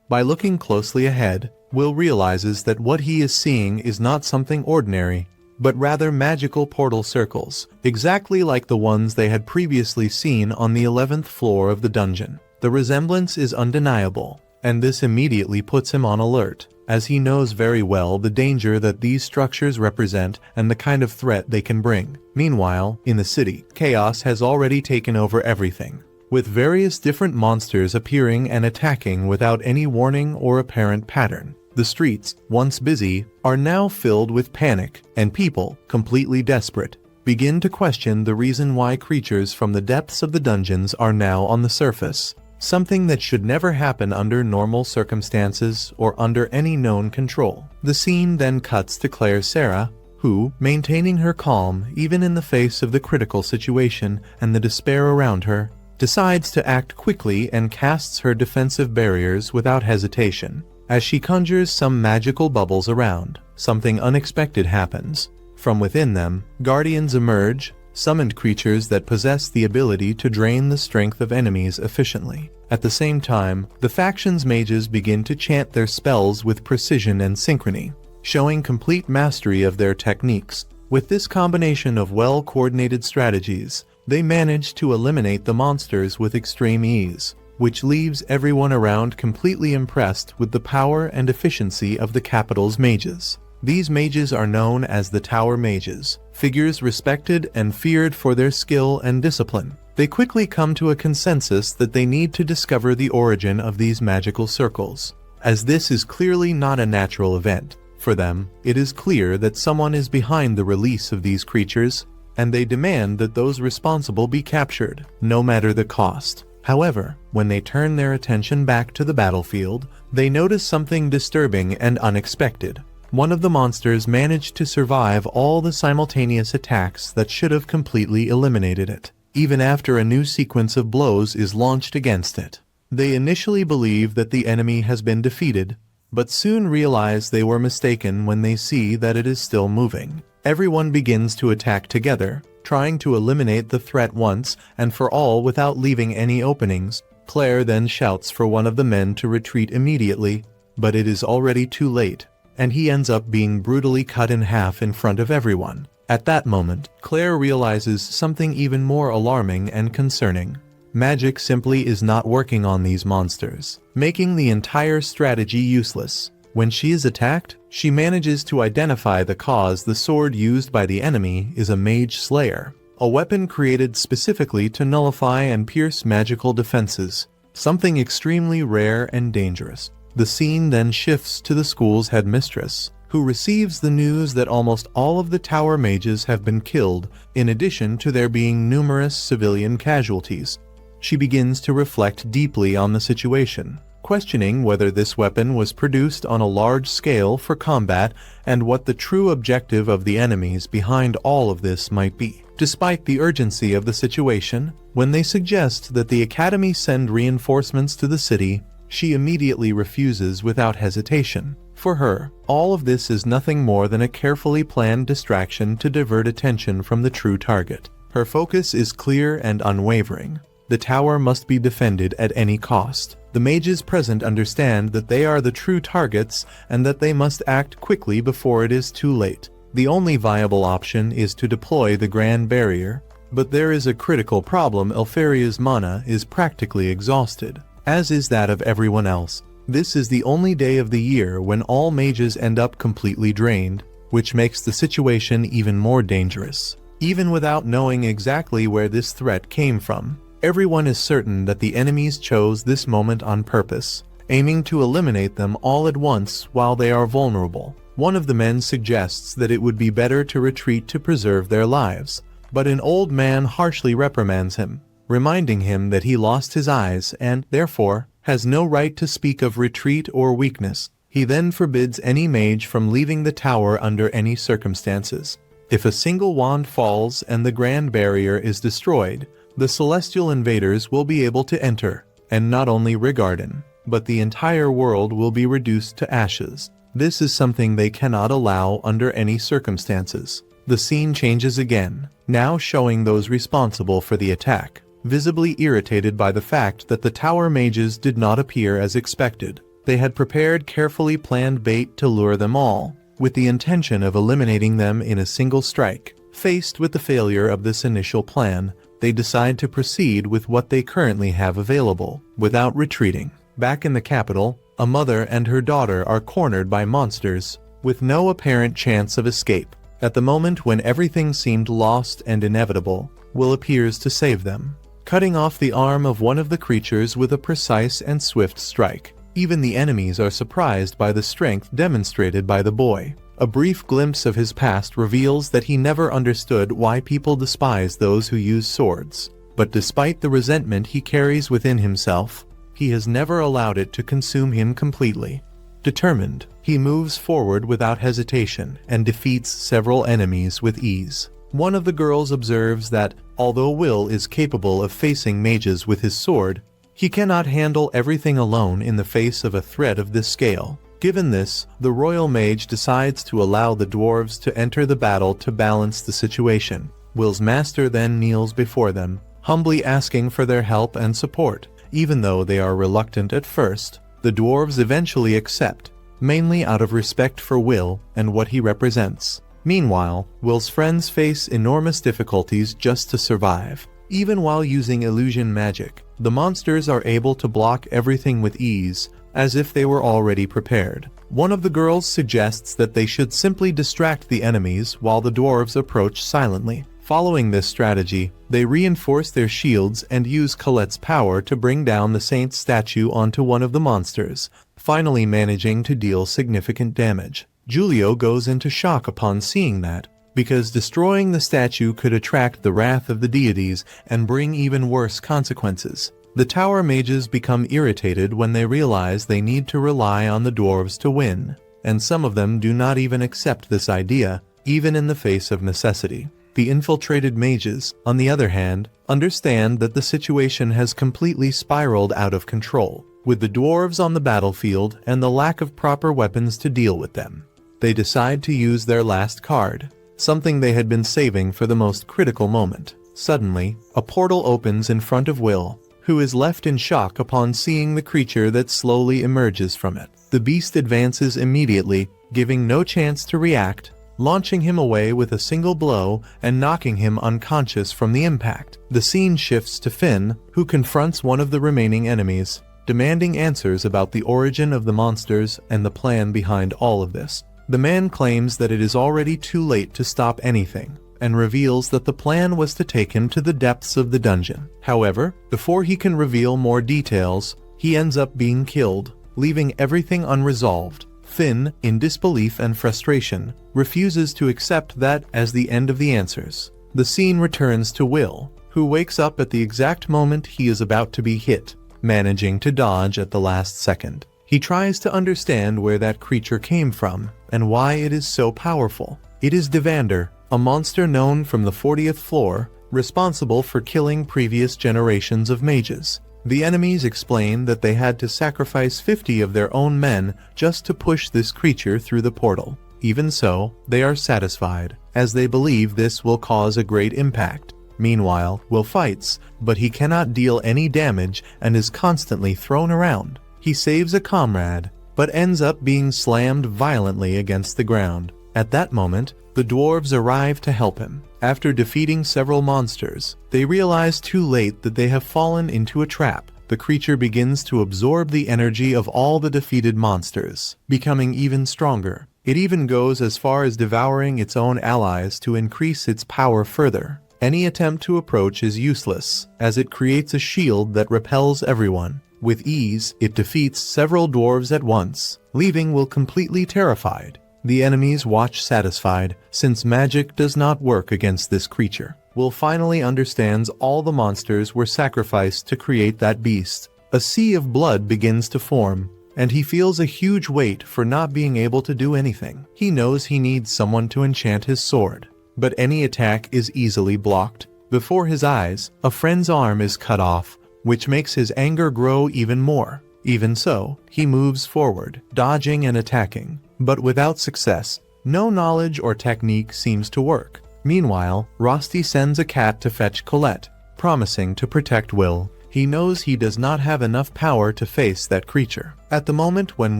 By looking closely ahead, Will realizes that what he is seeing is not something ordinary, but rather magical portal circles, exactly like the ones they had previously seen on the 11th floor of the dungeon. The resemblance is undeniable, and this immediately puts him on alert. as he knows very well the danger that these structures represent and the kind of threat they can bring. Meanwhile, in the city, chaos has already taken over everything, with various different monsters appearing and attacking without any warning or apparent pattern. The streets, once busy, are now filled with panic, and people, completely desperate, begin to question the reason why creatures from the depths of the dungeons are now on the surface, something that should never happen under normal circumstances or under any known control. The scene then cuts to Claire Sarah, who, maintaining her calm even in the face of the critical situation and the despair around her, decides to act quickly and casts her defensive barriers without hesitation. As she conjures some magical bubbles around, something unexpected happens. From within them, guardians emerge, summoned creatures that possess the ability to drain the strength of enemies efficiently. At the same time, the faction's mages begin to chant their spells with precision and synchrony, showing complete mastery of their techniques. With this combination of well-coordinated strategies, they manage to eliminate the monsters with extreme ease, which leaves everyone around completely impressed with the power and efficiency of the capital's mages. These mages are known as the Tower Mages, figures respected and feared for their skill and discipline. They quickly come to a consensus that they need to discover the origin of these magical circles. As this is clearly not a natural event, for them, it is clear that someone is behind the release of these creatures, and they demand that those responsible be captured, no matter the cost. However, when they turn their attention back to the battlefield, they notice something disturbing and unexpected. One of the monsters managed to survive all the simultaneous attacks that should have completely eliminated it, even after a new sequence of blows is launched against it. They initially believe that the enemy has been defeated, but soon realize they were mistaken when they see that it is still moving. Everyone begins to attack together, trying to eliminate the threat once and for all without leaving any openings. Claire then shouts for one of the men to retreat immediately, but it is already too late, and he ends up being brutally cut in half in front of everyone. At that moment, Claire realizes something even more alarming and concerning. Magic simply is not working on these monsters, making the entire strategy useless. When she is attacked, she manages to identify the cause. The sword used by the enemy is a Mage Slayer, a weapon created specifically to nullify and pierce magical defenses, something extremely rare and dangerous. The scene then shifts to the school's headmistress, who receives the news that almost all of the tower mages have been killed, in addition to there being numerous civilian casualties. She begins to reflect deeply on the situation, questioning whether this weapon was produced on a large scale for combat and what the true objective of the enemies behind all of this might be. Despite the urgency of the situation, when they suggest that the Academy send reinforcements to the city, she immediately refuses without hesitation. For her, all of this is nothing more than a carefully planned distraction to divert attention from the true target. Her focus is clear and unwavering. The tower must be defended at any cost. The mages present understand that they are the true targets and that they must act quickly before it is too late. The only viable option is to deploy the Grand Barrier, but there is a critical problem. Elfaria's mana is practically exhausted, as is that of everyone else. This is the only day of the year when all mages end up completely drained, which makes the situation even more dangerous. Even without knowing exactly where this threat came from, everyone is certain that the enemies chose this moment on purpose, aiming to eliminate them all at once while they are vulnerable. One of the men suggests that it would be better to retreat to preserve their lives, but an old man harshly reprimands him, reminding him that he lost his eyes and, therefore, has no right to speak of retreat or weakness. He then forbids any mage from leaving the tower under any circumstances. If a single wand falls and the Grand Barrier is destroyed, the celestial invaders will be able to enter, and not only Regarden, but the entire world will be reduced to ashes. This is something they cannot allow under any circumstances. The scene changes again, now showing those responsible for the attack, visibly irritated by the fact that the tower mages did not appear as expected. They had prepared carefully planned bait to lure them all, with the intention of eliminating them in a single strike. Faced with the failure of this initial plan, they decide to proceed with what they currently have available, without retreating. Back in the capital, A mother and her daughter are cornered by monsters, with no apparent chance of escape. At the moment when everything seemed lost and inevitable, Will appears to save them, cutting off the arm of one of the creatures with a precise and swift strike. Even the enemies are surprised by the strength demonstrated by the boy. A brief glimpse of his past reveals that he never understood why people despise those who use swords. But despite the resentment he carries within himself, he has never allowed it to consume him completely. Determined, he moves forward without hesitation and defeats several enemies with ease. One of the girls observes that, although Will is capable of facing mages with his sword, he cannot handle everything alone in the face of a threat of this scale. Given this, the royal mage decides to allow the dwarves to enter the battle to balance the situation. Will's master then kneels before them, humbly asking for their help and support. Even though they are reluctant at first, the dwarves eventually accept, mainly out of respect for Will and what he represents. Meanwhile, Will's friends face enormous difficulties just to survive. Even while using illusion magic, the monsters are able to block everything with ease, as if they were already prepared. One of the girls suggests that they should simply distract the enemies while the dwarves approach silently. Following this strategy, they reinforce their shields and use Colette's power to bring down the saint's statue onto one of the monsters, finally managing to deal significant damage. Giulio goes into shock upon seeing that, because destroying the statue could attract the wrath of the deities and bring even worse consequences. The tower mages become irritated when they realize they need to rely on the dwarves to win, and some of them do not even accept this idea, even in the face of necessity. The infiltrated mages, on the other hand, understand that the situation has completely spiraled out of control, with the dwarves on the battlefield and the lack of proper weapons to deal with them. They decide to use their last card, something they had been saving for the most critical moment. Suddenly, a portal opens in front of Will, who is left in shock upon seeing the creature that slowly emerges from it. The beast advances immediately, giving no chance to react, launching him away with a single blow and knocking him unconscious from the impact. The scene shifts to Finn, who confronts one of the remaining enemies, demanding answers about the origin of the monsters and the plan behind all of this. The man claims that it is already too late to stop anything, and reveals that the plan was to take him to the depths of the dungeon. However, before he can reveal more details, he ends up being killed, leaving everything unresolved. Finn, in disbelief and frustration, refuses to accept that as the end of the answers. The scene returns to Will, who wakes up at the exact moment he is about to be hit, managing to dodge at the last second. He tries to understand where that creature came from and why it is so powerful. It is Vander, a monster known from the 40th floor, responsible for killing previous generations of mages. The enemies explain that they had to sacrifice 50 of their own men just to push this creature through the portal. Even so, they are satisfied, as they believe this will cause a great impact. Meanwhile, Will fights, but he cannot deal any damage and is constantly thrown around. He saves a comrade, but ends up being slammed violently against the ground. At that moment, the dwarves arrive to help him. After defeating several monsters, they realize too late that they have fallen into a trap. The creature begins to absorb the energy of all the defeated monsters, becoming even stronger. It even goes as far as devouring its own allies to increase its power further. Any attempt to approach is useless, as it creates a shield that repels everyone. With ease, it defeats several dwarves at once, leaving Will completely terrified. The enemies watch satisfied, since magic does not work against this creature. Will finally understands all the monsters were sacrificed to create that beast. A sea of blood begins to form, and he feels a huge weight for not being able to do anything. He knows he needs someone to enchant his sword, but any attack is easily blocked. Before his eyes, a friend's arm is cut off, which makes his anger grow even more. Even so, he moves forward, dodging and attacking, but without success. No knowledge or technique seems to work. Meanwhile, Rosti sends a cat to fetch Colette, promising to protect Will. He knows he does not have enough power to face that creature. At the moment when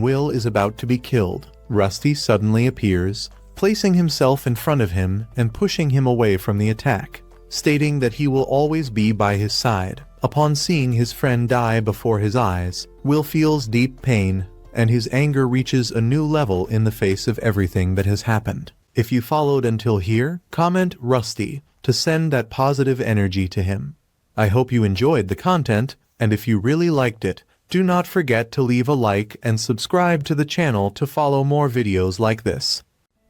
Will is about to be killed, Rusty suddenly appears, placing himself in front of him and pushing him away from the attack, stating that he will always be by his side. Upon seeing his friend die before his eyes, Will feels deep pain, and his anger reaches a new level in the face of everything that has happened. If you followed until here, comment Rusty to send that positive energy to him. I hope you enjoyed the content, and if you really liked it, do not forget to leave a like and subscribe to the channel to follow more videos like this.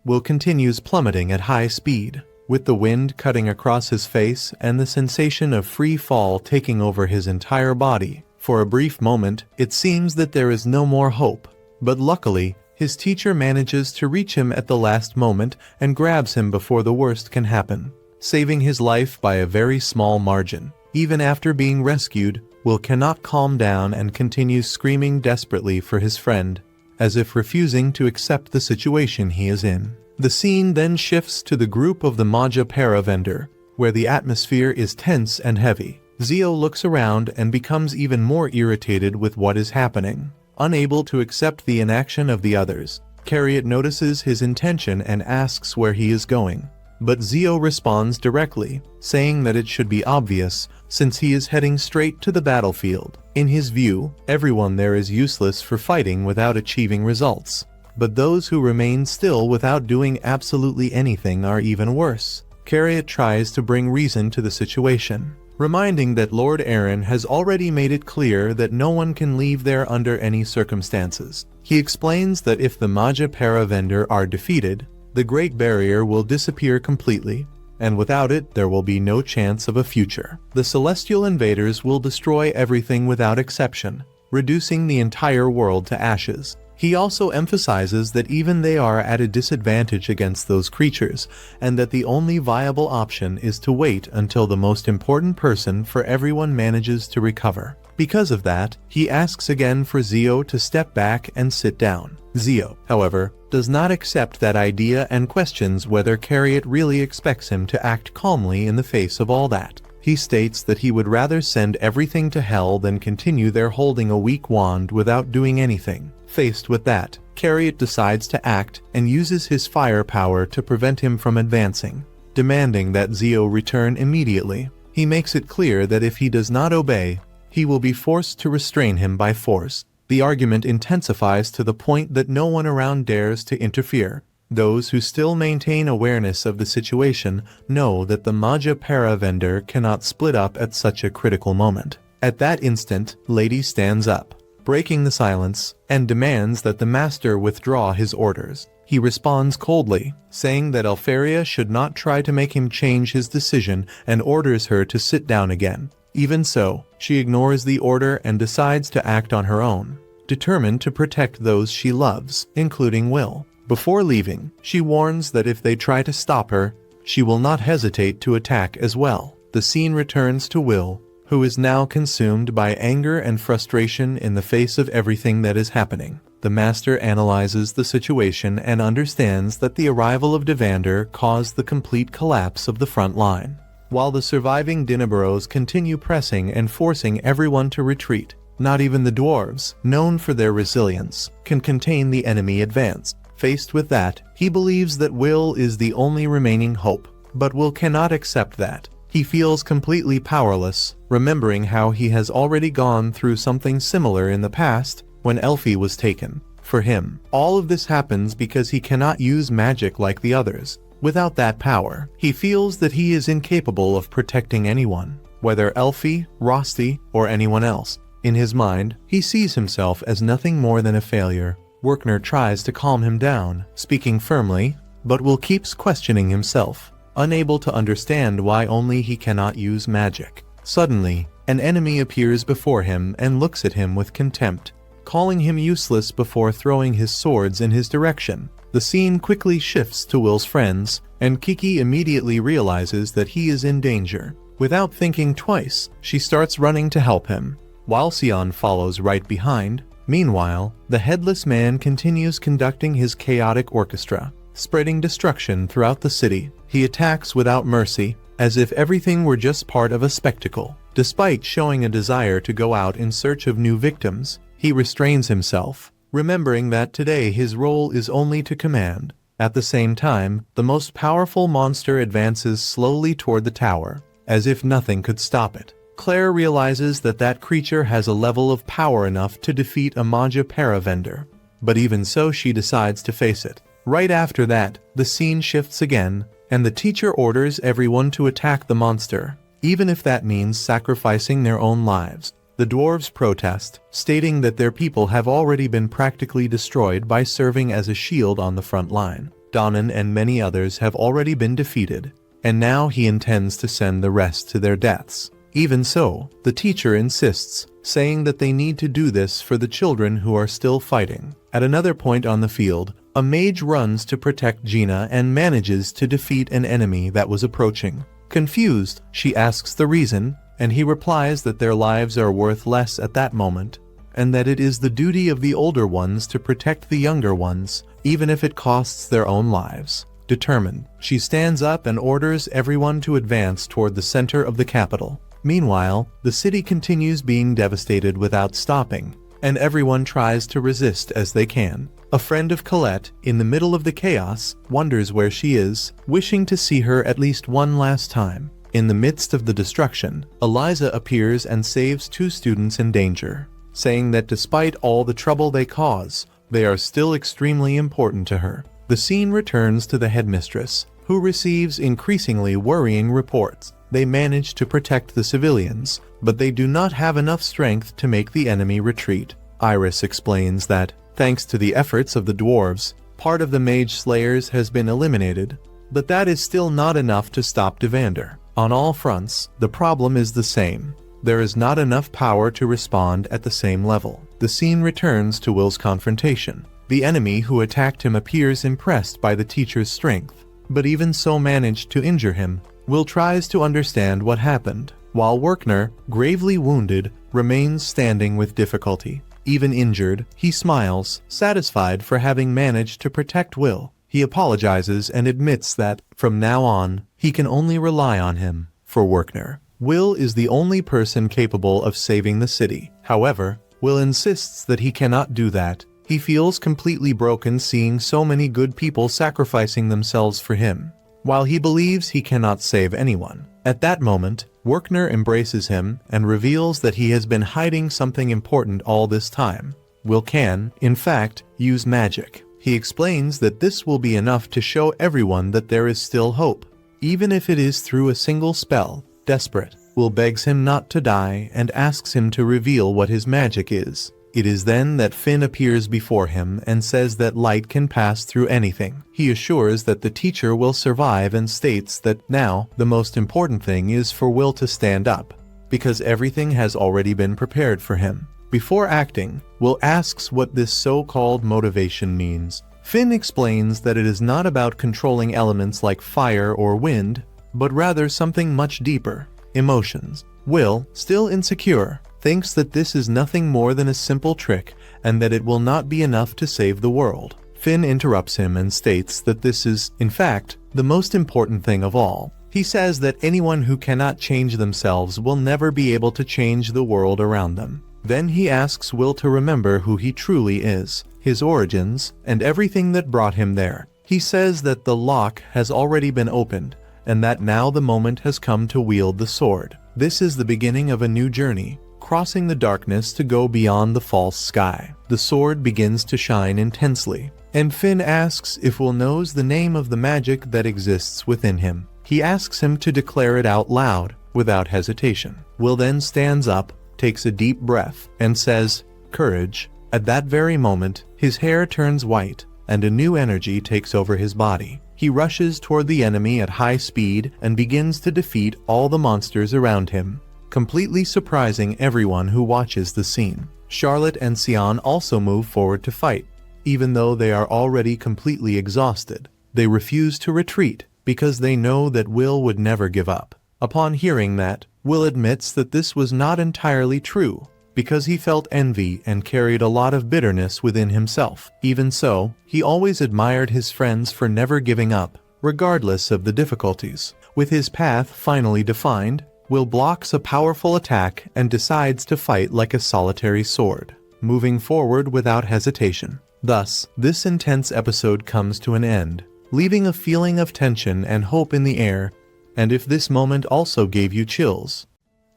Will continues plummeting at high speed, with the wind cutting across his face and the sensation of free fall taking over his entire body. For a brief moment, it seems that there is no more hope, but luckily, his teacher manages to reach him at the last moment and grabs him before the worst can happen, saving his life by a very small margin. Even after being rescued, Will cannot calm down and continues screaming desperately for his friend, as if refusing to accept the situation he is in. The scene then shifts to the group of the Magia Vander, where the atmosphere is tense and heavy. Zio looks around and becomes even more irritated with what is happening. Unable to accept the inaction of the others, Chariot notices his intention and asks where he is going. But Zio responds directly, saying that it should be obvious since he is heading straight to the battlefield. In his view, everyone there is useless for fighting without achieving results. But those who remain still without doing absolutely anything are even worse. Chariot tries to bring reason to the situation, reminding that Lord Aaron has already made it clear that no one can leave there under any circumstances. He explains that if the Magia Vander are defeated, the Great Barrier will disappear completely, and without it there will be no chance of a future. The Celestial Invaders will destroy everything without exception, reducing the entire world to ashes. He also emphasizes that even they are at a disadvantage against those creatures, and that the only viable option is to wait until the most important person for everyone manages to recover. Because of that, he asks again for Zio to step back and sit down. Zio, however, does not accept that idea and questions whether Chariot really expects him to act calmly in the face of all that. He states that he would rather send everything to hell than continue there holding a weak wand without doing anything. Faced with that, Chariot decides to act and uses his firepower to prevent him from advancing, demanding that Zio return immediately. He makes it clear that if he does not obey, he will be forced to restrain him by force. The argument intensifies to the point that no one around dares to interfere. Those who still maintain awareness of the situation know that the Magia Vander cannot split up at such a critical moment. At that instant, Lady stands up, breaking the silence, and demands that the master withdraw his orders. He responds coldly, saying that Elfaria should not try to make him change his decision and orders her to sit down again. Even so, she ignores the order and decides to act on her own, determined to protect those she loves, including Will. Before leaving, she warns that if they try to stop her, she will not hesitate to attack as well. The scene returns to Will, who is now consumed by anger and frustration in the face of everything that is happening. The master analyzes the situation and understands that the arrival of Devander caused the complete collapse of the front line, while the surviving Dinnabaros continue pressing and forcing everyone to retreat. Not even the dwarves, known for their resilience, can contain the enemy advance. Faced with that, he believes that Will is the only remaining hope, but Will cannot accept that. He feels completely powerless, remembering how he has already gone through something similar in the past when Elfie was taken. For him, all of this happens because he cannot use magic like the others. Without that power, he feels that he is incapable of protecting anyone, whether Elfie, Rosti, or anyone else. In his mind, he sees himself as nothing more than a failure. Werkner tries to calm him down, speaking firmly, but Will keeps questioning himself, unable to understand why only he cannot use magic. Suddenly, an enemy appears before him and looks at him with contempt, calling him useless before throwing his swords in his direction. The scene quickly shifts to Will's friends, and Kiki immediately realizes that he is in danger. Without thinking twice, she starts running to help him, while Sion follows right behind. Meanwhile, the Headless Man continues conducting his chaotic orchestra, spreading destruction throughout the city. He attacks without mercy, as if everything were just part of a spectacle. Despite showing a desire to go out in search of new victims, he restrains himself, remembering that today his role is only to command. At the same time, the most powerful monster advances slowly toward the tower, as if nothing could stop it. Claire realizes that that creature has a level of power enough to defeat a Magia Vander. but even so she decides to face it. Right after that, the scene shifts again, and the teacher orders everyone to attack the monster, even if that means sacrificing their own lives. The dwarves protest, stating that their people have already been practically destroyed by serving as a shield on the front line. Donan and many others have already been defeated, and now he intends to send the rest to their deaths. Even so, the teacher insists, saying that they need to do this for the children who are still fighting. At another point on the field, a mage runs to protect Gina and manages to defeat an enemy that was approaching. Confused, she asks the reason, and he replies that their lives are worth less at that moment, and that it is the duty of the older ones to protect the younger ones, even if it costs their own lives. Determined, she stands up and orders everyone to advance toward the center of the capital. Meanwhile, the city continues being devastated without stopping, and everyone tries to resist as they can. A friend of Colette, in the middle of the chaos, wonders where she is, wishing to see her at least one last time. In the midst of the destruction, Eliza appears and saves two students in danger, saying that despite all the trouble they cause, they are still extremely important to her. The scene returns to the headmistress, who receives increasingly worrying reports. They manage to protect the civilians, but they do not have enough strength to make the enemy retreat. Iris explains that, thanks to the efforts of the dwarves, part of the mage slayers has been eliminated, but that is still not enough to stop Vander. On all fronts, the problem is the same. There is not enough power to respond at the same level. The scene returns to Will's confrontation. The enemy who attacked him appears impressed by the teacher's strength, but even so managed to injure him. Will tries to understand what happened, while Werkner, gravely wounded, remains standing with difficulty. Even injured, he smiles, satisfied for having managed to protect Will. He apologizes and admits that, from now on, he can only rely on him. For Werkner, Will is the only person capable of saving the city. However, Will insists that he cannot do that. He feels completely broken seeing so many good people sacrificing themselves for him, while he believes he cannot save anyone. At that moment, Werkner embraces him and reveals that he has been hiding something important all this time. Will can, in fact, use magic. He explains that this will be enough to show everyone that there is still hope, even if it is through a single spell. Desperate, Will begs him not to die and asks him to reveal what his magic is. It is then that Finn appears before him and says that light can pass through anything. He assures that the teacher will survive and states that now the most important thing is for Will to stand up, because everything has already been prepared for him. Before acting, Will asks what this so-called motivation means. Finn explains that it is not about controlling elements like fire or wind, but rather something much deeper: emotions. Will, still insecure, thinks that this is nothing more than a simple trick and that it will not be enough to save the world. Finn interrupts him and states that this is, in fact, the most important thing of all. He says that anyone who cannot change themselves will never be able to change the world around them. Then he asks Will to remember who he truly is, his origins, and everything that brought him there. He says that the lock has already been opened, and that now the moment has come to wield the sword. This is the beginning of a new journey, crossing the darkness to go beyond the false sky. The sword begins to shine intensely, and Finn asks if Will knows the name of the magic that exists within him. He asks him to declare it out loud, without hesitation. Will then stands up, takes a deep breath, and says, "Courage." At that very moment, his hair turns white, and a new energy takes over his body. He rushes toward the enemy at high speed and begins to defeat all the monsters around him, completely surprising everyone who watches the scene. Charlotte and Sion also move forward to fight. Even though they are already completely exhausted, they refuse to retreat because they know that Will would never give up. Upon hearing that, Will admits that this was not entirely true, because he felt envy and carried a lot of bitterness within himself. Even so, he always admired his friends for never giving up, regardless of the difficulties. With his path finally defined, Will blocks a powerful attack and decides to fight like a solitary sword, moving forward without hesitation. Thus, this intense episode comes to an end, leaving a feeling of tension and hope in the air. And if this moment also gave you chills,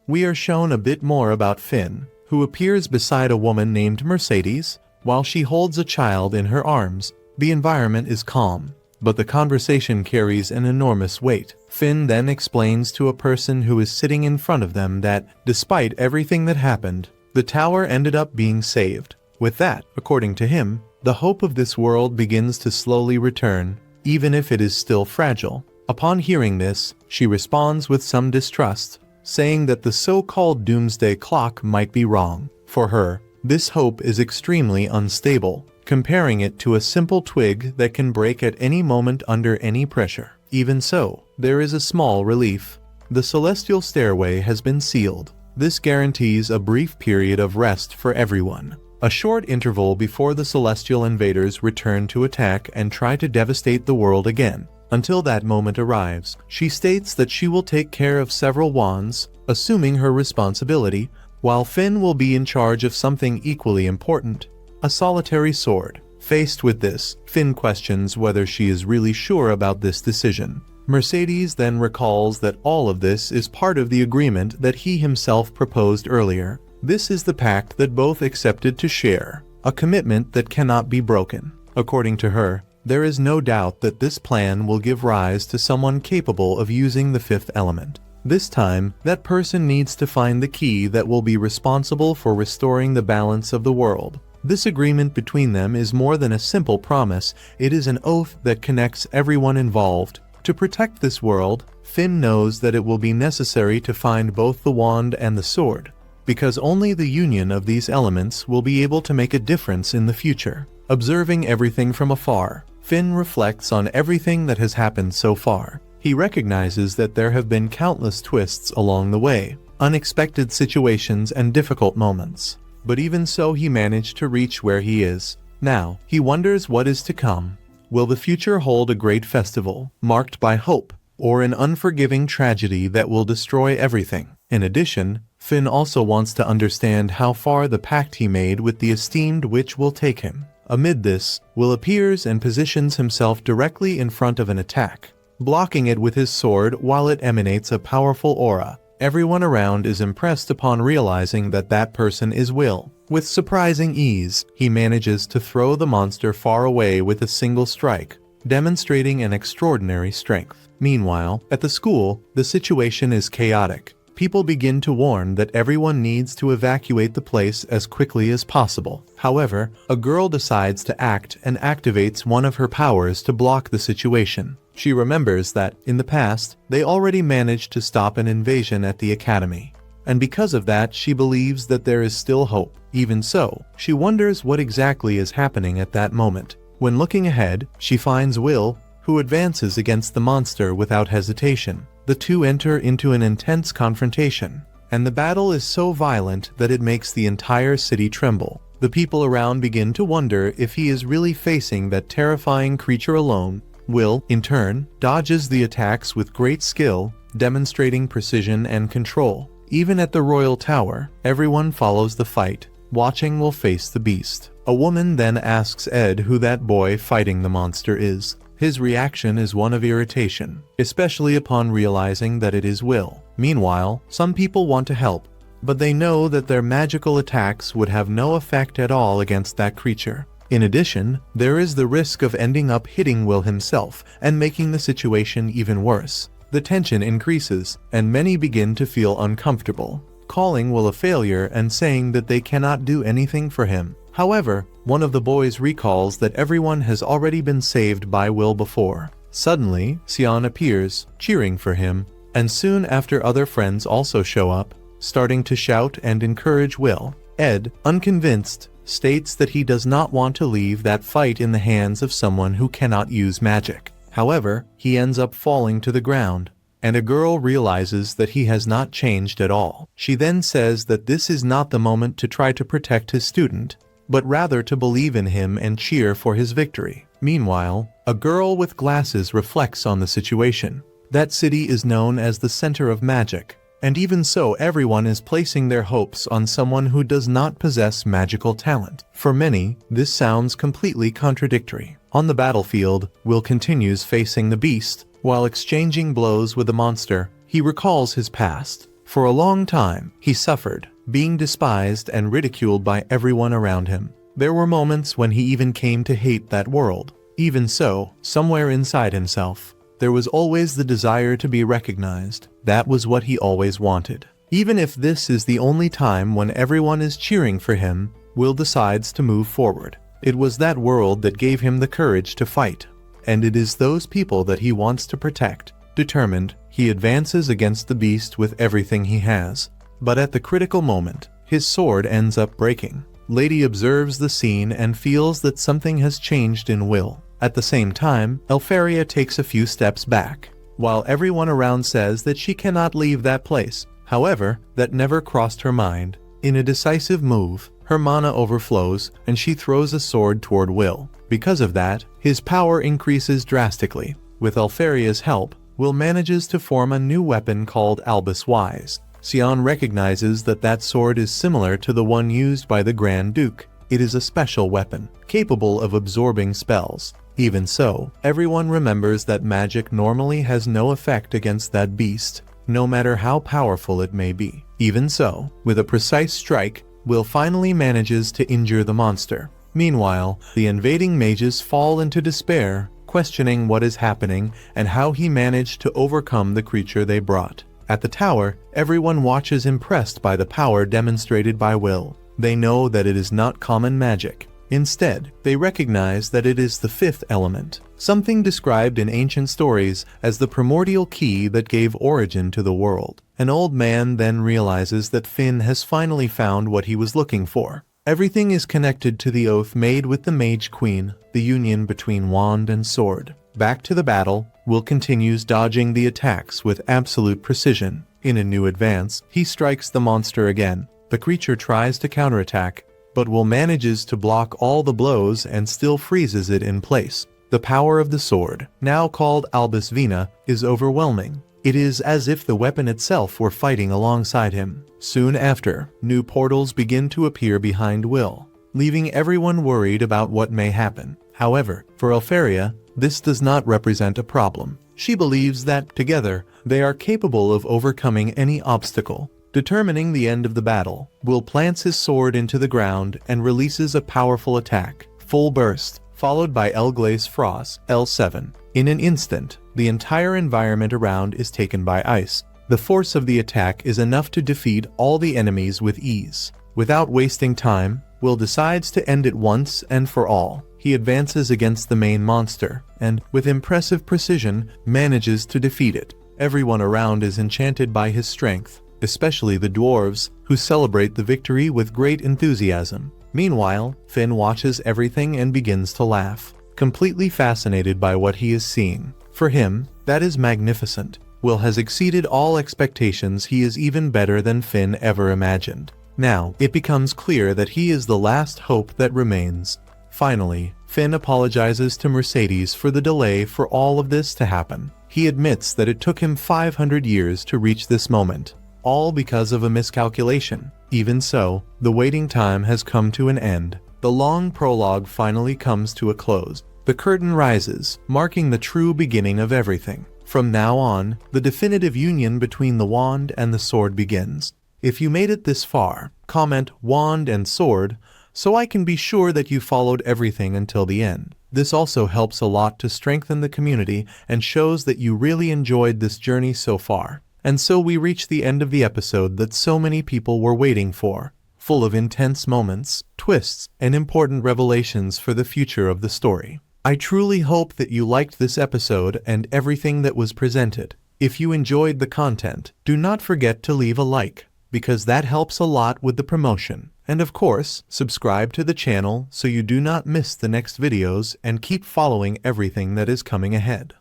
we are shown a bit more about Finn, who appears beside a woman named Mercedes, While she holds a child in her arms, the environment is calm, but the conversation carries an enormous weight. Finn then explains to a person who is sitting in front of them that, despite everything that happened, the tower ended up being saved. With that, according to him, the hope of this world begins to slowly return, even if it is still fragile. Upon hearing this, she responds with some distrust, saying that the so-called doomsday clock might be wrong. For her, this hope is extremely unstable, comparing it to a simple twig that can break at any moment under any pressure. Even so, there is a small relief. The celestial stairway has been sealed. This guarantees a brief period of rest for everyone. A short interval before the celestial invaders return to attack and try to devastate the world again. Until that moment arrives, she states that she will take care of several wands, assuming her responsibility, while Finn will be in charge of something equally important, a solitary sword. Faced with this, Finn questions whether she is really sure about this decision. Mercedes then recalls that all of this is part of the agreement that he himself proposed earlier. This is the pact that both accepted to share, a commitment that cannot be broken. According to her, there is no doubt that this plan will give rise to someone capable of using the fifth element. This time, that person needs to find the key that will be responsible for restoring the balance of the world. This agreement between them is more than a simple promise, it is an oath that connects everyone involved. To protect this world, Finn knows that it will be necessary to find both the wand and the sword, because only the union of these elements will be able to make a difference in the future. Observing everything from afar, Finn reflects on everything that has happened so far. He recognizes that there have been countless twists along the way, unexpected situations and difficult moments. But even so, he managed to reach where he is. Now, he wonders what is to come. Will the future hold a great festival, marked by hope, or an unforgiving tragedy that will destroy everything? In addition, Finn also wants to understand how far the pact he made with the esteemed witch will take him. Amid this, Will appears and positions himself directly in front of an attack, blocking it with his sword while it emanates a powerful aura. Everyone around is impressed upon realizing that that person is Will. With surprising ease, he manages to throw the monster far away with a single strike, demonstrating an extraordinary strength. Meanwhile, at the school, the situation is chaotic. People begin to warn that everyone needs to evacuate the place as quickly as possible. However, a girl decides to act and activates one of her powers to block the situation. She remembers that, in the past, they already managed to stop an invasion at the academy. And because of that, she believes that there is still hope. Even so, she wonders what exactly is happening at that moment. When looking ahead, she finds Will, who advances against the monster without hesitation. The two enter into an intense confrontation, and the battle is so violent that it makes the entire city tremble. The people around begin to wonder if he is really facing that terrifying creature alone. Will, in turn, dodges the attacks with great skill, demonstrating precision and control. Even at the royal tower, everyone follows the fight, watching Will face the beast. A woman then asks Ed who that boy fighting the monster is. His reaction is one of irritation, especially upon realizing that it is Will. Meanwhile, some people want to help, but they know that their magical attacks would have no effect at all against that creature. In addition, there is the risk of ending up hitting Will himself and making the situation even worse. The tension increases, and many begin to feel uncomfortable, calling Will a failure and saying that they cannot do anything for him. However, one of the boys recalls that everyone has already been saved by Will before. Suddenly, Sion appears, cheering for him, and soon after other friends also show up, starting to shout and encourage Will. Ed, unconvinced, states that he does not want to leave that fight in the hands of someone who cannot use magic. However, he ends up falling to the ground, and a girl realizes that he has not changed at all. She then says that this is not the moment to try to protect his student, but rather to believe in him and cheer for his victory. Meanwhile, a girl with glasses reflects on the situation. That city is known as the center of magic, and even so everyone is placing their hopes on someone who does not possess magical talent. For many, this sounds completely contradictory. On the battlefield, Will continues facing the beast. While exchanging blows with the monster, he recalls his past. For a long time, he suffered, being despised and ridiculed by everyone around him. There were moments when he even came to hate that world. Even so, somewhere inside himself, there was always the desire to be recognized. That was what he always wanted. Even if this is the only time when everyone is cheering for him, Will decides to move forward. It was that world that gave him the courage to fight, and it is those people that he wants to protect. Determined, he advances against the beast with everything he has. But at the critical moment, his sword ends up breaking. Lady observes the scene and feels that something has changed in Will. At the same time, Elfaria takes a few steps back, while everyone around says that she cannot leave that place. However, that never crossed her mind. In a decisive move, her mana overflows and she throws a sword toward Will. Because of that, his power increases drastically. With Elfaria's help, Will manages to form a new weapon called Albis Wise. Sion recognizes that that sword is similar to the one used by the Grand Duke. It is a special weapon, capable of absorbing spells. Even so, everyone remembers that magic normally has no effect against that beast, no matter how powerful it may be. Even so, with a precise strike, Will finally manages to injure the monster. Meanwhile, the invading mages fall into despair, questioning what is happening and how he managed to overcome the creature they brought. At the tower, everyone watches impressed by the power demonstrated by Will. They know that it is not common magic. Instead, they recognize that it is the fifth element, something described in ancient stories as the primordial key that gave origin to the world. An old man then realizes that Finn has finally found what he was looking for. Everything is connected to the oath made with the Mage Queen, the union between wand and sword. Back to the battle, Will continues dodging the attacks with absolute precision. In a new advance, he strikes the monster again. The creature tries to counterattack, but Will manages to block all the blows and still freezes it in place. The power of the sword, now called Albis Vina, is overwhelming. It is as if the weapon itself were fighting alongside him. Soon after, new portals begin to appear behind Will, leaving everyone worried about what may happen. However, for Elfaria, this does not represent a problem. She believes that, together, they are capable of overcoming any obstacle. Determining the end of the battle, Will plants his sword into the ground and releases a powerful attack, Full Burst, followed by Elglace Frost, L7. In an instant, the entire environment around is taken by ice. The force of the attack is enough to defeat all the enemies with ease. Without wasting time, Will decides to end it once and for all. He advances against the main monster, and, with impressive precision, manages to defeat it. Everyone around is enchanted by his strength, especially the dwarves, who celebrate the victory with great enthusiasm. Meanwhile, Finn watches everything and begins to laugh, completely fascinated by what he is seeing. For him, that is magnificent. Will has exceeded all expectations. He is even better than Finn ever imagined. Now, it becomes clear that he is the last hope that remains. Finally, Finn apologizes to Mercedes for the delay for all of this to happen. He admits that it took him 500 years to reach this moment, all because of a miscalculation. Even so, the waiting time has come to an end. The long prologue finally comes to a close. The curtain rises, marking the true beginning of everything. From now on, the definitive union between the wand and the sword begins. If you made it this far, comment wand and sword so I can be sure that you followed everything until the end. This also helps a lot to strengthen the community and shows that you really enjoyed this journey so far. And so we reach the end of the episode that so many people were waiting for, full of intense moments, twists, and important revelations for the future of the story. I truly hope that you liked this episode and everything that was presented. If you enjoyed the content, do not forget to leave a like, because that helps a lot with the promotion. And of course, subscribe to the channel so you do not miss the next videos and keep following everything that is coming ahead.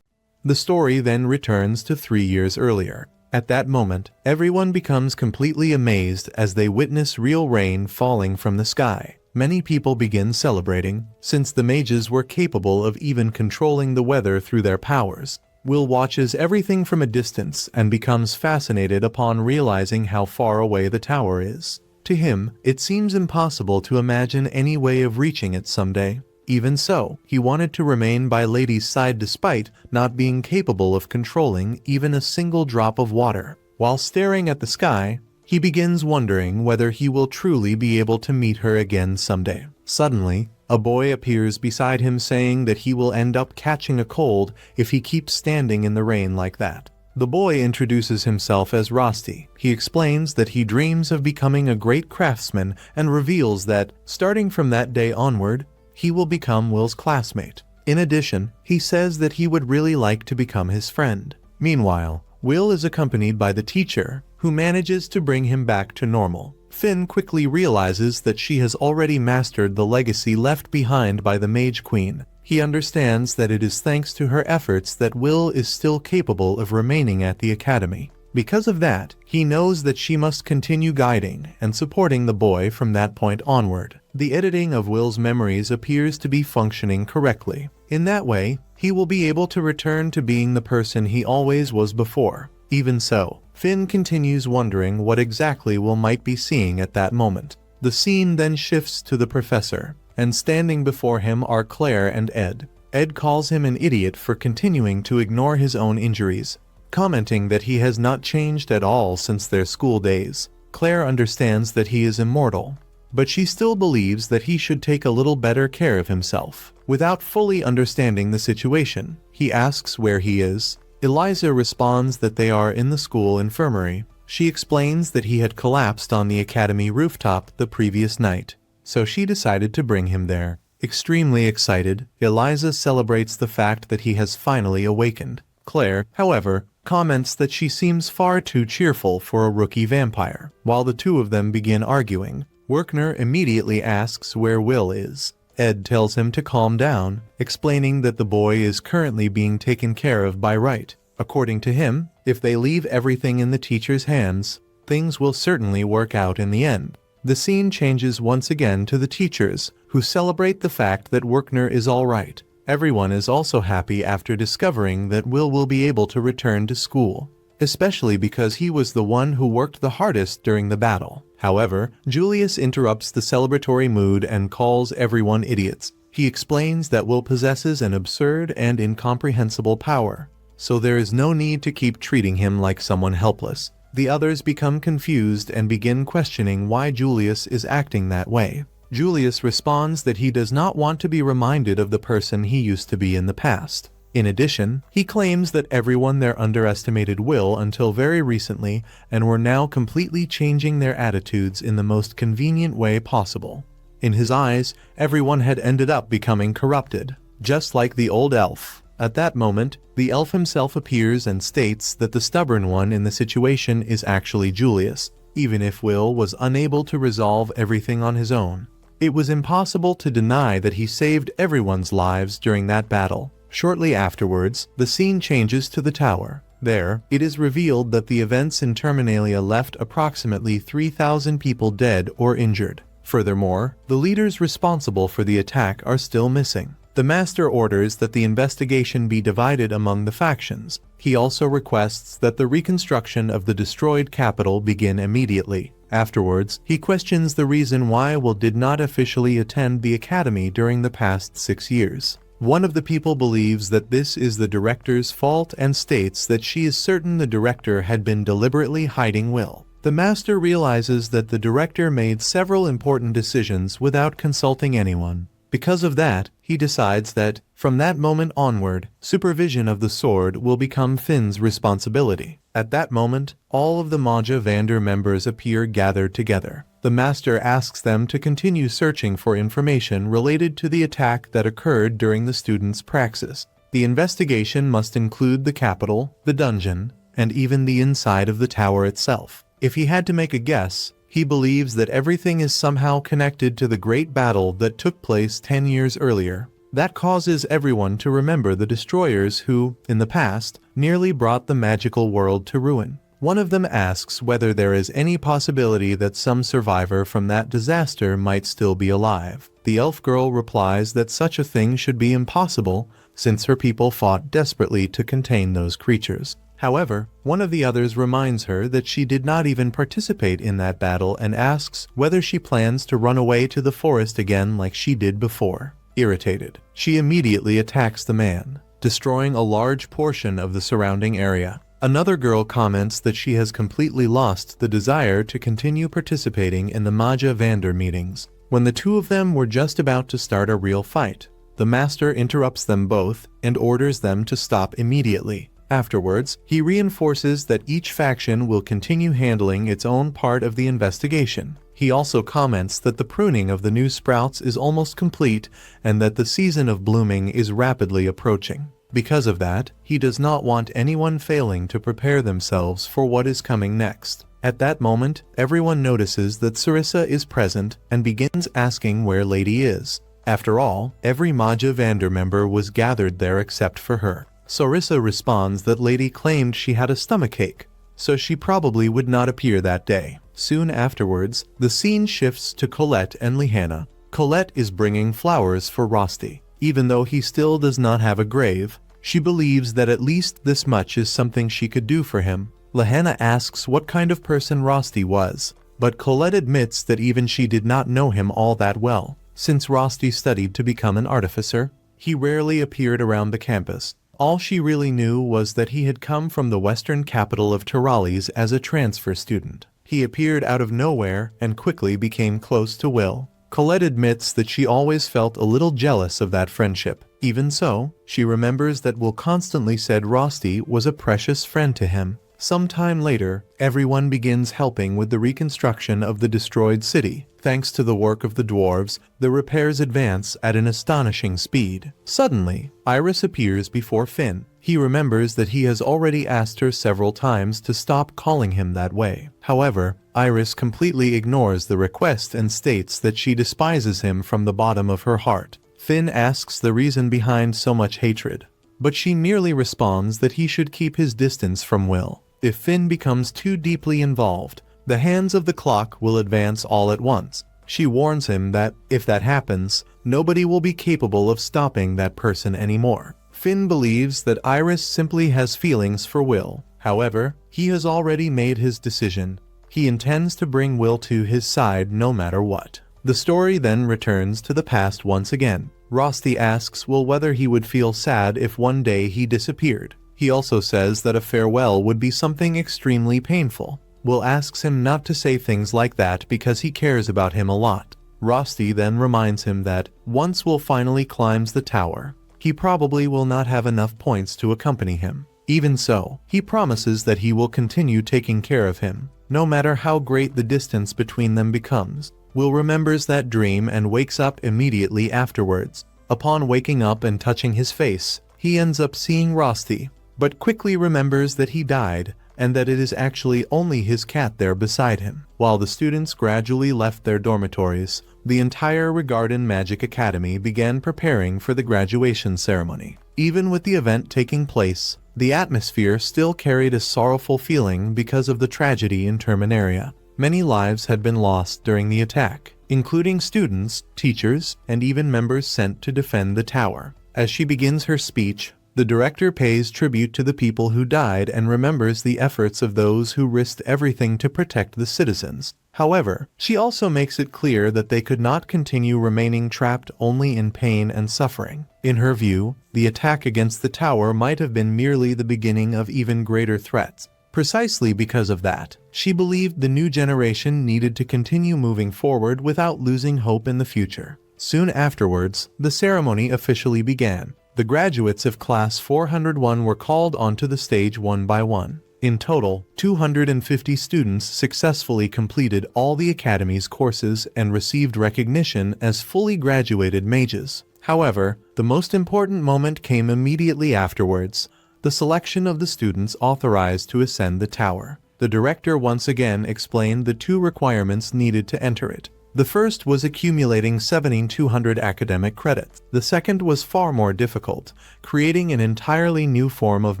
The story then returns to 3 years earlier. At that moment, everyone becomes completely amazed as they witness real rain falling from the sky. Many people begin celebrating, since the mages were capable of even controlling the weather through their powers. Will watches everything from a distance and becomes fascinated upon realizing how far away the tower is. To him, it seems impossible to imagine any way of reaching it someday. Even so, he wanted to remain by Lady's side despite not being capable of controlling even a single drop of water. While staring at the sky, he begins wondering whether he will truly be able to meet her again someday. Suddenly, a boy appears beside him saying that he will end up catching a cold if he keeps standing in the rain like that. The boy introduces himself as Rosti. He explains that he dreams of becoming a great craftsman and reveals that, starting from that day onward, he will become Will's classmate. In addition, he says that he would really like to become his friend. Meanwhile, Will is accompanied by the teacher, who manages to bring him back to normal. Finn quickly realizes that she has already mastered the legacy left behind by the Mage Queen. He understands that it is thanks to her efforts that Will is still capable of remaining at the academy. Because of that, he knows that she must continue guiding and supporting the boy from that point onward. The editing of Will's memories appears to be functioning correctly. In that way, he will be able to return to being the person he always was before. Even so, Finn continues wondering what exactly Will might be seeing at that moment. The scene then shifts to the professor, and standing before him are Claire and Ed. Ed calls him an idiot for continuing to ignore his own injuries, commenting that he has not changed at all since their school days. Claire understands that he is immortal, but she still believes that he should take a little better care of himself. Without fully understanding the situation, he asks where he is. Eliza responds that they are in the school infirmary. She explains that he had collapsed on the academy rooftop the previous night, so she decided to bring him there. Extremely excited, Eliza celebrates the fact that he has finally awakened. Claire, however, comments that she seems far too cheerful for a rookie vampire. While the two of them begin arguing, Werkner immediately asks where Will is. Ed tells him to calm down, explaining that the boy is currently being taken care of by Wright. According to him, if they leave everything in the teacher's hands, things will certainly work out in the end. The scene changes once again to the teachers, who celebrate the fact that Werkner is all right. Everyone is also happy after discovering that Will be able to return to school, especially because he was the one who worked the hardest during the battle. However, Julius interrupts the celebratory mood and calls everyone idiots. He explains that Will possesses an absurd and incomprehensible power, so there is no need to keep treating him like someone helpless. The others become confused and begin questioning why Julius is acting that way. Julius responds that he does not want to be reminded of the person he used to be in the past. In addition, he claims that everyone there underestimated Will until very recently and were now completely changing their attitudes in the most convenient way possible. In his eyes, everyone had ended up becoming corrupted, just like the old elf. At that moment, the elf himself appears and states that the stubborn one in the situation is actually Julius, even if Will was unable to resolve everything on his own. It was impossible to deny that he saved everyone's lives during that battle. Shortly afterwards, the scene changes to the tower. There, it is revealed that the events in Terminalia left approximately 3,000 people dead or injured. Furthermore, the leaders responsible for the attack are still missing. The Master orders that the investigation be divided among the factions. He also requests that the reconstruction of the destroyed capital begin immediately. Afterwards, he questions the reason why Will did not officially attend the academy during the past 6 years. One of the people believes that this is the director's fault and states that she is certain the director had been deliberately hiding Will. The Master realizes that the director made several important decisions without consulting anyone. Because of that, he decides that, from that moment onward, supervision of the sword will become Finn's responsibility. At that moment, all of the Magia Vander members appear gathered together. The Master asks them to continue searching for information related to the attack that occurred during the students' praxis. The investigation must include the capital, the dungeon, and even the inside of the tower itself. If he had to make a guess, he believes that everything is somehow connected to the great battle that took place 10 years earlier. That causes everyone to remember the destroyers who, in the past, nearly brought the magical world to ruin. One of them asks whether there is any possibility that some survivor from that disaster might still be alive. The elf girl replies that such a thing should be impossible, since her people fought desperately to contain those creatures. However, one of the others reminds her that she did not even participate in that battle and asks whether she plans to run away to the forest again like she did before. Irritated, she immediately attacks the man, destroying a large portion of the surrounding area. Another girl comments that she has completely lost the desire to continue participating in the Magia Vander meetings. When the two of them were just about to start a real fight, the master interrupts them both and orders them to stop immediately. Afterwards, he reinforces that each faction will continue handling its own part of the investigation. He also comments that the pruning of the new sprouts is almost complete and that the season of blooming is rapidly approaching. Because of that, he does not want anyone failing to prepare themselves for what is coming next. At that moment, everyone notices that Sarissa is present and begins asking where Lady is. After all, every Magia Vander member was gathered there except for her. Sarissa responds that Lady claimed she had a stomachache, so she probably would not appear that day. Soon afterwards, the scene shifts to Colette and Lihanna. Colette is bringing flowers for Rosti. Even though he still does not have a grave, she believes that at least this much is something she could do for him. Lihanna asks what kind of person Rosti was, but Colette admits that even she did not know him all that well. Since Rosti studied to become an artificer, he rarely appeared around the campus. All she really knew was that he had come from the western capital of Tiralis as a transfer student. He appeared out of nowhere and quickly became close to Will. Colette admits that she always felt a little jealous of that friendship. Even so, she remembers that Will constantly said Rosti was a precious friend to him. Sometime later, everyone begins helping with the reconstruction of the destroyed city. Thanks to the work of the dwarves, the repairs advance at an astonishing speed. Suddenly, Iris appears before Finn. He remembers that he has already asked her several times to stop calling him that way. However, Iris completely ignores the request and states that she despises him from the bottom of her heart. Finn asks the reason behind so much hatred, but she merely responds that he should keep his distance from Will. If Finn becomes too deeply involved, the hands of the clock will advance all at once. She warns him that, if that happens, nobody will be capable of stopping that person anymore. Finn believes that Iris simply has feelings for Will. However, he has already made his decision. He intends to bring Will to his side no matter what. The story then returns to the past once again. Rosti asks Will whether he would feel sad if one day he disappeared. He also says that a farewell would be something extremely painful. Will asks him not to say things like that because he cares about him a lot. Rosti then reminds him that, once Will finally climbs the tower, he probably will not have enough points to accompany him. Even so, he promises that he will continue taking care of him, no matter how great the distance between them becomes. Will remembers that dream and wakes up immediately afterwards. Upon waking up and touching his face, he ends up seeing Rosti, but quickly remembers that he died and that it is actually only his cat there beside him. While the students gradually left their dormitories, the entire Regarden Magic Academy began preparing for the graduation ceremony. Even with the event taking place, the atmosphere still carried a sorrowful feeling because of the tragedy in Terminaria. Many lives had been lost during the attack, including students, teachers, and even members sent to defend the tower. As she begins her speech, the director pays tribute to the people who died and remembers the efforts of those who risked everything to protect the citizens. However, she also makes it clear that they could not continue remaining trapped only in pain and suffering. In her view, the attack against the tower might have been merely the beginning of even greater threats. Precisely because of that, she believed the new generation needed to continue moving forward without losing hope in the future. Soon afterwards, the ceremony officially began. The graduates of Class 401 were called onto the stage one by one. In total, 250 students successfully completed all the Academy's courses and received recognition as fully graduated mages. However, the most important moment came immediately afterwards: the selection of the students authorized to ascend the tower. The director once again explained the two requirements needed to enter it. The first was accumulating 7,200 academic credits. The second was far more difficult, creating an entirely new form of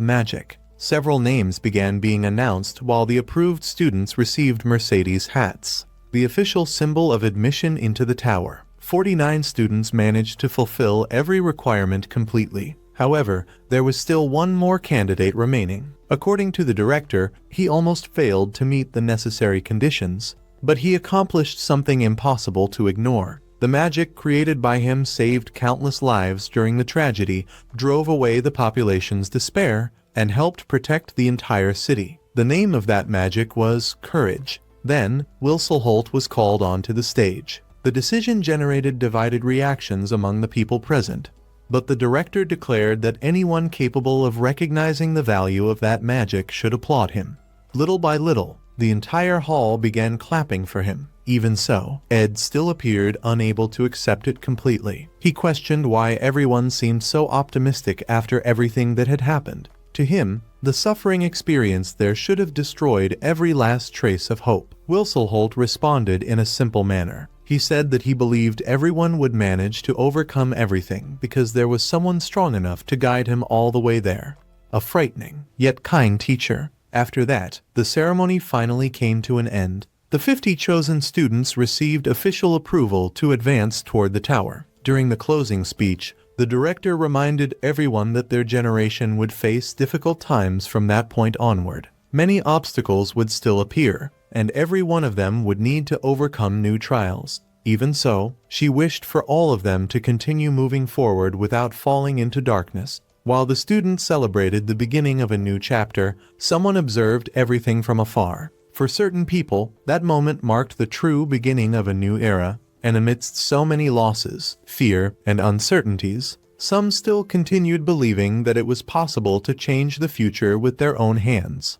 magic. Several names began being announced while the approved students received Mercedes hats, the official symbol of admission into the tower. 49 students managed to fulfill every requirement completely. However, there was still one more candidate remaining. According to the director, he almost failed to meet the necessary conditions, but he accomplished something impossible to ignore. The magic created by him saved countless lives during the tragedy, drove away the population's despair, and helped protect the entire city. The name of that magic was Courage. Then, Will Serfort was called onto the stage. The decision generated divided reactions among the people present, but the director declared that anyone capable of recognizing the value of that magic should applaud him. Little by little, the entire hall began clapping for him. Even so, Ed still appeared unable to accept it completely. He questioned why everyone seemed so optimistic after everything that had happened. To him, the suffering experience there should have destroyed every last trace of hope. Wilselholt responded in a simple manner. He said that he believed everyone would manage to overcome everything because there was someone strong enough to guide him all the way there. A frightening, yet kind teacher. After that, the ceremony finally came to an end. The 50 chosen students received official approval to advance toward the tower. During the closing speech, the director reminded everyone that their generation would face difficult times from that point onward. Many obstacles would still appear, and every one of them would need to overcome new trials. Even so, she wished for all of them to continue moving forward without falling into darkness. While the students celebrated the beginning of a new chapter, someone observed everything from afar. For certain people, that moment marked the true beginning of a new era, and amidst so many losses, fear, and uncertainties, some still continued believing that it was possible to change the future with their own hands.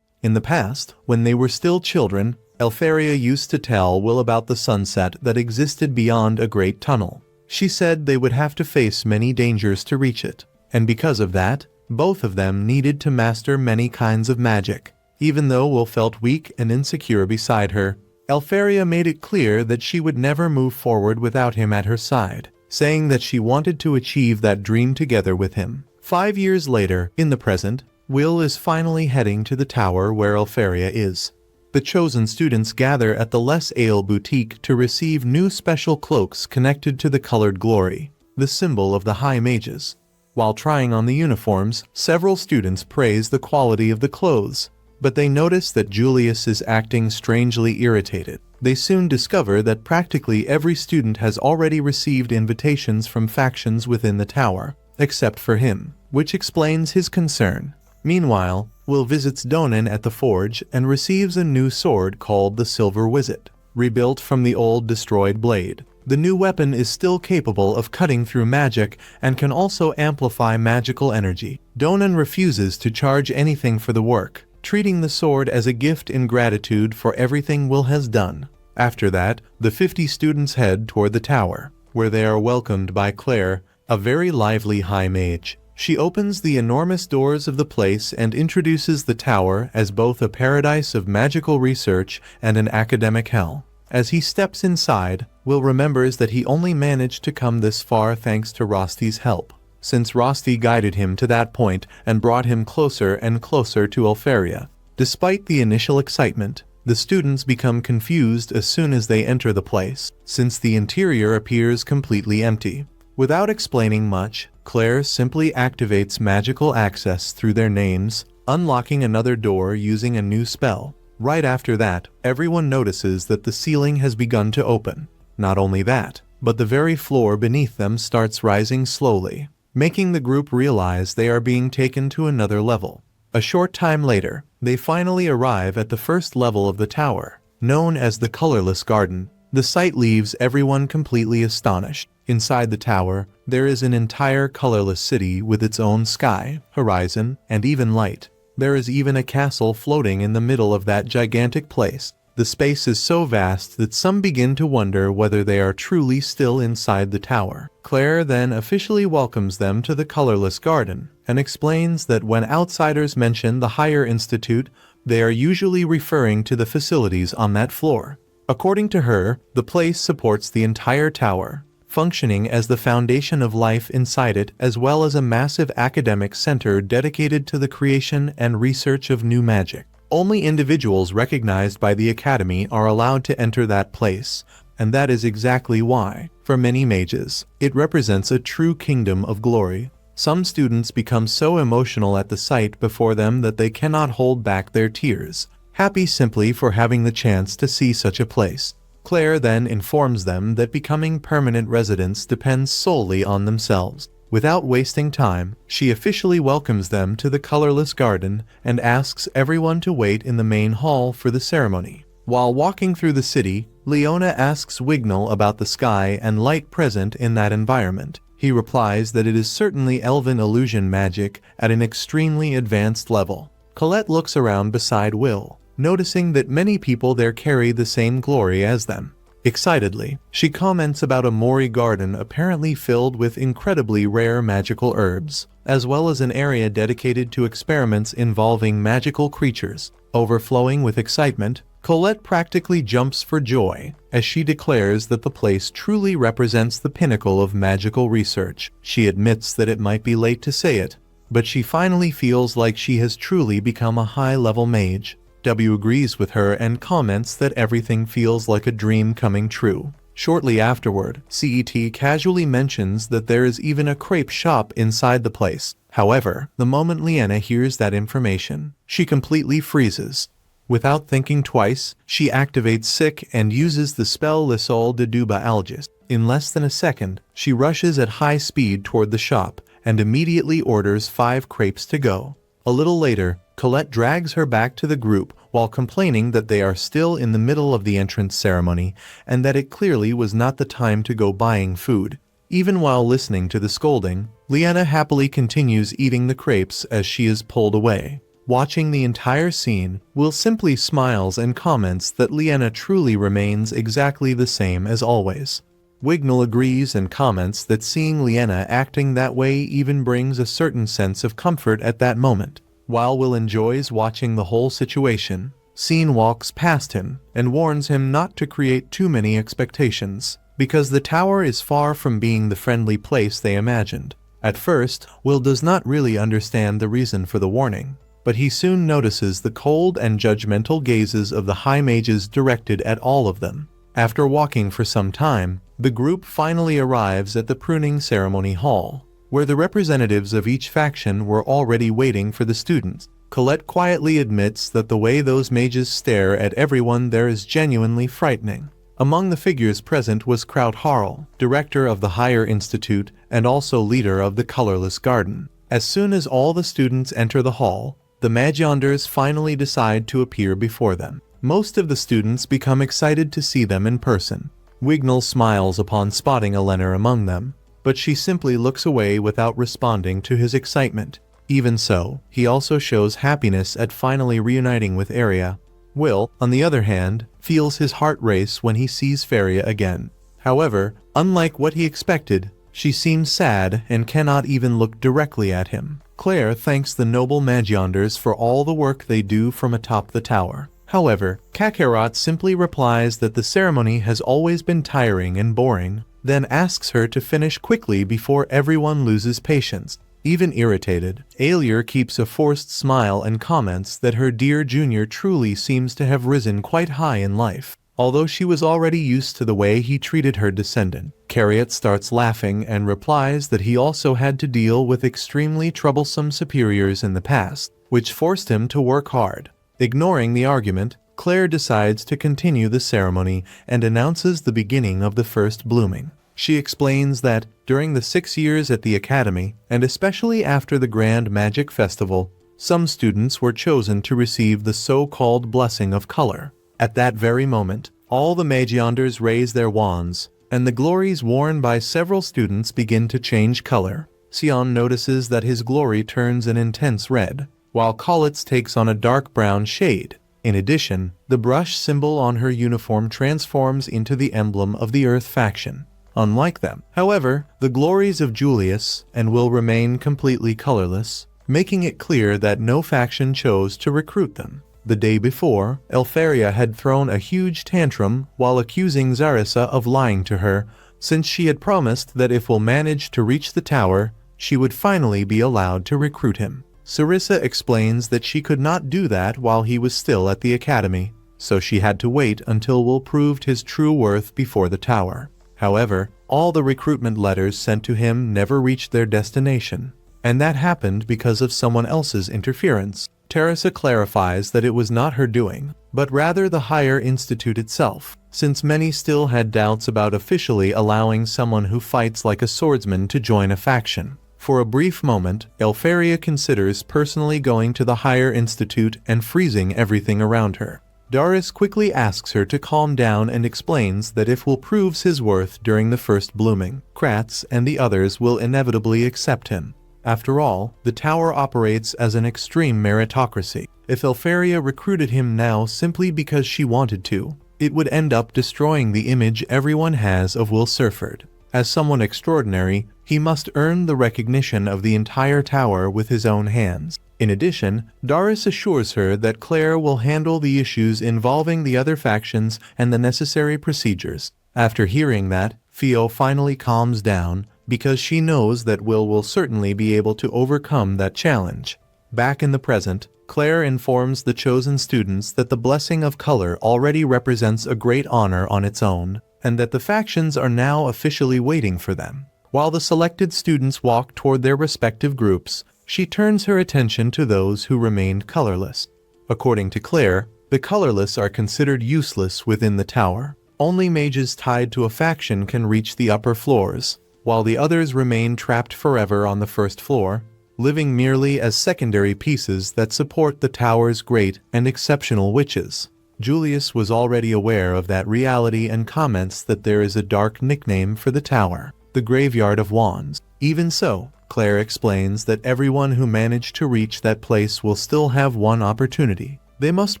In the past, when they were still children, Elfaria used to tell Will about the sunset that existed beyond a great tunnel. She said they would have to face many dangers to reach it, and because of that, both of them needed to master many kinds of magic. Even though Will felt weak and insecure beside her, Elfaria made it clear that she would never move forward without him at her side, saying that she wanted to achieve that dream together with him. 5 years later, in the present, Will is finally heading to the tower where Elfaria is. The chosen students gather at the Les Ale boutique to receive new special cloaks connected to the colored glory, the symbol of the High Mages. While trying on the uniforms, several students praise the quality of the clothes, but they notice that Julius is acting strangely irritated. They soon discover that practically every student has already received invitations from factions within the tower, except for him, which explains his concern. Meanwhile, Will visits Donan at the forge and receives a new sword called the Silver Wizard, rebuilt from the old destroyed blade. The new weapon is still capable of cutting through magic and can also amplify magical energy. Donan refuses to charge anything for the work, treating the sword as a gift in gratitude for everything Will has done. After that, the 50 students head toward the tower, where they are welcomed by Claire, a very lively high mage. She opens the enormous doors of the place and introduces the tower as both a paradise of magical research and an academic hell. As he steps inside, Will remembers that he only managed to come this far thanks to Rosti's help, since Rosti guided him to that point and brought him closer and closer to Elfaria. Despite the initial excitement, the students become confused as soon as they enter the place, since the interior appears completely empty. Without explaining much, Claire simply activates magical access through their names, unlocking another door using a new spell. Right after that, everyone notices that the ceiling has begun to open. Not only that, but the very floor beneath them starts rising slowly, making the group realize they are being taken to another level. A short time later, they finally arrive at the first level of the tower, known as the Colorless Garden. The sight leaves everyone completely astonished. Inside the tower, there is an entire colorless city with its own sky, horizon, and even light. There is even a castle floating in the middle of that gigantic place. The space is so vast that some begin to wonder whether they are truly still inside the tower. Claire then officially welcomes them to the Colorless Garden and explains that when outsiders mention the higher institute, they are usually referring to the facilities on that floor. According to her, the place supports the entire tower, functioning as the foundation of life inside it, as well as a massive academic center dedicated to the creation and research of new magic. Only individuals recognized by the Academy are allowed to enter that place, and that is exactly why, for many mages, it represents a true kingdom of glory. Some students become so emotional at the sight before them that they cannot hold back their tears, happy simply for having the chance to see such a place. Claire then informs them that becoming permanent residents depends solely on themselves. Without wasting time, she officially welcomes them to the Colorless Garden and asks everyone to wait in the main hall for the ceremony. While walking through the city, Leona asks Wignall about the sky and light present in that environment. He replies that it is certainly elven illusion magic at an extremely advanced level. Colette looks around beside Will, noticing that many people there carry the same glory as them. Excitedly, she comments about a Mori garden apparently filled with incredibly rare magical herbs, as well as an area dedicated to experiments involving magical creatures. Overflowing with excitement, Colette practically jumps for joy as she declares that the place truly represents the pinnacle of magical research. She admits that it might be late to say it, but she finally feels like she has truly become a high-level mage. W agrees with her and comments that everything feels like a dream coming true. Shortly afterward, CET casually mentions that there is even a crepe shop inside the place. However, the moment Leena hears that information, she completely freezes. Without thinking twice, she activates Sick and uses the spell Lisol de Duba Algis. In less than a second, she rushes at high speed toward the shop and immediately orders 5 crepes to go. A little later, Colette drags her back to the group while complaining that they are still in the middle of the entrance ceremony and that it clearly was not the time to go buying food. Even while listening to the scolding, Leena happily continues eating the crepes as she is pulled away. Watching the entire scene, Will simply smiles and comments that Leena truly remains exactly the same as always. Wignall agrees and comments that seeing Leena acting that way even brings a certain sense of comfort at that moment. While Will enjoys watching the whole situation, Scene walks past him and warns him not to create too many expectations, because the tower is far from being the friendly place they imagined. At first, Will does not really understand the reason for the warning, but he soon notices the cold and judgmental gazes of the high mages directed at all of them. After walking for some time, the group finally arrives at the pruning ceremony hall, where the representatives of each faction were already waiting for the students. Colette quietly admits that the way those mages stare at everyone there is genuinely frightening. Among the figures present was Kraut Harl, director of the Higher Institute and also leader of the Colorless Garden. As soon as all the students enter the hall, the Magianders finally decide to appear before them. Most of the students become excited to see them in person. Wignall smiles upon spotting Eleanor among them, but she simply looks away without responding to his excitement. Even so, he also shows happiness at finally reuniting with Aria. Will, on the other hand, feels his heart race when he sees Faria again. However, unlike what he expected, she seems sad and cannot even look directly at him. Claire thanks the noble Magianders for all the work they do from atop the tower. However, Kakarot simply replies that the ceremony has always been tiring and boring, then asks her to finish quickly before everyone loses patience. Even irritated, Aelier keeps a forced smile and comments that her dear junior truly seems to have risen quite high in life, although she was already used to the way he treated her descendant. Cariot starts laughing and replies that he also had to deal with extremely troublesome superiors in the past, which forced him to work hard. Ignoring the argument, Claire decides to continue the ceremony and announces the beginning of the first blooming. She explains that, during the 6 years at the Academy, and especially after the Grand Magic Festival, some students were chosen to receive the so-called Blessing of Color. At that very moment, all the Magianders raise their wands, and the glories worn by several students begin to change color. Sion notices that his glory turns an intense red, while Colette's takes on a dark brown shade. In addition, the brush symbol on her uniform transforms into the emblem of the Earth faction. Unlike them, however, the glories of Julius and will remain completely colorless, making it clear that no faction chose to recruit them. The day before, Elfaria had thrown a huge tantrum while accusing Zarissa of lying to her, since she had promised that if Will managed to reach the tower, she would finally be allowed to recruit him. Sarissa explains that she could not do that while he was still at the academy, so she had to wait until Will proved his true worth before the tower. However, all the recruitment letters sent to him never reached their destination, and that happened because of someone else's interference. Teresa clarifies that it was not her doing, but rather the Higher Institute itself, since many still had doubts about officially allowing someone who fights like a swordsman to join a faction. For a brief moment, Elfaria considers personally going to the Higher Institute and freezing everything around her. Darius quickly asks her to calm down and explains that if Will proves his worth during the first blooming, Kratz and the others will inevitably accept him. After all, the tower operates as an extreme meritocracy. If Elfaria recruited him now simply because she wanted to, it would end up destroying the image everyone has of Will Serfort. As someone extraordinary, he must earn the recognition of the entire tower with his own hands. In addition, Darius assures her that Claire will handle the issues involving the other factions and the necessary procedures. After hearing that, Theo finally calms down, because she knows that Will certainly be able to overcome that challenge. Back in the present, Claire informs the chosen students that the blessing of color already represents a great honor on its own, and that the factions are now officially waiting for them. While the selected students walk toward their respective groups, she turns her attention to those who remained colorless. According to Claire, the colorless are considered useless within the tower. Only mages tied to a faction can reach the upper floors, while the others remain trapped forever on the first floor, living merely as secondary pieces that support the tower's great and exceptional witches. Julius was already aware of that reality and comments that there is a dark nickname for the tower, the Graveyard of Wands. Even so, Claire explains that everyone who managed to reach that place will still have one opportunity. They must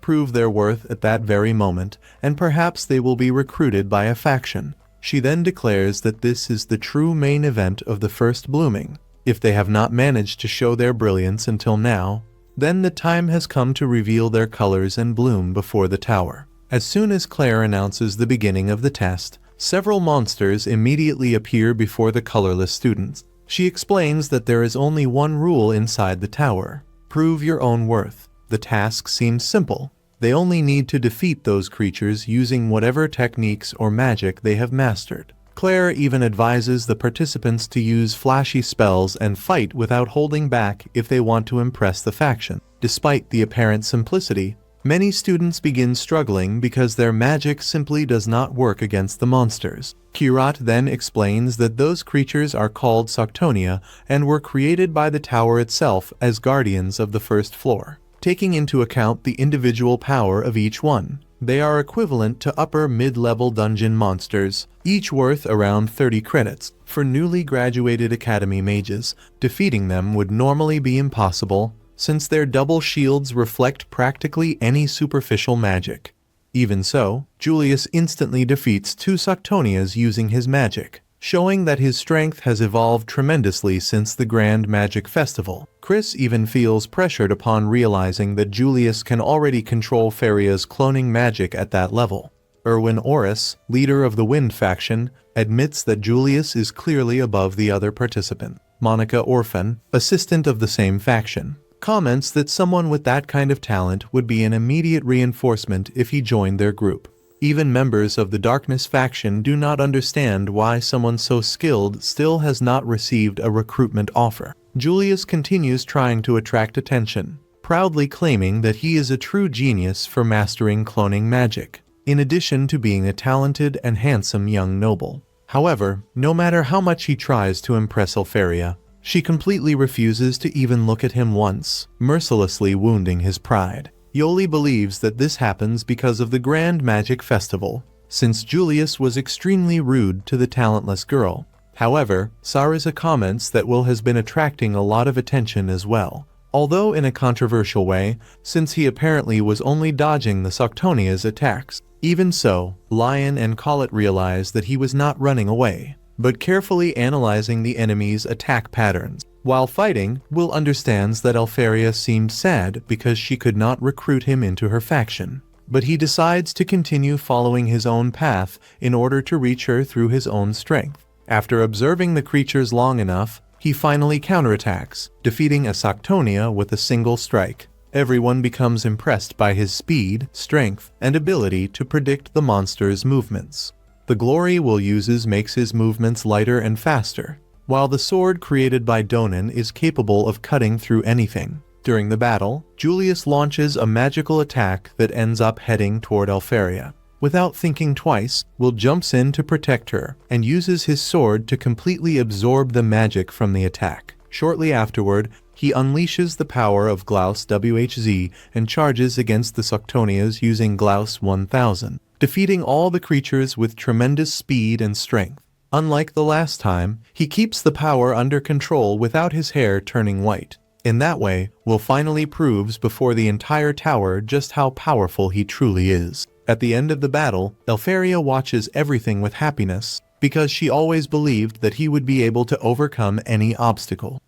prove their worth at that very moment, and perhaps they will be recruited by a faction. She then declares that this is the true main event of the first blooming. If they have not managed to show their brilliance until now, then the time has come to reveal their colors and bloom before the tower. As soon as Claire announces the beginning of the test, several monsters immediately appear before the colorless students. She explains that there is only one rule inside the tower: prove your own worth. The task seems simple. They only need to defeat those creatures using whatever techniques or magic they have mastered. Claire even advises the participants to use flashy spells and fight without holding back if they want to impress the faction. Despite the apparent simplicity, many students begin struggling because their magic simply does not work against the monsters. Kirat then explains that those creatures are called Soctonia and were created by the tower itself as guardians of the first floor. Taking into account the individual power of each one, they are equivalent to upper mid-level dungeon monsters, each worth around 30 credits. For newly graduated academy mages, defeating them would normally be impossible, since their double shields reflect practically any superficial magic. Even so, Julius instantly defeats two Soctonias using his magic, showing that his strength has evolved tremendously since the Grand Magic Festival. Chris even feels pressured upon realizing that Julius can already control Faria's cloning magic at that level. Erwin Oris, leader of the Wind faction, admits that Julius is clearly above the other participant. Monica Orphan, assistant of the same faction, comments that someone with that kind of talent would be an immediate reinforcement if he joined their group. Even members of the Darkness faction do not understand why someone so skilled still has not received a recruitment offer. Julius continues trying to attract attention, proudly claiming that he is a true genius for mastering cloning magic, in addition to being a talented and handsome young noble. However, no matter how much he tries to impress Elfaria, she completely refuses to even look at him once, mercilessly wounding his pride. Yoli believes that this happens because of the Grand Magic Festival, since Julius was extremely rude to the talentless girl. However, Sarisa comments that Will has been attracting a lot of attention as well, although in a controversial way, since he apparently was only dodging the Soctonia's attacks. Even so, Lion and Collet realize that he was not running away, but carefully analyzing the enemy's attack patterns. While fighting, Will understands that Elfaria seemed sad because she could not recruit him into her faction, but he decides to continue following his own path in order to reach her through his own strength. After observing the creatures long enough, he finally counterattacks, defeating a Soctonia with a single strike. Everyone becomes impressed by his speed, strength, and ability to predict the monster's movements. The glory Will uses makes his movements lighter and faster, while the sword created by Donan is capable of cutting through anything. During the battle, Julius launches a magical attack that ends up heading toward Elfaria. Without thinking twice, Will jumps in to protect her and uses his sword to completely absorb the magic from the attack. Shortly afterward, he unleashes the power of Glaus WHZ and charges against the Soctonias using Glaus 1000, defeating all the creatures with tremendous speed and strength. Unlike the last time, he keeps the power under control without his hair turning white. In that way, Will finally proves before the entire tower just how powerful he truly is. At the end of the battle, Elfaria watches everything with happiness, because she always believed that he would be able to overcome any obstacle.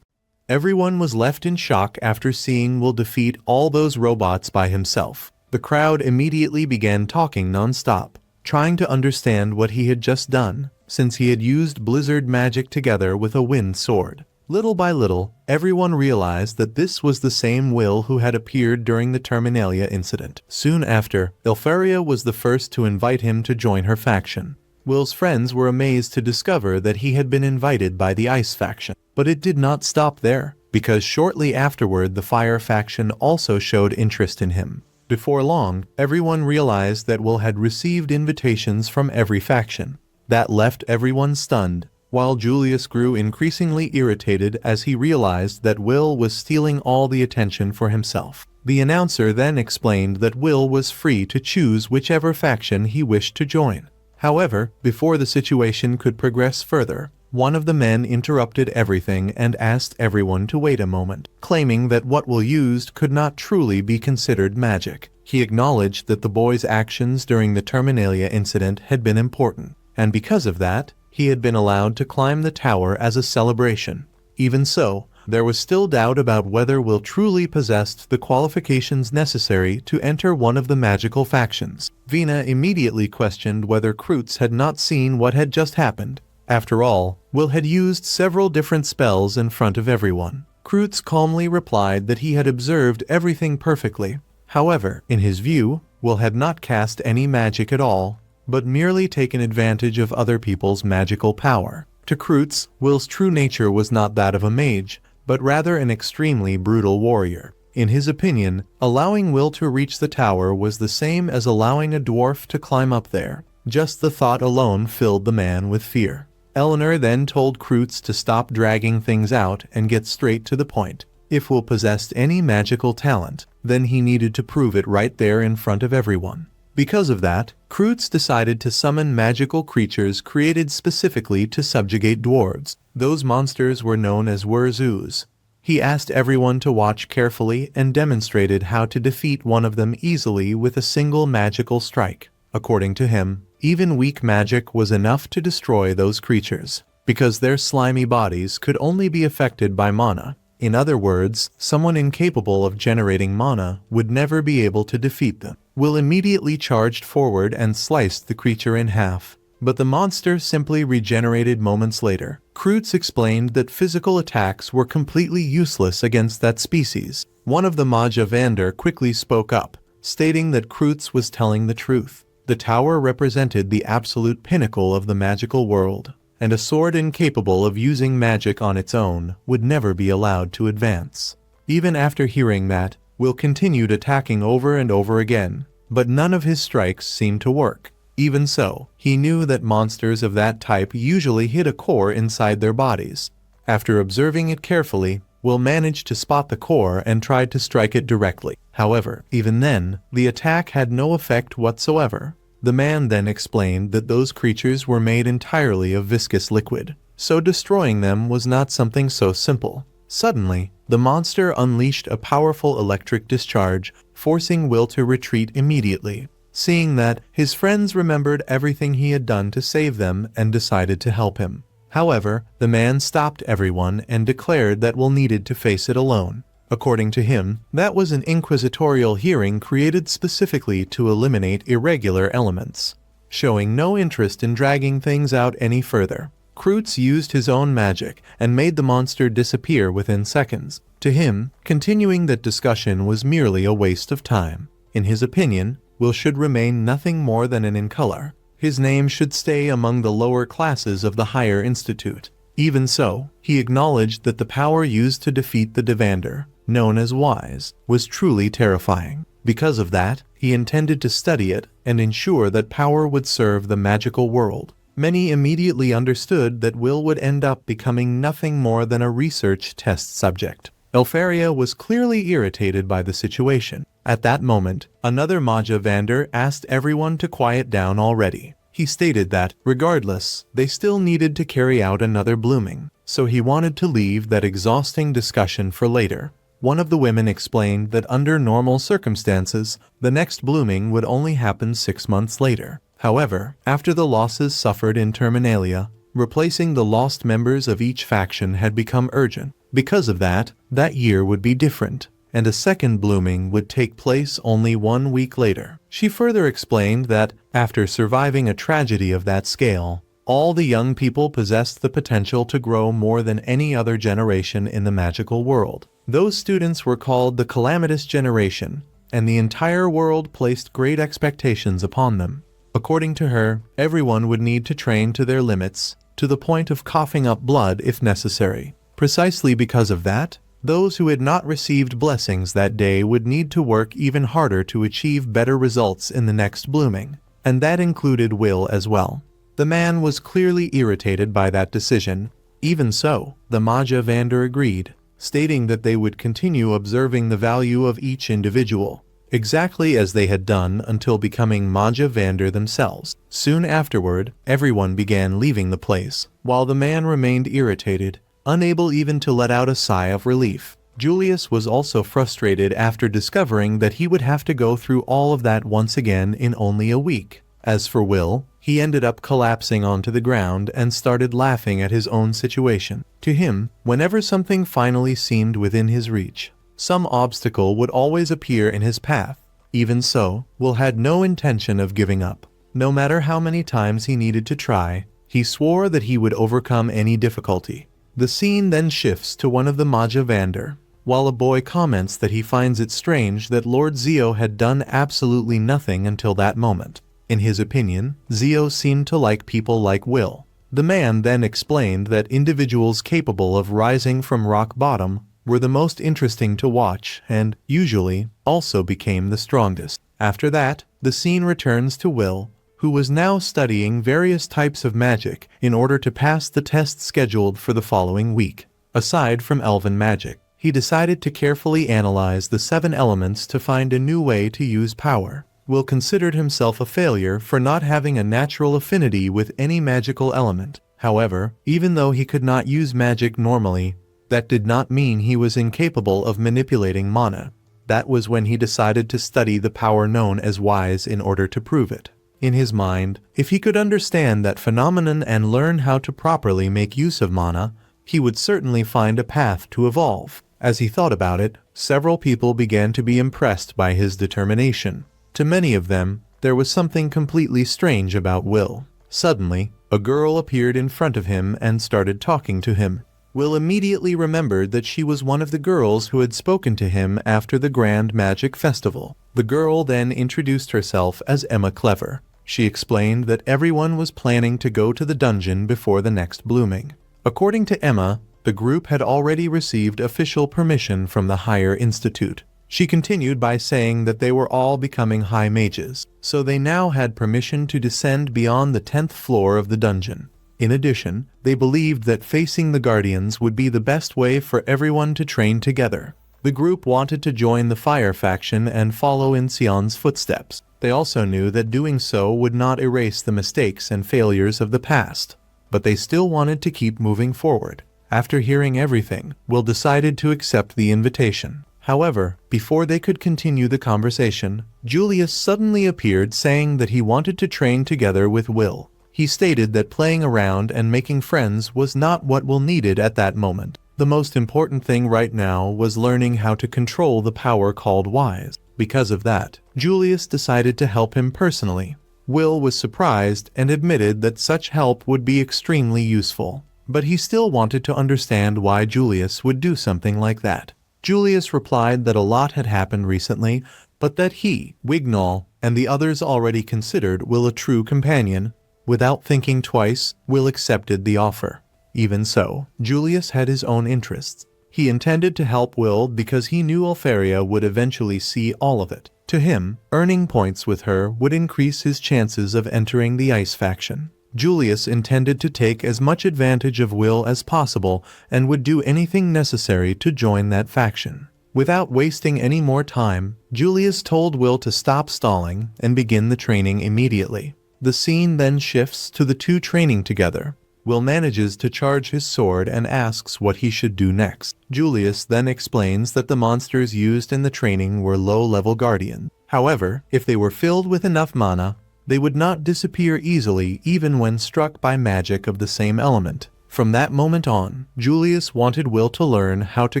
Everyone was left in shock after seeing Will defeat all those robots by himself. The crowd immediately began talking non-stop, trying to understand what he had just done, since he had used blizzard magic together with a wind sword. Little by little, everyone realized that this was the same Will who had appeared during the Terminalia incident. Soon after, Elfaria was the first to invite him to join her faction. Will's friends were amazed to discover that he had been invited by the Ice faction. But it did not stop there, because shortly afterward the Fire faction also showed interest in him. Before long, everyone realized that Will had received invitations from every faction. That left everyone stunned, while Julius grew increasingly irritated as he realized that Will was stealing all the attention for himself. The announcer then explained that Will was free to choose whichever faction he wished to join. However, before the situation could progress further, one of the men interrupted everything and asked everyone to wait a moment, claiming that what Will used could not truly be considered magic. He acknowledged that the boy's actions during the Terminalia incident had been important, and because of that, he had been allowed to climb the tower as a celebration. Even so, there was still doubt about whether Will truly possessed the qualifications necessary to enter one of the magical factions. Vina immediately questioned whether Kreutz had not seen what had just happened. After all, Will had used several different spells in front of everyone. Kreutz calmly replied that he had observed everything perfectly. However, in his view, Will had not cast any magic at all, but merely taken advantage of other people's magical power. To Kreutz, Will's true nature was not that of a mage, but rather an extremely brutal warrior. In his opinion, allowing Will to reach the tower was the same as allowing a dwarf to climb up there. Just the thought alone filled the man with fear. Eleanor then told Kreutz to stop dragging things out and get straight to the point. If Will possessed any magical talent, then he needed to prove it right there in front of everyone. Because of that, Kreutz decided to summon magical creatures created specifically to subjugate dwarves. Those monsters were known as Wurzus. He asked everyone to watch carefully and demonstrated how to defeat one of them easily with a single magical strike. According to him, even weak magic was enough to destroy those creatures, because their slimy bodies could only be affected by mana. In other words, someone incapable of generating mana would never be able to defeat them. Will immediately charged forward and sliced the creature in half, but the monster simply regenerated moments later. Kreutz explained that physical attacks were completely useless against that species. One of the Magia Vander quickly spoke up, stating that Kreutz was telling the truth. The tower represented the absolute pinnacle of the magical world, and a sword incapable of using magic on its own would never be allowed to advance. Even after hearing that, Will continued attacking over and over again, but none of his strikes seemed to work. Even so, he knew that monsters of that type usually hit a core inside their bodies. After observing it carefully, Will managed to spot the core and tried to strike it directly. However, even then, the attack had no effect whatsoever. The man then explained that those creatures were made entirely of viscous liquid, so destroying them was not something so simple. Suddenly, the monster unleashed a powerful electric discharge, forcing Will to retreat immediately. Seeing that, his friends remembered everything he had done to save them and decided to help him. However, the man stopped everyone and declared that Will needed to face it alone. According to him, that was an inquisitorial hearing created specifically to eliminate irregular elements, showing no interest in dragging things out any further. Kreutz used his own magic and made the monster disappear within seconds. To him, continuing that discussion was merely a waste of time. In his opinion, Will should remain nothing more than an incolor. His name should stay among the lower classes of the higher institute. Even so, he acknowledged that the power used to defeat the Devander, known as Wise, was truly terrifying. Because of that, he intended to study it and ensure that power would serve the magical world. Many immediately understood that Will would end up becoming nothing more than a research test subject. Elfaria was clearly irritated by the situation. At that moment, another Magia Vander asked everyone to quiet down already. He stated that, regardless, they still needed to carry out another blooming, so he wanted to leave that exhausting discussion for later. One of the women explained that under normal circumstances, the next blooming would only happen 6 months later. However, after the losses suffered in Terminalia, replacing the lost members of each faction had become urgent. Because of that, that year would be different, and a second blooming would take place only 1 week later. She further explained that, after surviving a tragedy of that scale, all the young people possessed the potential to grow more than any other generation in the magical world. Those students were called the Calamitous Generation, and the entire world placed great expectations upon them. According to her, everyone would need to train to their limits, to the point of coughing up blood if necessary. Precisely because of that, those who had not received blessings that day would need to work even harder to achieve better results in the next blooming, and that included Will as well. The man was clearly irritated by that decision. Even so, the Magia Vander agreed, stating that they would continue observing the value of each individual, exactly as they had done until becoming Magia Vander themselves. Soon afterward, everyone began leaving the place, while the man remained irritated, unable even to let out a sigh of relief. Julius was also frustrated after discovering that he would have to go through all of that once again in only a week. As for Will, he ended up collapsing onto the ground and started laughing at his own situation. To him, whenever something finally seemed within his reach, some obstacle would always appear in his path. Even so, Will had no intention of giving up. No matter how many times he needed to try, he swore that he would overcome any difficulty. The scene then shifts to one of the Magia Vander, while a boy comments that he finds it strange that Lord Zio had done absolutely nothing until that moment. In his opinion, Zio seemed to like people like Will. The man then explained that individuals capable of rising from rock bottom were the most interesting to watch and, usually, also became the strongest. After that, the scene returns to Will, who was now studying various types of magic in order to pass the test scheduled for the following week. Aside from elven magic, he decided to carefully analyze the 7 elements to find a new way to use power. Will considered himself a failure for not having a natural affinity with any magical element. However, even though he could not use magic normally, that did not mean he was incapable of manipulating mana. That was when he decided to study the power known as Wise in order to prove it. In his mind, if he could understand that phenomenon and learn how to properly make use of mana, he would certainly find a path to evolve. As he thought about it, several people began to be impressed by his determination. To many of them, there was something completely strange about Will. Suddenly, a girl appeared in front of him and started talking to him. Will immediately remembered that she was one of the girls who had spoken to him after the Grand Magic Festival. The girl then introduced herself as Emma Clever. She explained that everyone was planning to go to the dungeon before the next blooming. According to Emma, the group had already received official permission from the Higher Institute. She continued by saying that they were all becoming high mages, so they now had permission to descend beyond the 10th floor of the dungeon. In addition, they believed that facing the Guardians would be the best way for everyone to train together. The group wanted to join the Fire faction and follow in Sion's footsteps. They also knew that doing so would not erase the mistakes and failures of the past, but they still wanted to keep moving forward. After hearing everything, Will decided to accept the invitation. However, before they could continue the conversation, Julius suddenly appeared saying that he wanted to train together with Will. He stated that playing around and making friends was not what Will needed at that moment. The most important thing right now was learning how to control the power called Wise. Because of that, Julius decided to help him personally. Will was surprised and admitted that such help would be extremely useful, but he still wanted to understand why Julius would do something like that. Julius replied that a lot had happened recently, but that he, Wignall, and the others already considered Will a true companion. Without thinking twice, Will accepted the offer. Even so, Julius had his own interests. He intended to help Will because he knew Elfaria would eventually see all of it. To him, earning points with her would increase his chances of entering the Ice faction. Julius intended to take as much advantage of Will as possible and would do anything necessary to join that faction. Without wasting any more time, Julius told Will to stop stalling and begin the training immediately. The scene then shifts to the two training together. Will manages to charge his sword and asks what he should do next. Julius then explains that the monsters used in the training were low-level guardians. However, if they were filled with enough mana, they would not disappear easily even when struck by magic of the same element. From that moment on, Julius wanted Will to learn how to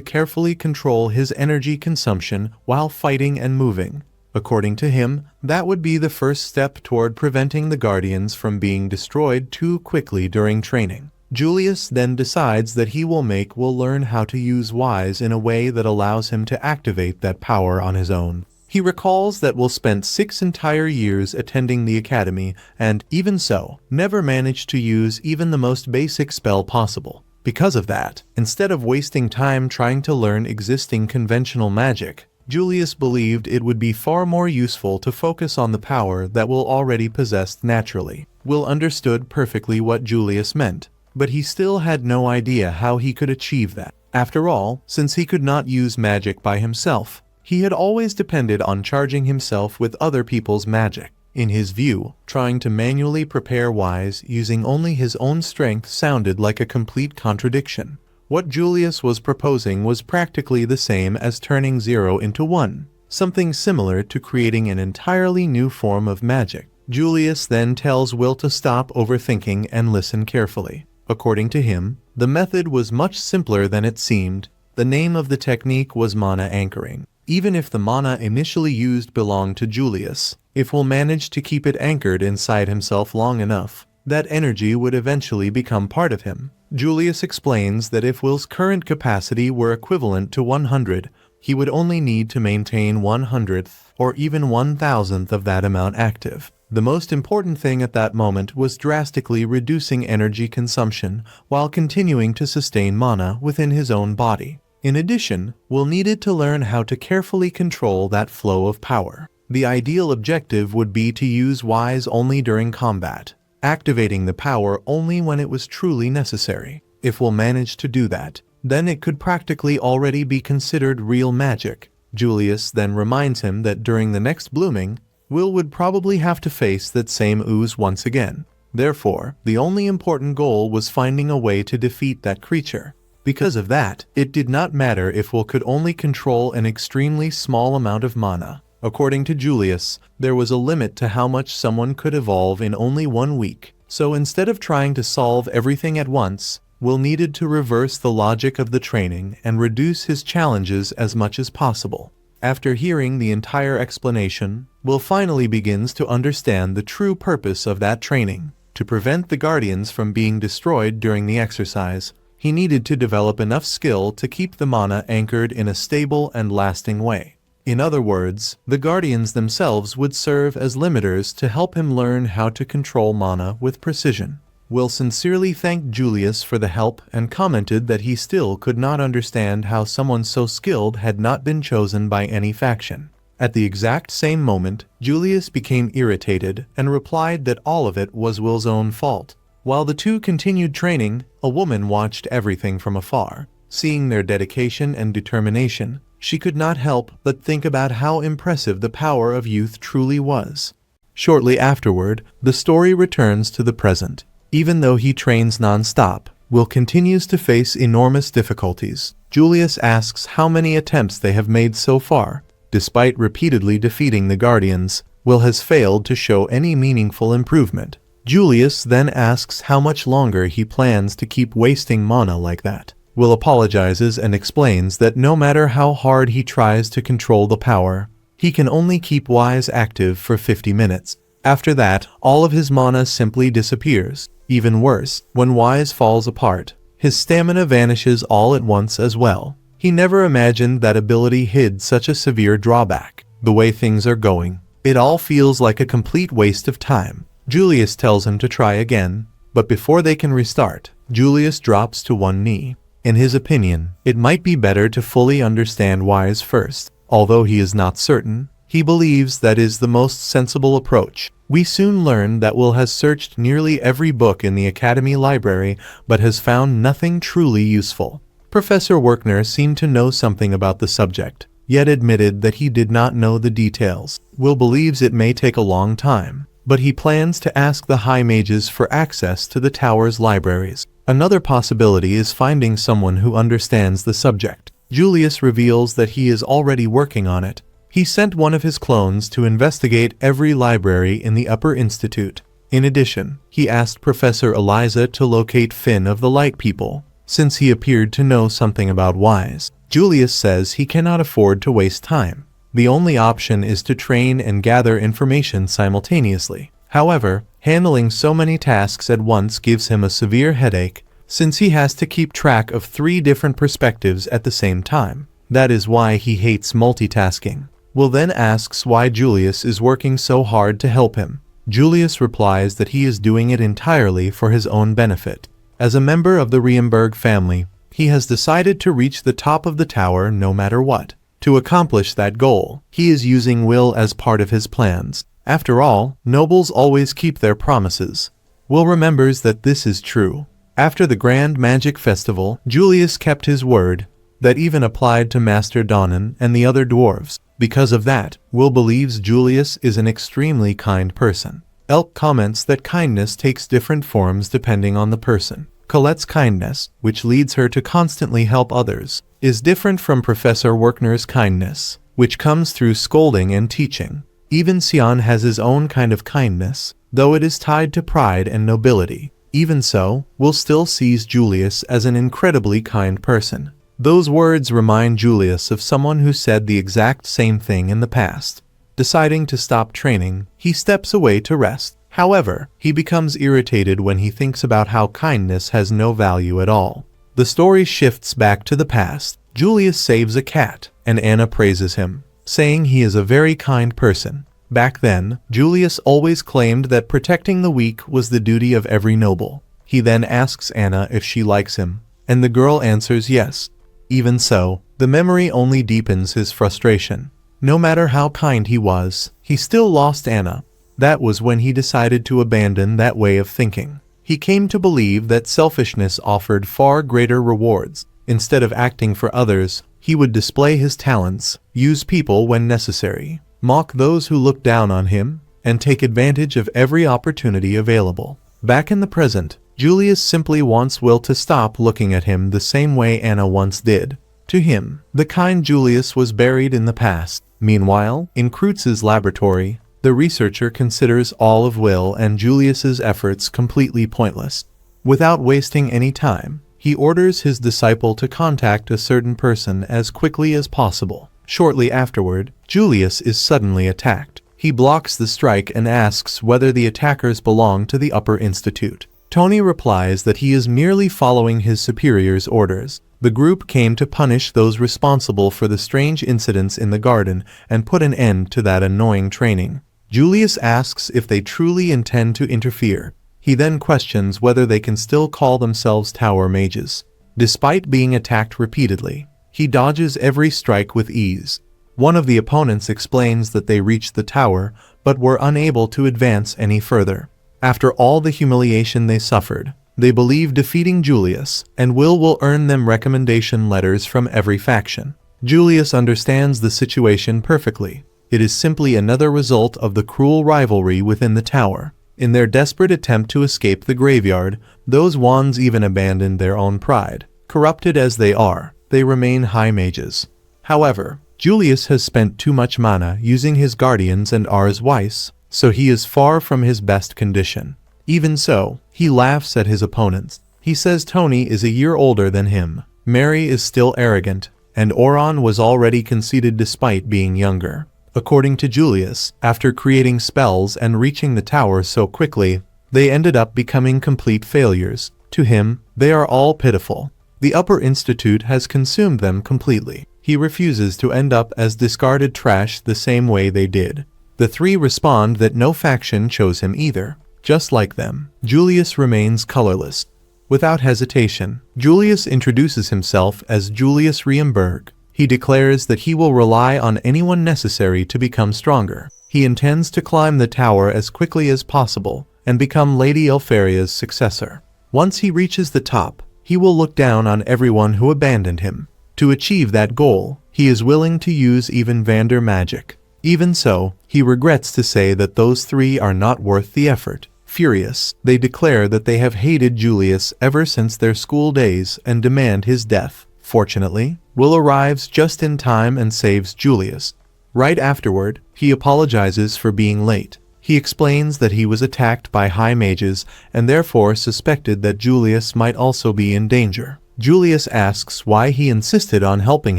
carefully control his energy consumption while fighting and moving. According to him, that would be the first step toward preventing the Guardians from being destroyed too quickly during training. Julius then decides that he will make Will learn how to use Wise in a way that allows him to activate that power on his own. He recalls that Will spent 6 entire years attending the academy and, even so, never managed to use even the most basic spell possible. Because of that, instead of wasting time trying to learn existing conventional magic, Julius believed it would be far more useful to focus on the power that Will already possessed naturally. Will understood perfectly what Julius meant, but he still had no idea how he could achieve that. After all, since he could not use magic by himself, he had always depended on charging himself with other people's magic. In his view, trying to manually prepare Wise using only his own strength sounded like a complete contradiction. What Julius was proposing was practically the same as turning 0 into 1, something similar to creating an entirely new form of magic. Julius then tells Will to stop overthinking and listen carefully. According to him, the method was much simpler than it seemed. The name of the technique was mana anchoring. Even if the mana initially used belonged to Julius, if Will managed to keep it anchored inside himself long enough, that energy would eventually become part of him. Julius explains that if Will's current capacity were equivalent to 100, he would only need to maintain 1/100th or even 1,000th of that amount active. The most important thing at that moment was drastically reducing energy consumption while continuing to sustain mana within his own body. In addition, Will needed to learn how to carefully control that flow of power. The ideal objective would be to use Wise only during combat, activating the power only when it was truly necessary. If Will managed to do that, then it could practically already be considered real magic. Julius then reminds him that during the next blooming, Will would probably have to face that same ooze once again. Therefore, the only important goal was finding a way to defeat that creature. Because of that, it did not matter if Will could only control an extremely small amount of mana. According to Julius, there was a limit to how much someone could evolve in only 1 week. So instead of trying to solve everything at once, Will needed to reverse the logic of the training and reduce his challenges as much as possible. After hearing the entire explanation, Will finally begins to understand the true purpose of that training. To prevent the Guardians from being destroyed during the exercise, he needed to develop enough skill to keep the mana anchored in a stable and lasting way. In other words, the Guardians themselves would serve as limiters to help him learn how to control mana with precision. Will sincerely thanked Julius for the help and commented that he still could not understand how someone so skilled had not been chosen by any faction. At the exact same moment, Julius became irritated and replied that all of it was Will's own fault. While the two continued training, a woman watched everything from afar. Seeing their dedication and determination, she could not help but think about how impressive the power of youth truly was. Shortly afterward, the story returns to the present. Even though he trains non-stop, Will continues to face enormous difficulties. Julius asks how many attempts they have made so far. Despite repeatedly defeating the Guardians, Will has failed to show any meaningful improvement. Julius then asks how much longer he plans to keep wasting mana like that. Will apologizes and explains that no matter how hard he tries to control the power, he can only keep Wise active for 50 minutes. After that, all of his mana simply disappears. Even worse, when Wise falls apart, his stamina vanishes all at once as well. He never imagined that ability hid such a severe drawback. The way things are going, it all feels like a complete waste of time. Julius tells him to try again, but before they can restart, Julius drops to one knee. In his opinion, it might be better to fully understand Wise first. Although he is not certain, He believes that is the most sensible approach. We soon learn that Will has searched nearly every book in the Academy library but has found nothing truly useful. Professor Werkner seemed to know something about the subject, yet admitted that he did not know the details. Will believes it may take a long time, but he plans to ask the High Mages for access to the tower's libraries. Another possibility is finding someone who understands the subject. Julius reveals that he is already working on it. He sent one of his clones to investigate every library in the Upper Institute. In addition, he asked Professor Eliza to locate Finn of the Light People, since he appeared to know something about Wise. Julius says he cannot afford to waste time. The only option is to train and gather information simultaneously. However, handling so many tasks at once gives him a severe headache, since he has to keep track of 3 different perspectives at the same time. That is why he hates multitasking. Will then asks why Julius is working so hard to help him. Julius replies that he is doing it entirely for his own benefit. As a member of the Riemberg family, he has decided to reach the top of the tower no matter what. To accomplish that goal, he is using Will as part of his plans. After all, nobles always keep their promises. Will remembers that this is true. After the Grand Magic Festival, Julius kept his word. That even applied to Master Donan and the other dwarves. Because of that, Will believes Julius is an extremely kind person. Elk comments that kindness takes different forms depending on the person. Colette's kindness, which leads her to constantly help others, is different from Professor Werkner's kindness, which comes through scolding and teaching. Even Sion has his own kind of kindness, though it is tied to pride and nobility. Even so, Will still sees Julius as an incredibly kind person. Those words remind Julius of someone who said the exact same thing in the past. Deciding to stop training, he steps away to rest. However, he becomes irritated when he thinks about how kindness has no value at all. The story shifts back to the past. Julius saves a cat, and Anna praises him, saying he is a very kind person. Back then, Julius always claimed that protecting the weak was the duty of every noble. He then asks Anna if she likes him, and the girl answers yes. Even so, the memory only deepens his frustration. No matter how kind he was, he still lost Anna. That was when he decided to abandon that way of thinking. He came to believe that selfishness offered far greater rewards. Instead of acting for others, he would display his talents, use people when necessary, mock those who look down on him, and take advantage of every opportunity available. Back in the present, Julius simply wants Will to stop looking at him the same way Anna once did. To him, the kind Julius was buried in the past. Meanwhile, in Kreutz's laboratory, the researcher considers all of Will and Julius's efforts completely pointless. Without wasting any time, he orders his disciple to contact a certain person as quickly as possible. Shortly afterward, Julius is suddenly attacked. He blocks the strike and asks whether the attackers belong to the Upper Institute. Tony replies that he is merely following his superior's orders. The group came to punish those responsible for the strange incidents in the garden and put an end to that annoying training. Julius asks if they truly intend to interfere. He then questions whether they can still call themselves Tower Mages. Despite being attacked repeatedly, he dodges every strike with ease. One of the opponents explains that they reached the tower, but were unable to advance any further. After all the humiliation they suffered, they believe defeating Julius and will earn them recommendation letters from every faction. Julius understands the situation perfectly. It is simply another result of the cruel rivalry within the tower. In their desperate attempt to escape the graveyard, those wands even abandoned their own pride. Corrupted as they are, they remain high mages. However, Julius has spent too much mana using his guardians and Ars Weiss, so he is far from his best condition. Even so, he laughs at his opponents. He says Tony is a year older than him, Mary is still arrogant, and Oron was already conceited despite being younger. According to Julius, after creating spells and reaching the tower so quickly, they ended up becoming complete failures. To him, they are all pitiful. The Upper Institute has consumed them completely. He refuses to end up as discarded trash the same way they did. The three respond that no faction chose him either. Just like them, Julius remains colorless. Without hesitation, Julius introduces himself as Julius Riemberg. He declares that he will rely on anyone necessary to become stronger. He intends to climb the tower as quickly as possible and become Lady Elfaria's successor. Once he reaches the top, he will look down on everyone who abandoned him. To achieve that goal, he is willing to use even Vander magic. Even so, he regrets to say that those three are not worth the effort. Furious, they declare that they have hated Julius ever since their school days and demand his death. Fortunately, Will arrives just in time and saves Julius. Right afterward, he apologizes for being late. He explains that he was attacked by high mages and therefore suspected that Julius might also be in danger. Julius asks why he insisted on helping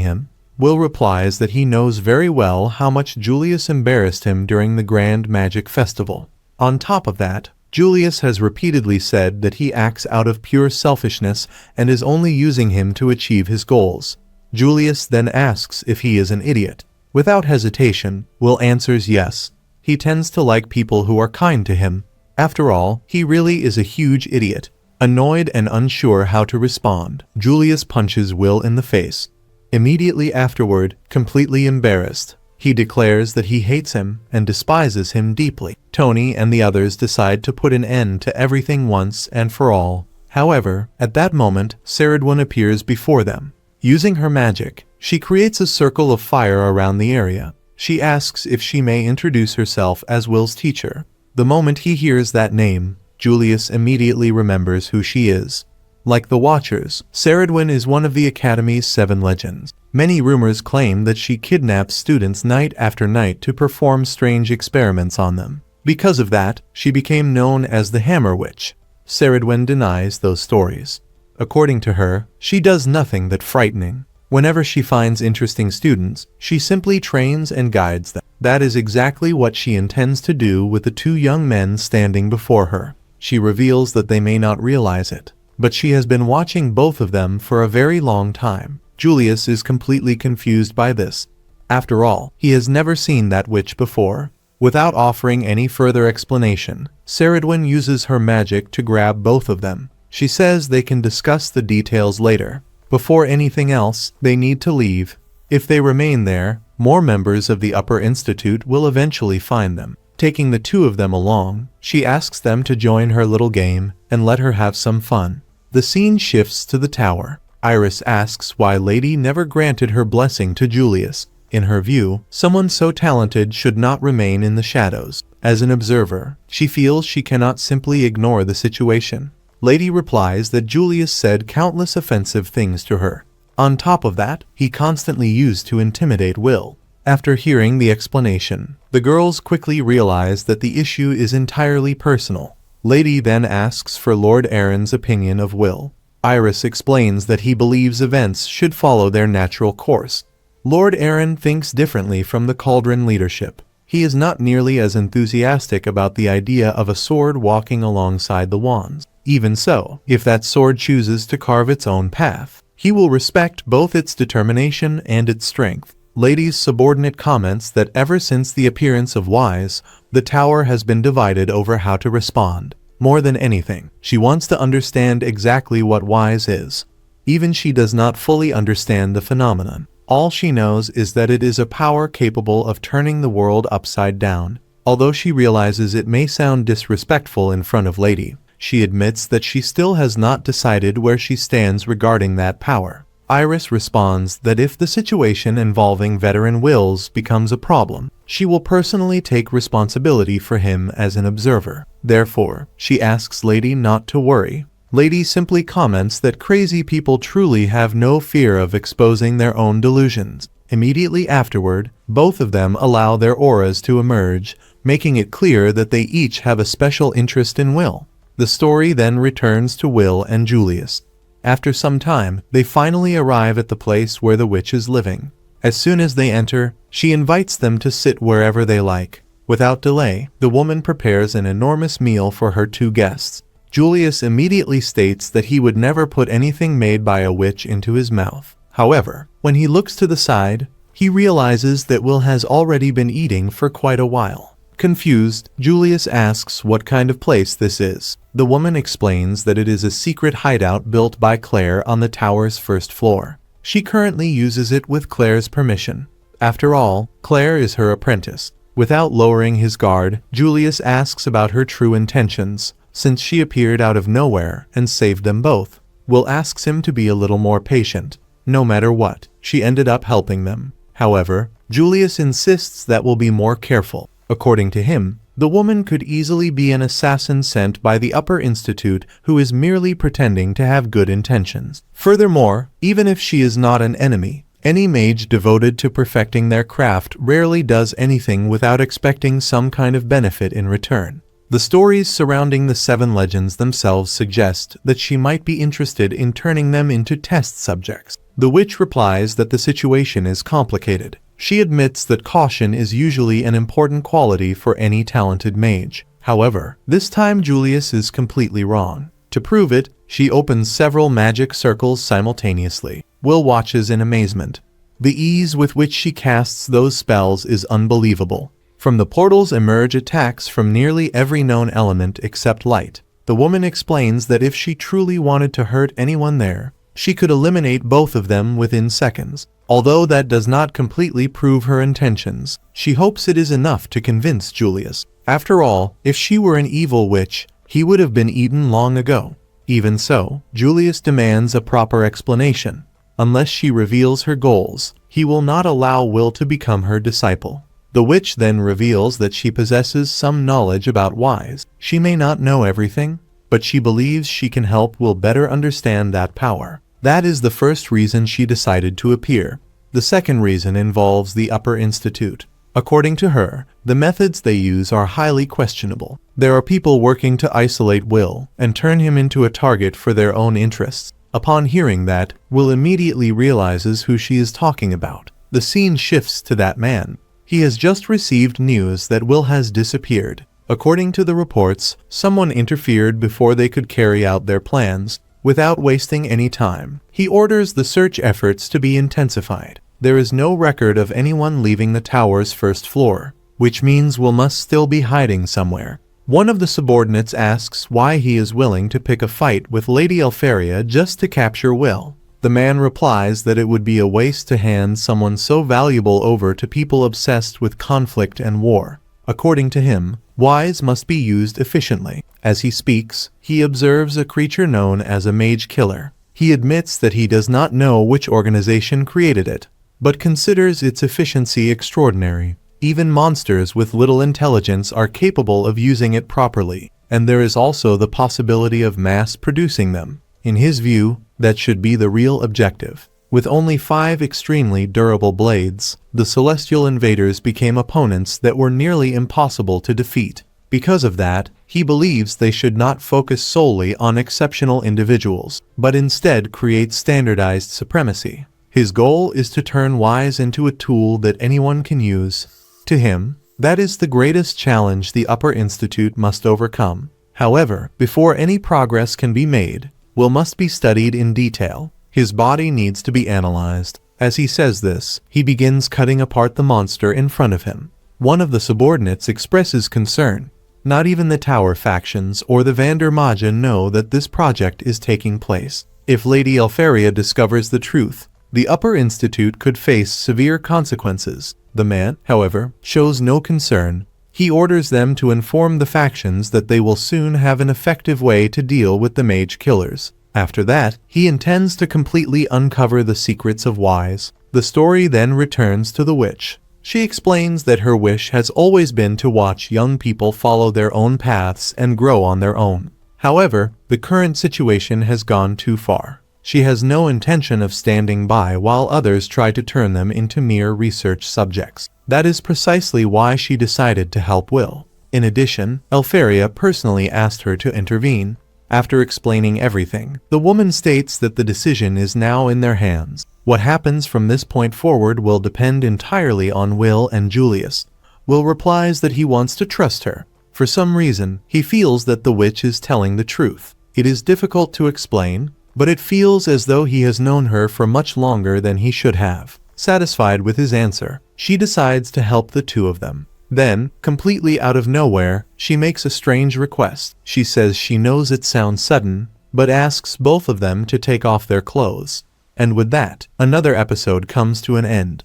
him. Will replies that he knows very well how much Julius embarrassed him during the Grand Magic Festival. On top of that, Julius has repeatedly said that he acts out of pure selfishness and is only using him to achieve his goals. Julius then asks if he is an idiot. Without hesitation, Will answers yes. He tends to like people who are kind to him. After all, he really is a huge idiot. Annoyed and unsure how to respond, Julius punches Will in the face. Immediately afterward, completely embarrassed, he declares that he hates him and despises him deeply. Tony and the others decide to put an end to everything once and for all. However, at that moment, Swordsman appears before them. Using her magic, she creates a circle of fire around the area. She asks if she may introduce herself as Will's teacher. The moment he hears that name, Julius immediately remembers who she is. Like the Watchers, Swordsman is one of the Academy's 7 legends. Many rumors claim that she kidnaps students night after night to perform strange experiments on them. Because of that, she became known as the Hammer Witch. Swordsman denies those stories. According to her, she does nothing that frightening. Whenever she finds interesting students, she simply trains and guides them. That is exactly what she intends to do with the 2 young men standing before her. She reveals that they may not realize it, but she has been watching both of them for a very long time. Julius is completely confused by this. After all, he has never seen that witch before. Without offering any further explanation, Swordsman uses her magic to grab both of them. She says they can discuss the details later. Before anything else, they need to leave. If they remain there, more members of the Upper Institute will eventually find them. Taking the 2 of them along, she asks them to join her little game and let her have some fun. The scene shifts to the tower. Iris asks why Lady never granted her blessing to Julius. In her view, someone so talented should not remain in the shadows. As an observer, she feels she cannot simply ignore the situation. Lady replies that Julius said countless offensive things to her. On top of that, he constantly used to intimidate Will. After hearing the explanation, the girls quickly realize that the issue is entirely personal. Lady then asks for Lord Aaron's opinion of Will. Iris explains that he believes events should follow their natural course. Lord Aaron thinks differently from the Cauldron leadership. He is not nearly as enthusiastic about the idea of a sword walking alongside the wands. Even so, if that sword chooses to carve its own path, he will respect both its determination and its strength. Lady's subordinate comments that ever since the appearance of Wise, the tower has been divided over how to respond. More than anything, she wants to understand exactly what Wise is. Even she does not fully understand the phenomenon. All she knows is that it is a power capable of turning the world upside down. Although she realizes it may sound disrespectful in front of Lady, she admits that she still has not decided where she stands regarding that power. Iris responds that if the situation involving veteran Wills becomes a problem, she will personally take responsibility for him as an observer. Therefore, she asks Lady not to worry. Lady simply comments that crazy people truly have no fear of exposing their own delusions. Immediately afterward, both of them allow their auras to emerge, making it clear that they each have a special interest in Will. The story then returns to Will and Julius. After some time, they finally arrive at the place where the witch is living. As soon as they enter, she invites them to sit wherever they like. Without delay, the woman prepares an enormous meal for her 2 guests. Julius immediately states that he would never put anything made by a witch into his mouth. However, when he looks to the side, he realizes that Will has already been eating for quite a while. Confused, Julius asks what kind of place this is. The woman explains that it is a secret hideout built by Claire on the tower's 1st floor. She currently uses it with Claire's permission. After all, Claire is her apprentice. Without lowering his guard, Julius asks about her true intentions, since she appeared out of nowhere and saved them both. Will asks him to be a little more patient. No matter what, she ended up helping them. However, Julius insists that Will be more careful. According to him, the woman could easily be an assassin sent by the Upper Institute who is merely pretending to have good intentions. Furthermore, even if she is not an enemy, any mage devoted to perfecting their craft rarely does anything without expecting some kind of benefit in return. The stories surrounding the 7 legends themselves suggest that she might be interested in turning them into test subjects. The witch replies that the situation is complicated. She admits that caution is usually an important quality for any talented mage. However, this time Julius is completely wrong. To prove it, she opens several magic circles simultaneously. Will watches in amazement. The ease with which she casts those spells is unbelievable. From the portals emerge attacks from nearly every known element except light. The woman explains that if she truly wanted to hurt anyone there, she could eliminate both of them within seconds. Although that does not completely prove her intentions, she hopes it is enough to convince Julius. After all, if she were an evil witch, he would have been eaten long ago. Even so, Julius demands a proper explanation. Unless she reveals her goals, he will not allow Will to become her disciple. The witch then reveals that she possesses some knowledge about wise. She may not know everything, but she believes she can help Will better understand that power. That is the first reason she decided to appear. The second reason involves the Upper Institute. According to her, the methods they use are highly questionable. There are people working to isolate Will and turn him into a target for their own interests. Upon hearing that, Will immediately realizes who she is talking about. The scene shifts to that man. He has just received news that Will has disappeared. According to the reports, someone interfered before they could carry out their plans. Without wasting any time, he orders the search efforts to be intensified. There is no record of anyone leaving the tower's first floor, which means Will must still be hiding somewhere. One of the subordinates asks why he is willing to pick a fight with Lady Elfaria just to capture Will. The man replies that it would be a waste to hand someone so valuable over to people obsessed with conflict and war. According to him, wise must be used efficiently. As he speaks, he observes a creature known as a mage killer. He admits that he does not know which organization created it, but considers its efficiency extraordinary. Even monsters with little intelligence are capable of using it properly, and there is also the possibility of mass producing them. In his view, that should be the real objective. With only 5 extremely durable blades, the celestial invaders became opponents that were nearly impossible to defeat. Because of that, he believes they should not focus solely on exceptional individuals, but instead create standardized supremacy. His goal is to turn wise into a tool that anyone can use. To him, that is the greatest challenge the Upper Institute must overcome. However, before any progress can be made, Will must be studied in detail. His body needs to be analyzed. As he says this, he begins cutting apart the monster in front of him. One of the subordinates expresses concern. Not even the tower factions or the Vander Magia know that this project is taking place. If Lady Elfaria discovers the truth, the Upper Institute could face severe consequences. The man, however, shows no concern. He orders them to inform the factions that they will soon have an effective way to deal with the mage killers. After that, he intends to completely uncover the secrets of Wise. The story then returns to the witch. She explains that her wish has always been to watch young people follow their own paths and grow on their own. However, the current situation has gone too far. She has no intention of standing by while others try to turn them into mere research subjects. That is precisely why she decided to help Will. In addition, Elfaria personally asked her to intervene. After explaining everything, the woman states that the decision is now in their hands. What happens from this point forward will depend entirely on Will and Julius. Will replies that he wants to trust her. For some reason, he feels that the witch is telling the truth. It is difficult to explain, but it feels as though he has known her for much longer than he should have. Satisfied with his answer, she decides to help the two of them. Then, completely out of nowhere, she makes a strange request. She says she knows it sounds sudden, but asks both of them to take off their clothes. And with that, another episode comes to an end.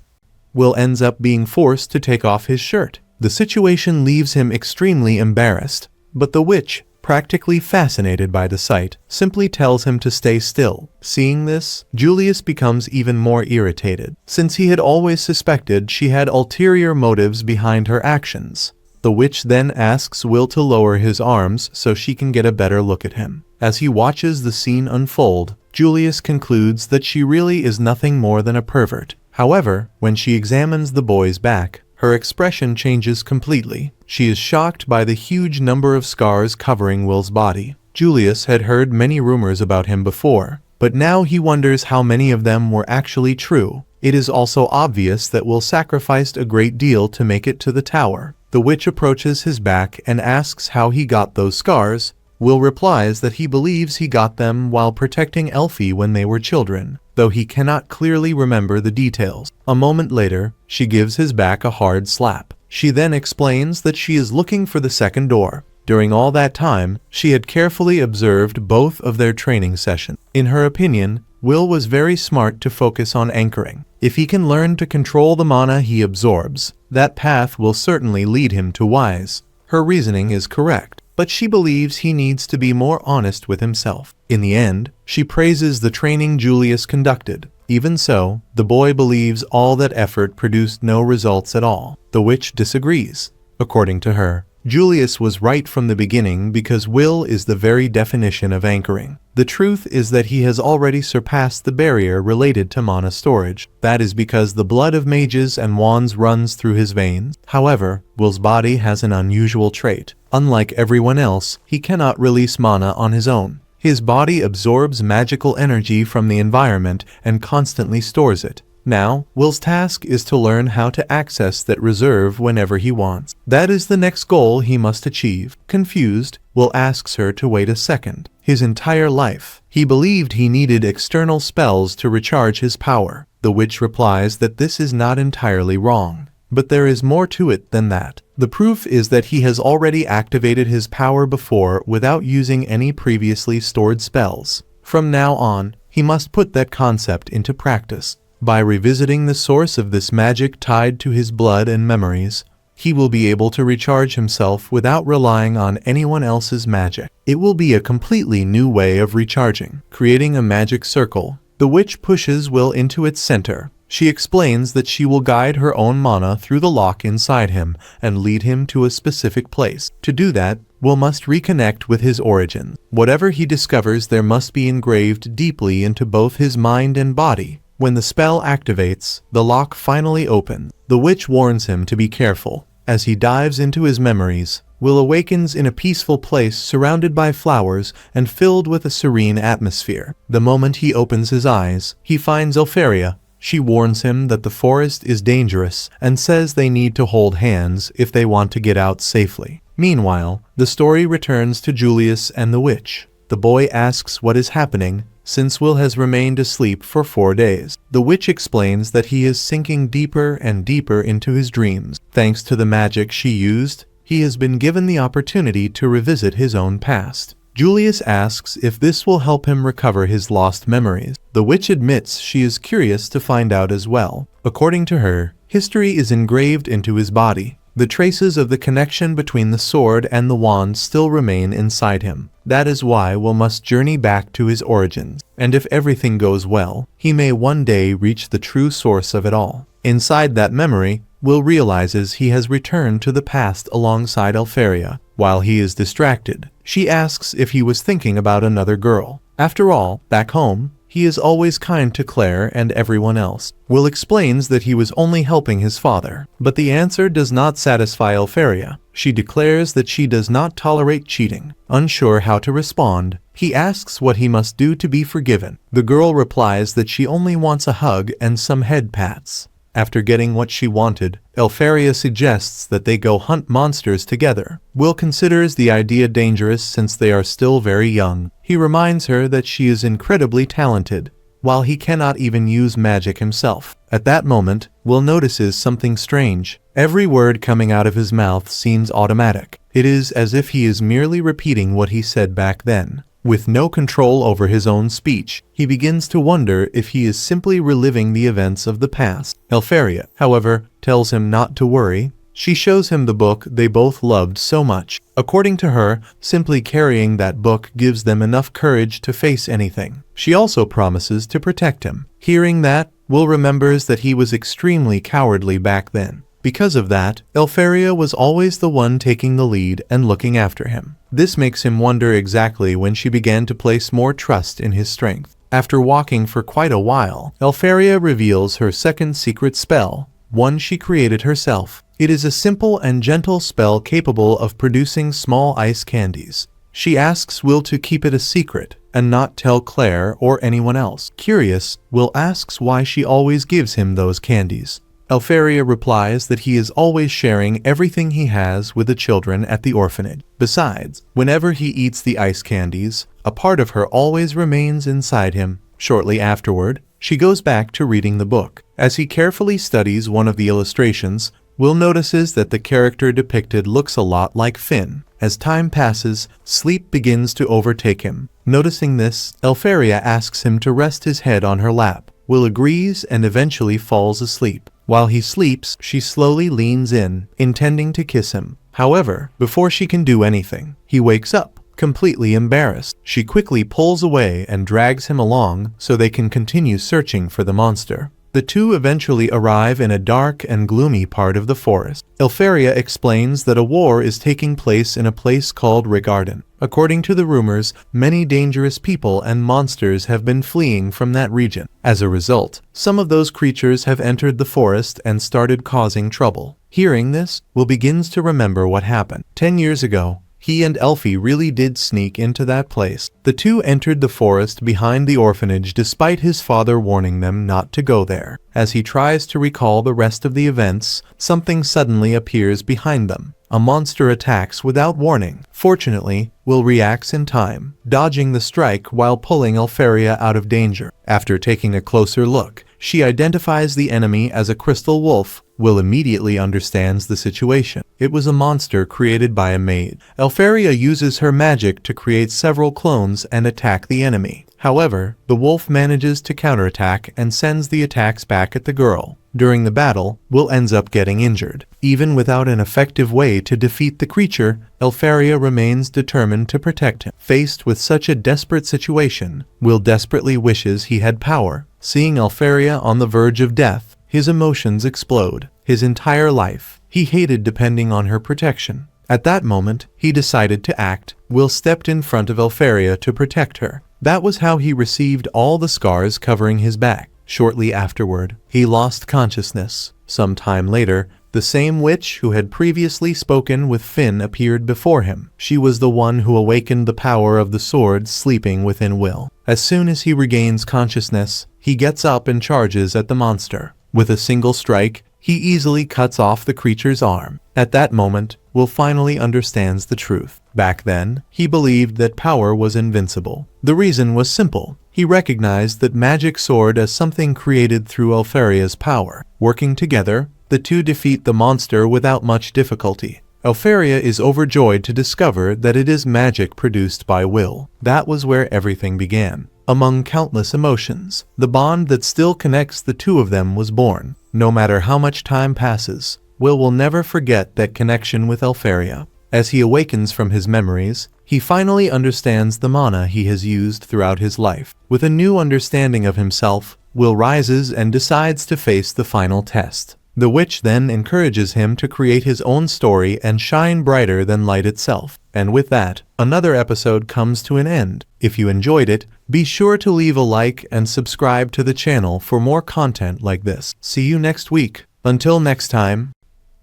Will ends up being forced to take off his shirt. The situation leaves him extremely embarrassed, but the witch, practically fascinated by the sight, simply tells him to stay still. Seeing this, Julius becomes even more irritated, since he had always suspected she had ulterior motives behind her actions. The witch then asks Will to lower his arms so she can get a better look at him. As he watches the scene unfold, Julius concludes that she really is nothing more than a pervert. However, when she examines the boy's back, her expression changes completely. She is shocked by the huge number of scars covering Will's body. Julius had heard many rumors about him before, but now he wonders how many of them were actually true. It is also obvious that Will sacrificed a great deal to make it to the tower. The witch approaches his back and asks how he got those scars. Will replies that he believes he got them while protecting Elfie when they were children, though he cannot clearly remember the details. A moment later, she gives his back a hard slap. She then explains that she is looking for the second door. During all that time, she had carefully observed both of their training sessions. In her opinion, Will was very smart to focus on anchoring. If he can learn to control the mana he absorbs, that path will certainly lead him to wise. Her reasoning is correct, but she believes he needs to be more honest with himself. In the end, she praises the training Julius conducted. Even so, the boy believes all that effort produced no results at all. The witch disagrees. According to her, Julius was right from the beginning because Will is the very definition of anchoring. The truth is that he has already surpassed the barrier related to mana storage. That is because the blood of mages and wands runs through his veins. However, Will's body has an unusual trait. Unlike everyone else, he cannot release mana on his own. His body absorbs magical energy from the environment and constantly stores it. Now, Will's task is to learn how to access that reserve whenever he wants. That is the next goal he must achieve. Confused, Will asks her to wait a second. His entire life, he believed he needed external spells to recharge his power. The witch replies that this is not entirely wrong, but there is more to it than that. The proof is that he has already activated his power before without using any previously stored spells. From now on, he must put that concept into practice. By revisiting the source of this magic tied to his blood and memories, he will be able to recharge himself without relying on anyone else's magic. It will be a completely new way of recharging. Creating a magic circle, the witch pushes Will into its center. She explains that she will guide her own mana through the lock inside him and lead him to a specific place. To do that, Will must reconnect with his origins. Whatever he discovers there must be engraved deeply into both his mind and body. When the spell activates, the lock finally opens. The witch warns him to be careful. As he dives into his memories, Will awakens in a peaceful place surrounded by flowers and filled with a serene atmosphere. The moment he opens his eyes, he finds Elfaria. She warns him that the forest is dangerous and says they need to hold hands if they want to get out safely. Meanwhile, the story returns to Julius and the witch. The boy asks what is happening, since Will has remained asleep for 4 days. The witch explains that he is sinking deeper and deeper into his dreams. Thanks to the magic she used, he has been given the opportunity to revisit his own past. Julius asks if this will help him recover his lost memories. The witch admits she is curious to find out as well. According to her, history is engraved into his body. The traces of the connection between the sword and the wand still remain inside him. That is why Will must journey back to his origins, and if everything goes well, he may one day reach the true source of it all. Inside that memory, Will realizes he has returned to the past alongside Elfaria. While he is distracted, she asks if he was thinking about another girl. After all, back home, he is always kind to Claire and everyone else. Will explains that he was only helping his father, but the answer does not satisfy Elfaria. She declares that she does not tolerate cheating. Unsure how to respond, he asks what he must do to be forgiven. The girl replies that she only wants a hug and some head pats. After getting what she wanted, Elfaria suggests that they go hunt monsters together. Will considers the idea dangerous since they are still very young. He reminds her that she is incredibly talented, while he cannot even use magic himself. At that moment, Will notices something strange. Every word coming out of his mouth seems automatic. It is as if he is merely repeating what he said back then. With no control over his own speech, he begins to wonder if he is simply reliving the events of the past. Elfaria, however, tells him not to worry. She shows him the book they both loved so much. According to her, simply carrying that book gives them enough courage to face anything. She also promises to protect him. Hearing that, Will remembers that he was extremely cowardly back then. Because of that, Elfaria was always the one taking the lead and looking after him. This makes him wonder exactly when she began to place more trust in his strength. After walking for quite a while, Elfaria reveals her second secret spell, one she created herself. It is a simple and gentle spell capable of producing small ice candies. She asks Will to keep it a secret and not tell Claire or anyone else. Curious, Will asks why she always gives him those candies. Elfaria replies that he is always sharing everything he has with the children at the orphanage. Besides, whenever he eats the ice candies, a part of her always remains inside him. Shortly afterward, she goes back to reading the book. As he carefully studies one of the illustrations, Will notices that the character depicted looks a lot like Finn. As time passes, sleep begins to overtake him. Noticing this, Elfaria asks him to rest his head on her lap. Will agrees and eventually falls asleep. While he sleeps, she slowly leans in, intending to kiss him. However, before she can do anything, he wakes up, completely embarrassed. She quickly pulls away and drags him along so they can continue searching for the monster. The two eventually arrive in a dark and gloomy part of the forest. Elfaria explains that a war is taking place in a place called Regarden. According to the rumors, many dangerous people and monsters have been fleeing from that region. As a result, some of those creatures have entered the forest and started causing trouble. Hearing this, Will begins to remember what happened. 10 years ago, he and Elfie really did sneak into that place. The two entered the forest behind the orphanage despite his father warning them not to go there. As he tries to recall the rest of the events, something suddenly appears behind them. A monster attacks without warning. Fortunately, Will reacts in time, dodging the strike while pulling Elfaria out of danger. After taking a closer look, she identifies the enemy as a crystal wolf. Will immediately understands the situation. It was a monster created by a maid. Elfaria uses her magic to create several clones and attack the enemy. However, the wolf manages to counterattack and sends the attacks back at the girl. During the battle, Will ends up getting injured. Even without an effective way to defeat the creature, Elfaria remains determined to protect him. Faced with such a desperate situation, Will desperately wishes he had power. Seeing Elfaria on the verge of death, his emotions explode. His entire life, he hated depending on her protection. At that moment, he decided to act. Will stepped in front of Elfaria to protect her. That was how he received all the scars covering his back. Shortly afterward, he lost consciousness. Some time later, the same witch who had previously spoken with Finn appeared before him. She was the one who awakened the power of the sword sleeping within Will. As soon as he regains consciousness, he gets up and charges at the monster. With a single strike, he easily cuts off the creature's arm. At that moment, Will finally understands the truth. Back then, he believed that power was invincible. The reason was simple. He recognized that magic sword as something created through Elfaria's power. Working together, the two defeat the monster without much difficulty. Elfaria is overjoyed to discover that it is magic produced by Will. That was where everything began. Among countless emotions, the bond that still connects the two of them was born. No matter how much time passes, Will never forget that connection with Elfaria. As he awakens from his memories, he finally understands the mana he has used throughout his life. With a new understanding of himself, Will rises and decides to face the final test. The witch then encourages him to create his own story and shine brighter than light itself. And with that, another episode comes to an end. If you enjoyed it, be sure to leave a like and subscribe to the channel for more content like this. See you next week. Until next time.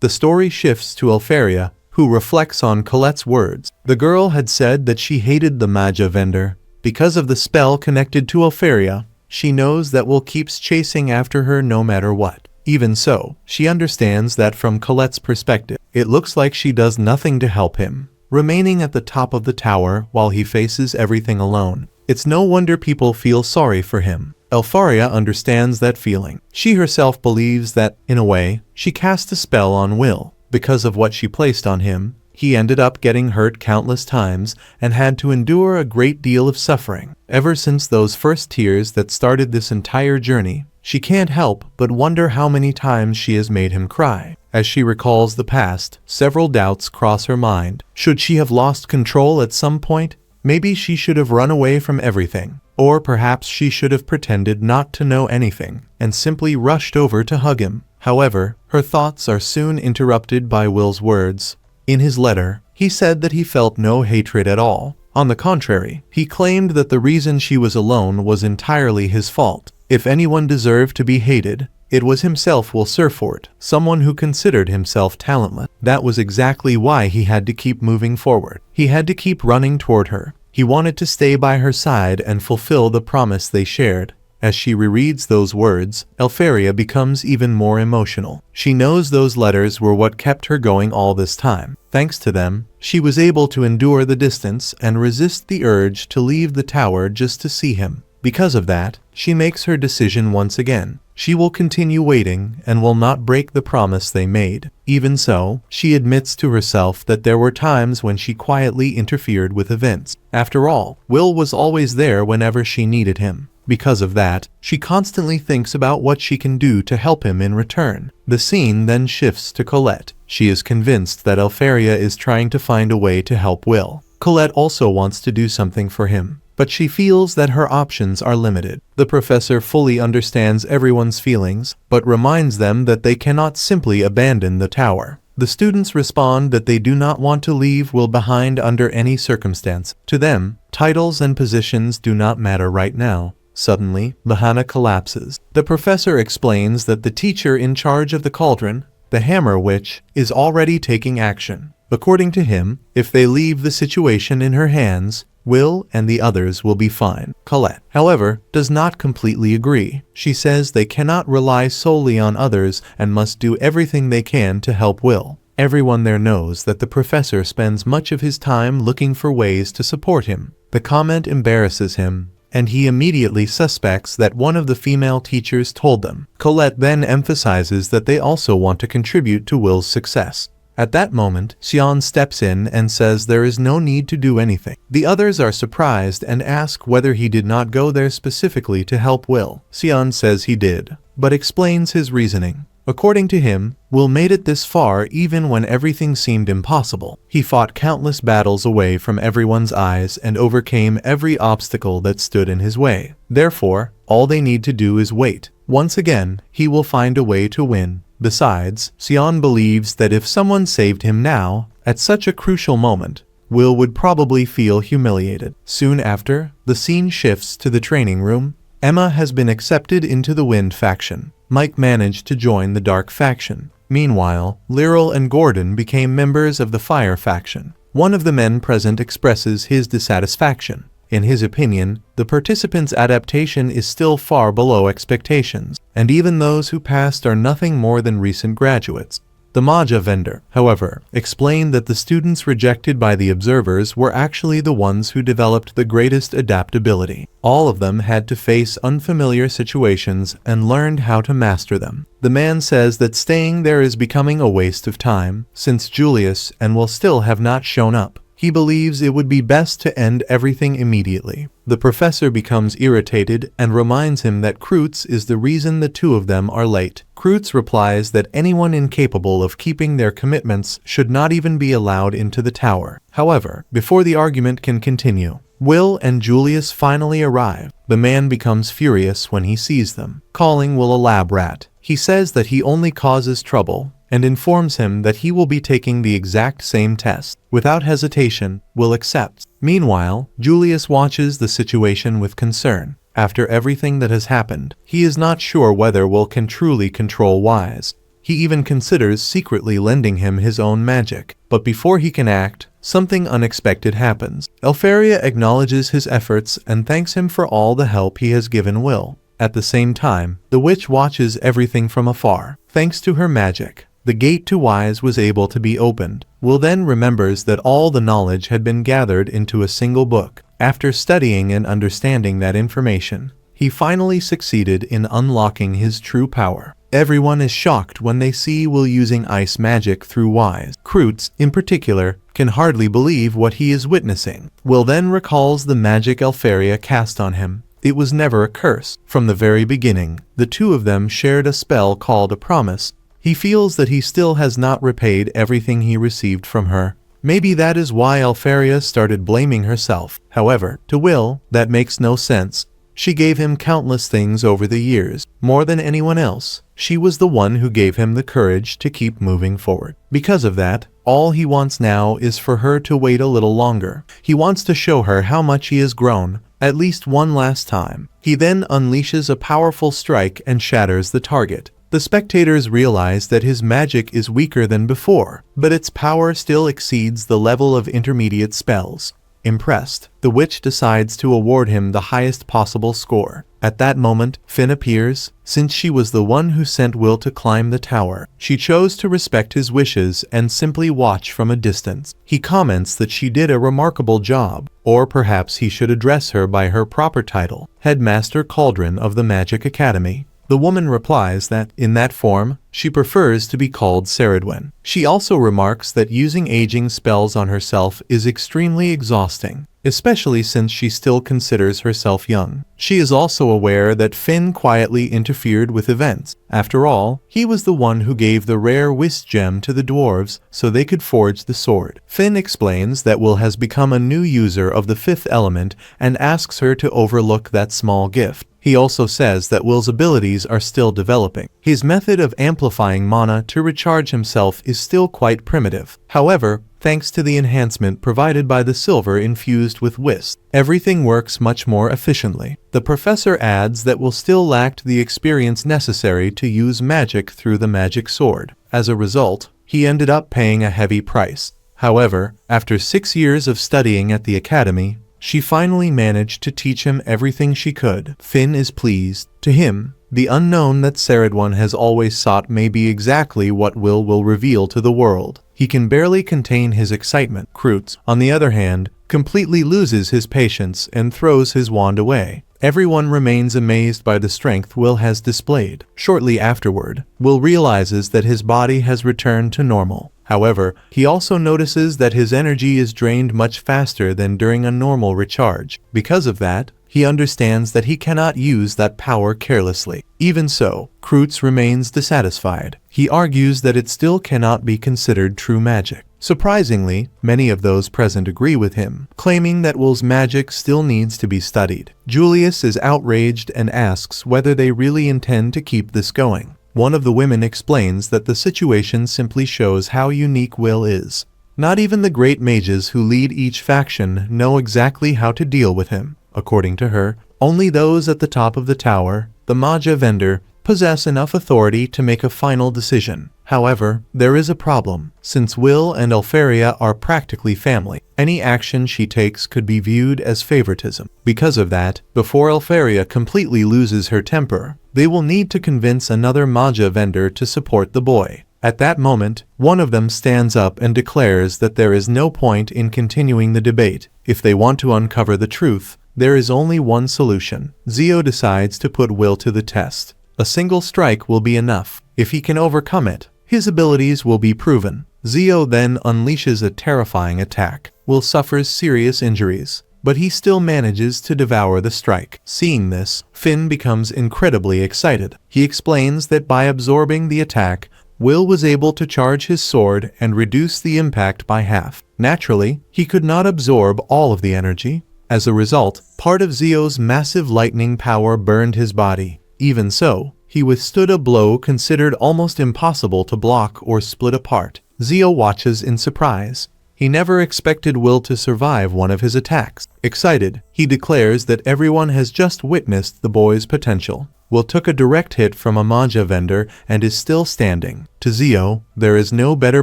The story shifts to Elfaria, who reflects on Colette's words. The girl had said that she hated the Magia Vander. Because of the spell connected to Elfaria, she knows that Will keeps chasing after her no matter what. Even so, she understands that from Colette's perspective, it looks like she does nothing to help him, remaining at the top of the tower while he faces everything alone. It's no wonder people feel sorry for him. Elfaria understands that feeling. She herself believes that, in a way, she cast a spell on Will. Because of what she placed on him, He ended up getting hurt countless times and had to endure a great deal of suffering. Ever since those first tears that started this entire journey, she can't help but wonder how many times she has made him cry. As she recalls the past, several doubts cross her mind. Should she have lost control at some point? Maybe she should have run away from everything. Or perhaps she should have pretended not to know anything and simply rushed over to hug him. However, her thoughts are soon interrupted by Will's words. In his letter, he said that he felt no hatred at all. On the contrary, he claimed that the reason she was alone was entirely his fault. If anyone deserved to be hated, it was himself. Will Serfort, someone who considered himself talentless. That was exactly why he had to keep moving forward. He had to keep running toward her. He wanted to stay by her side and fulfill the promise they shared. As she rereads those words, Elfaria becomes even more emotional. She knows those letters were what kept her going all this time. Thanks to them, she was able to endure the distance and resist the urge to leave the tower just to see him. Because of that, she makes her decision once again. She will continue waiting and will not break the promise they made. Even so, she admits to herself that there were times when she quietly interfered with events. After all, Will was always there whenever she needed him. Because of that, she constantly thinks about what she can do to help him in return. The scene then shifts to Colette. She is convinced that Elfaria is trying to find a way to help Will. Colette also wants to do something for him, but she feels that her options are limited. The professor fully understands everyone's feelings, but reminds them that they cannot simply abandon the tower. The students respond that they do not want to leave Will behind under any circumstance. To them, titles and positions do not matter right now. Suddenly, Mahana collapses. The professor explains that the teacher in charge of the cauldron, the Hammer Witch, is already taking action. According to him, if they leave the situation in her hands, Will and the others will be fine. Colette, however, does not completely agree. She says they cannot rely solely on others and must do everything they can to help Will. Everyone there knows that the professor spends much of his time looking for ways to support him. The comment embarrasses him, and he immediately suspects that one of the female teachers told them. Colette then emphasizes that they also want to contribute to Will's success. At that moment, Xian steps in and says there is no need to do anything. The others are surprised and ask whether he did not go there specifically to help Will. Xian says he did, but explains his reasoning. According to him, Will made it this far even when everything seemed impossible. He fought countless battles away from everyone's eyes and overcame every obstacle that stood in his way. Therefore, all they need to do is wait. Once again, he will find a way to win. Besides, Xian believes that if someone saved him now, at such a crucial moment, Will would probably feel humiliated. Soon after, the scene shifts to the training room. Emma has been accepted into the Wind faction. Mike managed to join the Dark faction. Meanwhile, Lyral and Gordon became members of the Fire faction. One of the men present expresses his dissatisfaction. In his opinion, the participants' adaptation is still far below expectations, and even those who passed are nothing more than recent graduates. The Magia Vander, however, explained that the students rejected by the observers were actually the ones who developed the greatest adaptability. All of them had to face unfamiliar situations and learned how to master them. The man says that staying there is becoming a waste of time, since Julius and Will still have not shown up. He believes it would be best to end everything immediately. The professor becomes irritated and reminds him that Kreutz is the reason the two of them are late. Kreutz replies that anyone incapable of keeping their commitments should not even be allowed into the tower. However, before the argument can continue, Will and Julius finally arrive. The man becomes furious when he sees them, calling Will a lab rat. He says that he only causes trouble, and informs him that he will be taking the exact same test. Without hesitation, Will accepts. Meanwhile, Julius watches the situation with concern. After everything that has happened, he is not sure whether Will can truly control Wise. He even considers secretly lending him his own magic. But before he can act, something unexpected happens. Elfaria acknowledges his efforts and thanks him for all the help he has given Will. At the same time, the witch watches everything from afar. Thanks to her magic, the gate to Wise was able to be opened. Will then remembers that all the knowledge had been gathered into a single book. After studying and understanding that information, he finally succeeded in unlocking his true power. Everyone is shocked when they see Will using ice magic through Wise. Kreutz, in particular, can hardly believe what he is witnessing. Will then recalls the magic Elfaria cast on him. It was never a curse. From the very beginning, the two of them shared a spell called a promise. He feels that he still has not repaid everything he received from her. Maybe that is why Elfaria started blaming herself. However, to Will, that makes no sense. She gave him countless things over the years. More than anyone else, she was the one who gave him the courage to keep moving forward. Because of that, all he wants now is for her to wait a little longer. He wants to show her how much he has grown, at least one last time. He then unleashes a powerful strike and shatters the target. The spectators realize that his magic is weaker than before, but its power still exceeds the level of intermediate spells. Impressed, the witch decides to award him the highest possible score. At that moment, Finn appears. Since she was the one who sent Will to climb the tower, she chose to respect his wishes and simply watch from a distance. He comments that she did a remarkable job, or perhaps he should address her by her proper title, Headmaster Cauldron of the Magic Academy. The woman replies that, in that form, she prefers to be called Swordsman. She also remarks that using aging spells on herself is extremely exhausting, especially since she still considers herself young. She is also aware that Finn quietly interfered with events. After all, he was the one who gave the rare Wisp gem to the dwarves so they could forge the sword. Finn explains that Will has become a new user of the fifth element and asks her to overlook that small gift. He also says that Will's abilities are still developing. His method of amplifying mana to recharge himself is still quite primitive. However, thanks to the enhancement provided by the silver infused with Wisp, everything works much more efficiently. The professor adds that Will still lacked the experience necessary to use magic through the magic sword. As a result, he ended up paying a heavy price. However, after 6 years of studying at the academy, she finally managed to teach him everything she could. Finn is pleased. To him, the unknown that Swordsman has always sought may be exactly what will reveal to the world. He can barely contain his excitement. Kreutz, on the other hand, completely loses his patience and throws his wand away. Everyone remains amazed by the strength Will has displayed. Shortly afterward, Will realizes that his body has returned to normal. However, he also notices that his energy is drained much faster than during a normal recharge. Because of that, he understands that he cannot use that power carelessly. Even so, Kreutz remains dissatisfied. He argues that it still cannot be considered true magic. Surprisingly, many of those present agree with him, claiming that Will's magic still needs to be studied. Julius is outraged and asks whether they really intend to keep this going. One of the women explains that the situation simply shows how unique Will is. Not even the great mages who lead each faction know exactly how to deal with him. According to her, only those at the top of the tower, the Magia Vander, possess enough authority to make a final decision. However, there is a problem. Since Will and Elfaria are practically family, any action she takes could be viewed as favoritism. Because of that, before Elfaria completely loses her temper, they will need to convince another Magia Vander to support the boy. At that moment, one of them stands up and declares that there is no point in continuing the debate. If they want to uncover the truth, there is only one solution. Zio decides to put Will to the test. A single strike will be enough. If he can overcome it, his abilities will be proven. Zio then unleashes a terrifying attack. Will suffers serious injuries, but he still manages to devour the strike. Seeing this, Finn becomes incredibly excited. He explains that by absorbing the attack, Will was able to charge his sword and reduce the impact by half. Naturally, he could not absorb all of the energy. As a result, part of Zio's massive lightning power burned his body. Even so, he withstood a blow considered almost impossible to block or split apart. Zio watches in surprise. He never expected Will to survive one of his attacks. Excited, he declares that everyone has just witnessed the boy's potential. Will took a direct hit from a Magia Vander and is still standing. To Zio, there is no better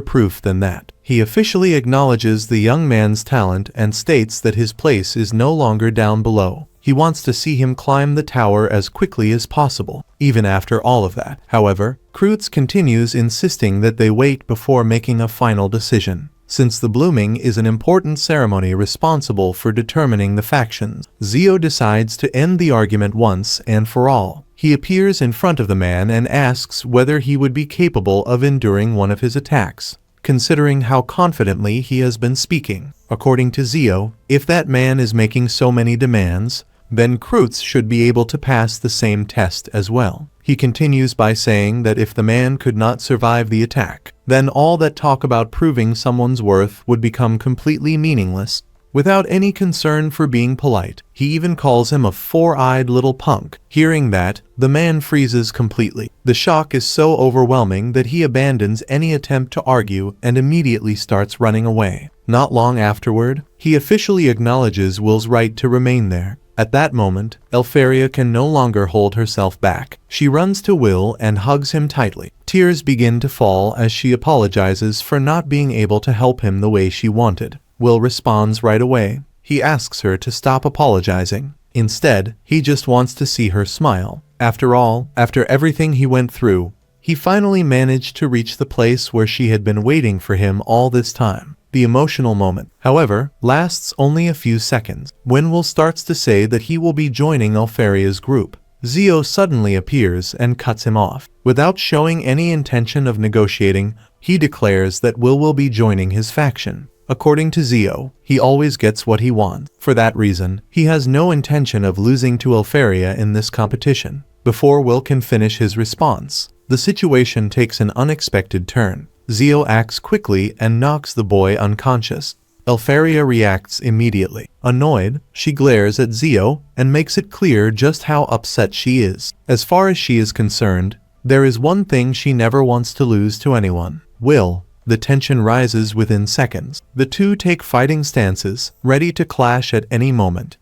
proof than that. He officially acknowledges the young man's talent and states that his place is no longer down below. He wants to see him climb the tower as quickly as possible. Even after all of that, however, Kreutz continues insisting that they wait before making a final decision. Since the blooming is an important ceremony responsible for determining the factions, Zio decides to end the argument once and for all. He appears in front of the man and asks whether he would be capable of enduring one of his attacks. considering how confidently he has been speaking. According to Zio, if that man is making so many demands, then Kreutz should be able to pass the same test as well. He continues by saying that if the man could not survive the attack, then all that talk about proving someone's worth would become completely meaningless. Without any concern for being polite, he even calls him a four-eyed little punk. Hearing that, the man freezes completely. The shock is so overwhelming that he abandons any attempt to argue and immediately starts running away. Not long afterward, he officially acknowledges Will's right to remain there. At that moment, Elfaria can no longer hold herself back. She runs to Will and hugs him tightly. Tears begin to fall as she apologizes for not being able to help him the way she wanted. Will responds right away. He asks her to stop apologizing. Instead, he just wants to see her smile. After all, after everything he went through, he finally managed to reach the place where she had been waiting for him all this time. The emotional moment, however, lasts only a few seconds, when Will starts to say that he will be joining Elfaria's group. Zio suddenly appears and cuts him off. Without showing any intention of negotiating, he declares that Will be joining his faction. According to Zio, he always gets what he wants. For that reason, he has no intention of losing to Elfaria in this competition. Before Will can finish his response, the situation takes an unexpected turn. Zio acts quickly and knocks the boy unconscious. Elfaria reacts immediately. Annoyed, she glares at Zio and makes it clear just how upset she is. As far as she is concerned, there is one thing she never wants to lose to anyone: Will. The tension rises within seconds. The two take fighting stances, ready to clash at any moment.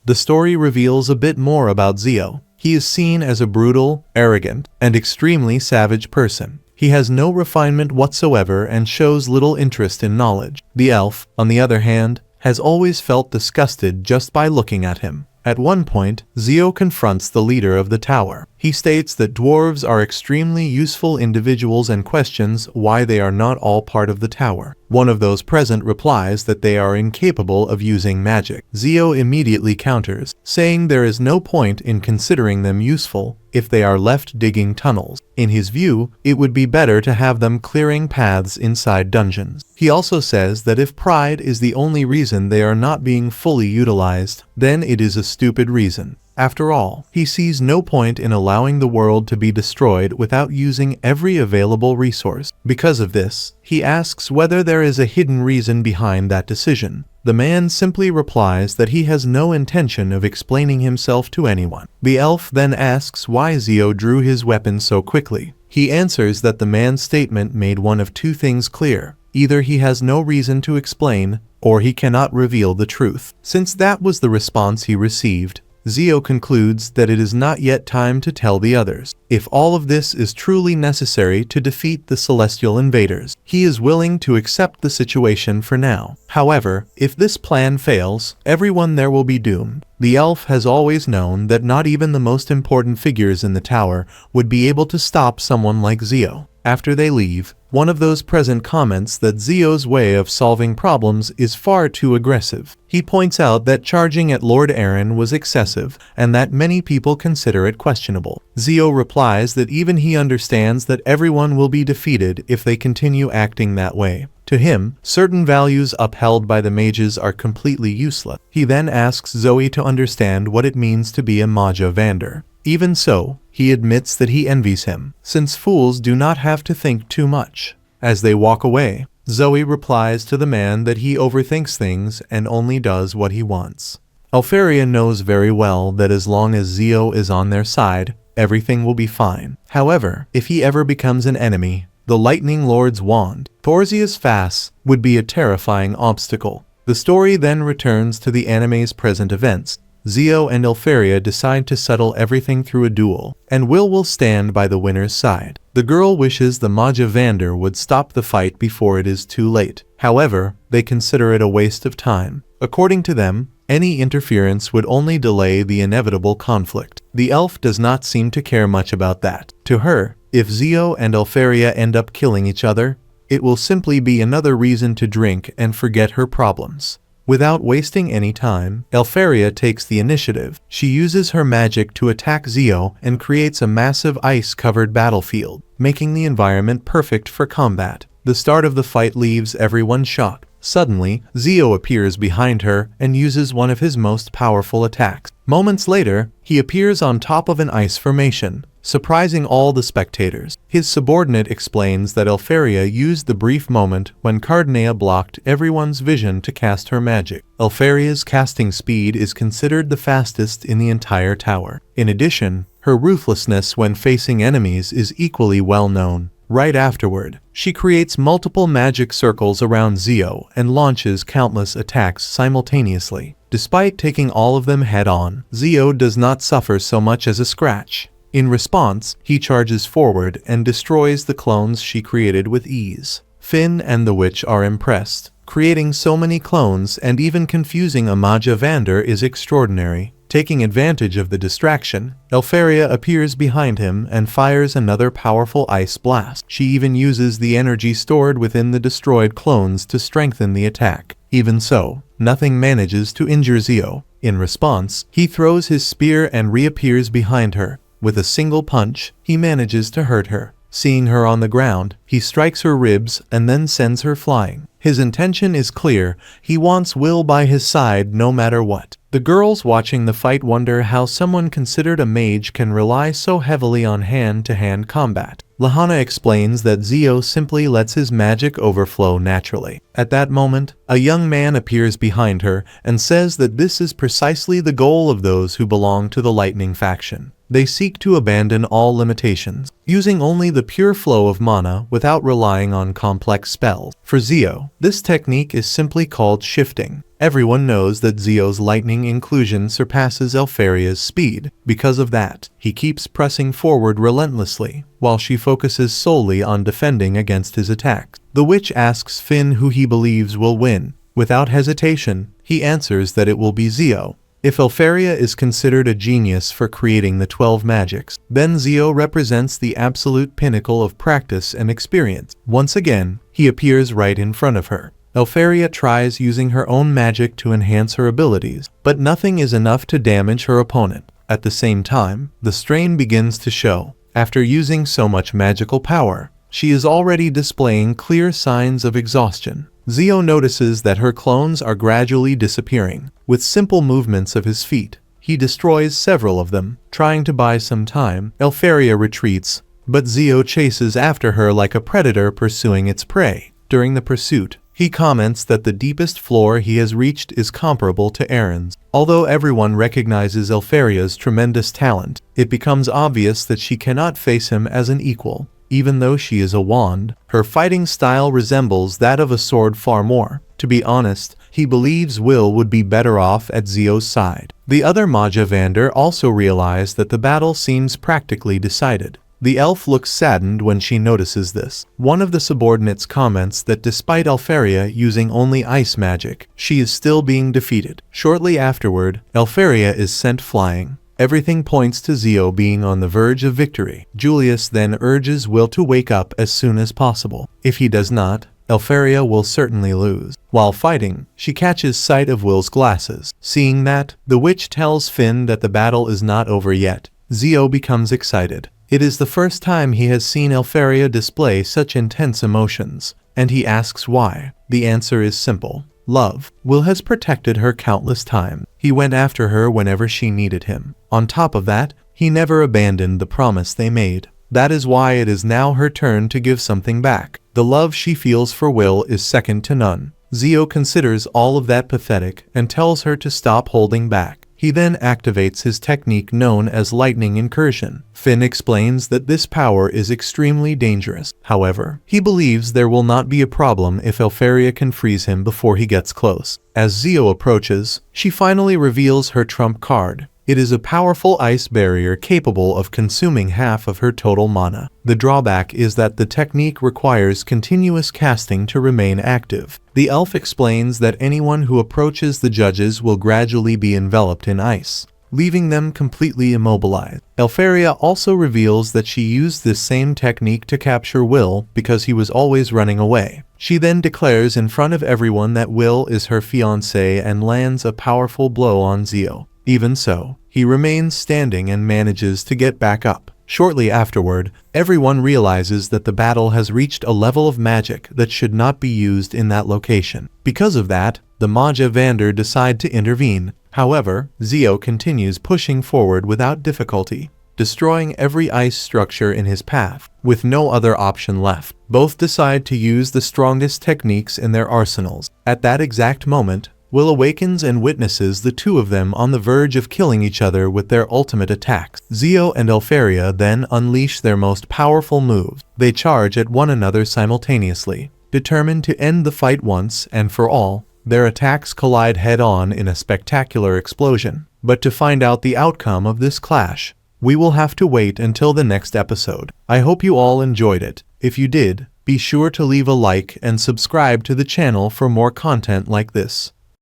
The story reveals a bit more about Zio. He is seen as a brutal, arrogant, and extremely savage person. He has no refinement whatsoever and shows little interest in knowledge. The elf, on the other hand, has always felt disgusted just by looking at him. At one point, Zio confronts the leader of the tower. He states that dwarves are extremely useful individuals and questions why they are not all part of the tower. One of those present replies that they are incapable of using magic. Zio immediately counters, saying there is no point in considering them useful if they are left digging tunnels. In his view, it would be better to have them clearing paths inside dungeons. He also says that if pride is the only reason they are not being fully utilized, then it is a stupid reason. After all, he sees no point in allowing the world to be destroyed without using every available resource. Because of this, he asks whether there is a hidden reason behind that decision. The man simply replies that he has no intention of explaining himself to anyone. The elf then asks why Zio drew his weapon so quickly. He answers that the man's statement made one of two things clear: either he has no reason to explain, or he cannot reveal the truth. Since that was the response he received, Zio concludes that it is not yet time to tell the others. If all of this is truly necessary to defeat the celestial invaders, he is willing to accept the situation for now. However, if this plan fails, everyone there will be doomed. The elf has always known that not even the most important figures in the tower would be able to stop someone like Zio. After they leave, one of those present comments that Zio's way of solving problems is far too aggressive. He points out that charging at Lord Aaron was excessive and that many people consider it questionable. Zio replies that even he understands that everyone will be defeated if they continue acting that way. To him, certain values upheld by the mages are completely useless. He then asks Zoe to understand what it means to be a Magia Vander. Even so, he admits that he envies him, since fools do not have to think too much. As they walk away, Zoe replies to the man that he overthinks things and only does what he wants. Elfaria knows very well that as long as Zio is on their side, everything will be fine. However, if he ever becomes an enemy, the Lightning Lord's wand, Thorzia's Fass, would be a terrifying obstacle. The story then returns to the anime's present events. Zio and Elfaria decide to settle everything through a duel, and Will stand by the winner's side. The girl wishes the Magia Vander would stop the fight before it is too late. However, they consider it a waste of time. According to them, any interference would only delay the inevitable conflict. The elf does not seem to care much about that. To her, if Zio and Elfaria end up killing each other, it will simply be another reason to drink and forget her problems. Without wasting any time, Elfaria takes the initiative. She uses her magic to attack Zio and creates a massive ice-covered battlefield, making the environment perfect for combat. The start of the fight leaves everyone shocked. Suddenly, Zio appears behind her and uses one of his most powerful attacks. Moments later, he appears on top of an ice formation, surprising all the spectators. His subordinate explains that Elfaria used the brief moment when Cardinea blocked everyone's vision to cast her magic. Elfaria's casting speed is considered the fastest in the entire tower. In addition, her ruthlessness when facing enemies is equally well known. Right afterward, she creates multiple magic circles around Zio and launches countless attacks simultaneously. Despite taking all of them head-on, Zio does not suffer so much as a scratch. In response, he charges forward and destroys the clones she created with ease. Finn and the witch are impressed. Creating so many clones and even confusing a Magia Vander is extraordinary. Taking advantage of the distraction, Elfaria appears behind him and fires another powerful ice blast. She even uses the energy stored within the destroyed clones to strengthen the attack. Even so, nothing manages to injure Zio. In response, he throws his spear and reappears behind her. With a single punch, he manages to hurt her. Seeing her on the ground, he strikes her ribs and then sends her flying. His intention is clear. He wants Will by his side no matter what. The girls watching the fight wonder how someone considered a mage can rely so heavily on hand-to-hand combat. Lahana explains that Zio simply lets his magic overflow naturally. At that moment, a young man appears behind her and says that this is precisely the goal of those who belong to the Lightning faction. They seek to abandon all limitations, using only the pure flow of mana without relying on complex spells. For Zio, this technique is simply called shifting. Everyone knows that Zio's lightning inclusion surpasses Elfaria's speed. Because of that, he keeps pressing forward relentlessly, while she focuses solely on defending against his attacks. The witch asks Finn who he believes will win. Without hesitation, he answers that it will be Zio. If Elfaria is considered a genius for creating the 12 magics, then Zio represents the absolute pinnacle of practice and experience. Once again, he appears right in front of her. Elfaria tries using her own magic to enhance her abilities, but nothing is enough to damage her opponent. At the same time, the strain begins to show. After using so much magical power, she is already displaying clear signs of exhaustion. Zio notices that her clones are gradually disappearing. With simple movements of his feet, he destroys several of them. Trying to buy some time, Elfaria retreats, but Zio chases after her like a predator pursuing its prey. During the pursuit, he comments that the deepest floor he has reached is comparable to Aaron's. Although everyone recognizes Elfaria's tremendous talent, it becomes obvious that she cannot face him as an equal. Even though she is a wand, her fighting style resembles that of a sword far more. To be honest, he believes Will would be better off at Zio's side. The other Magia Vander also realize that the battle seems practically decided. The elf looks saddened when she notices this. One of the subordinates comments that despite Elfaria using only ice magic, she is still being defeated. Shortly afterward, Elfaria is sent flying. Everything points to Zio being on the verge of victory. Julius then urges Will to wake up as soon as possible. If he does not, Elfaria will certainly lose. While fighting, she catches sight of Will's glasses. Seeing that, the witch tells Finn that the battle is not over yet. Zio becomes excited. It is the first time he has seen Elfaria display such intense emotions, and he asks why. The answer is simple. Love. Will has protected her countless times. He went after her whenever she needed him. On top of that, he never abandoned the promise they made. That is why it is now her turn to give something back. The love she feels for Will is second to none. Zio considers all of that pathetic and tells her to stop holding back. He then activates his technique known as lightning incursion. Finn explains that this power is extremely dangerous. However, he believes there will not be a problem if Elfaria can freeze him before he gets close. As Zio approaches, she finally reveals her trump card. It is a powerful ice barrier capable of consuming half of her total mana. The drawback is that the technique requires continuous casting to remain active. The elf explains that anyone who approaches the judges will gradually be enveloped in ice, leaving them completely immobilized. Elfaria also reveals that she used this same technique to capture Will because he was always running away. She then declares in front of everyone that Will is her fiancé and lands a powerful blow on Zio. Even so, he remains standing and manages to get back up. Shortly afterward, everyone realizes that the battle has reached a level of magic that should not be used in that location. Because of that, the Magia Vander decide to intervene. However, Zio continues pushing forward without difficulty, destroying every ice structure in his path, with no other option left. Both decide to use the strongest techniques in their arsenals. At that exact moment, Will awakens and witnesses the two of them on the verge of killing each other with their ultimate attacks. Zio and Elfaria then unleash their most powerful moves. They charge at one another simultaneously, determined to end the fight once and for all. Their attacks collide head-on in a spectacular explosion. But to find out the outcome of this clash, we will have to wait until the next episode. I hope you all enjoyed it. If you did, be sure to leave a like and subscribe to the channel for more content like this.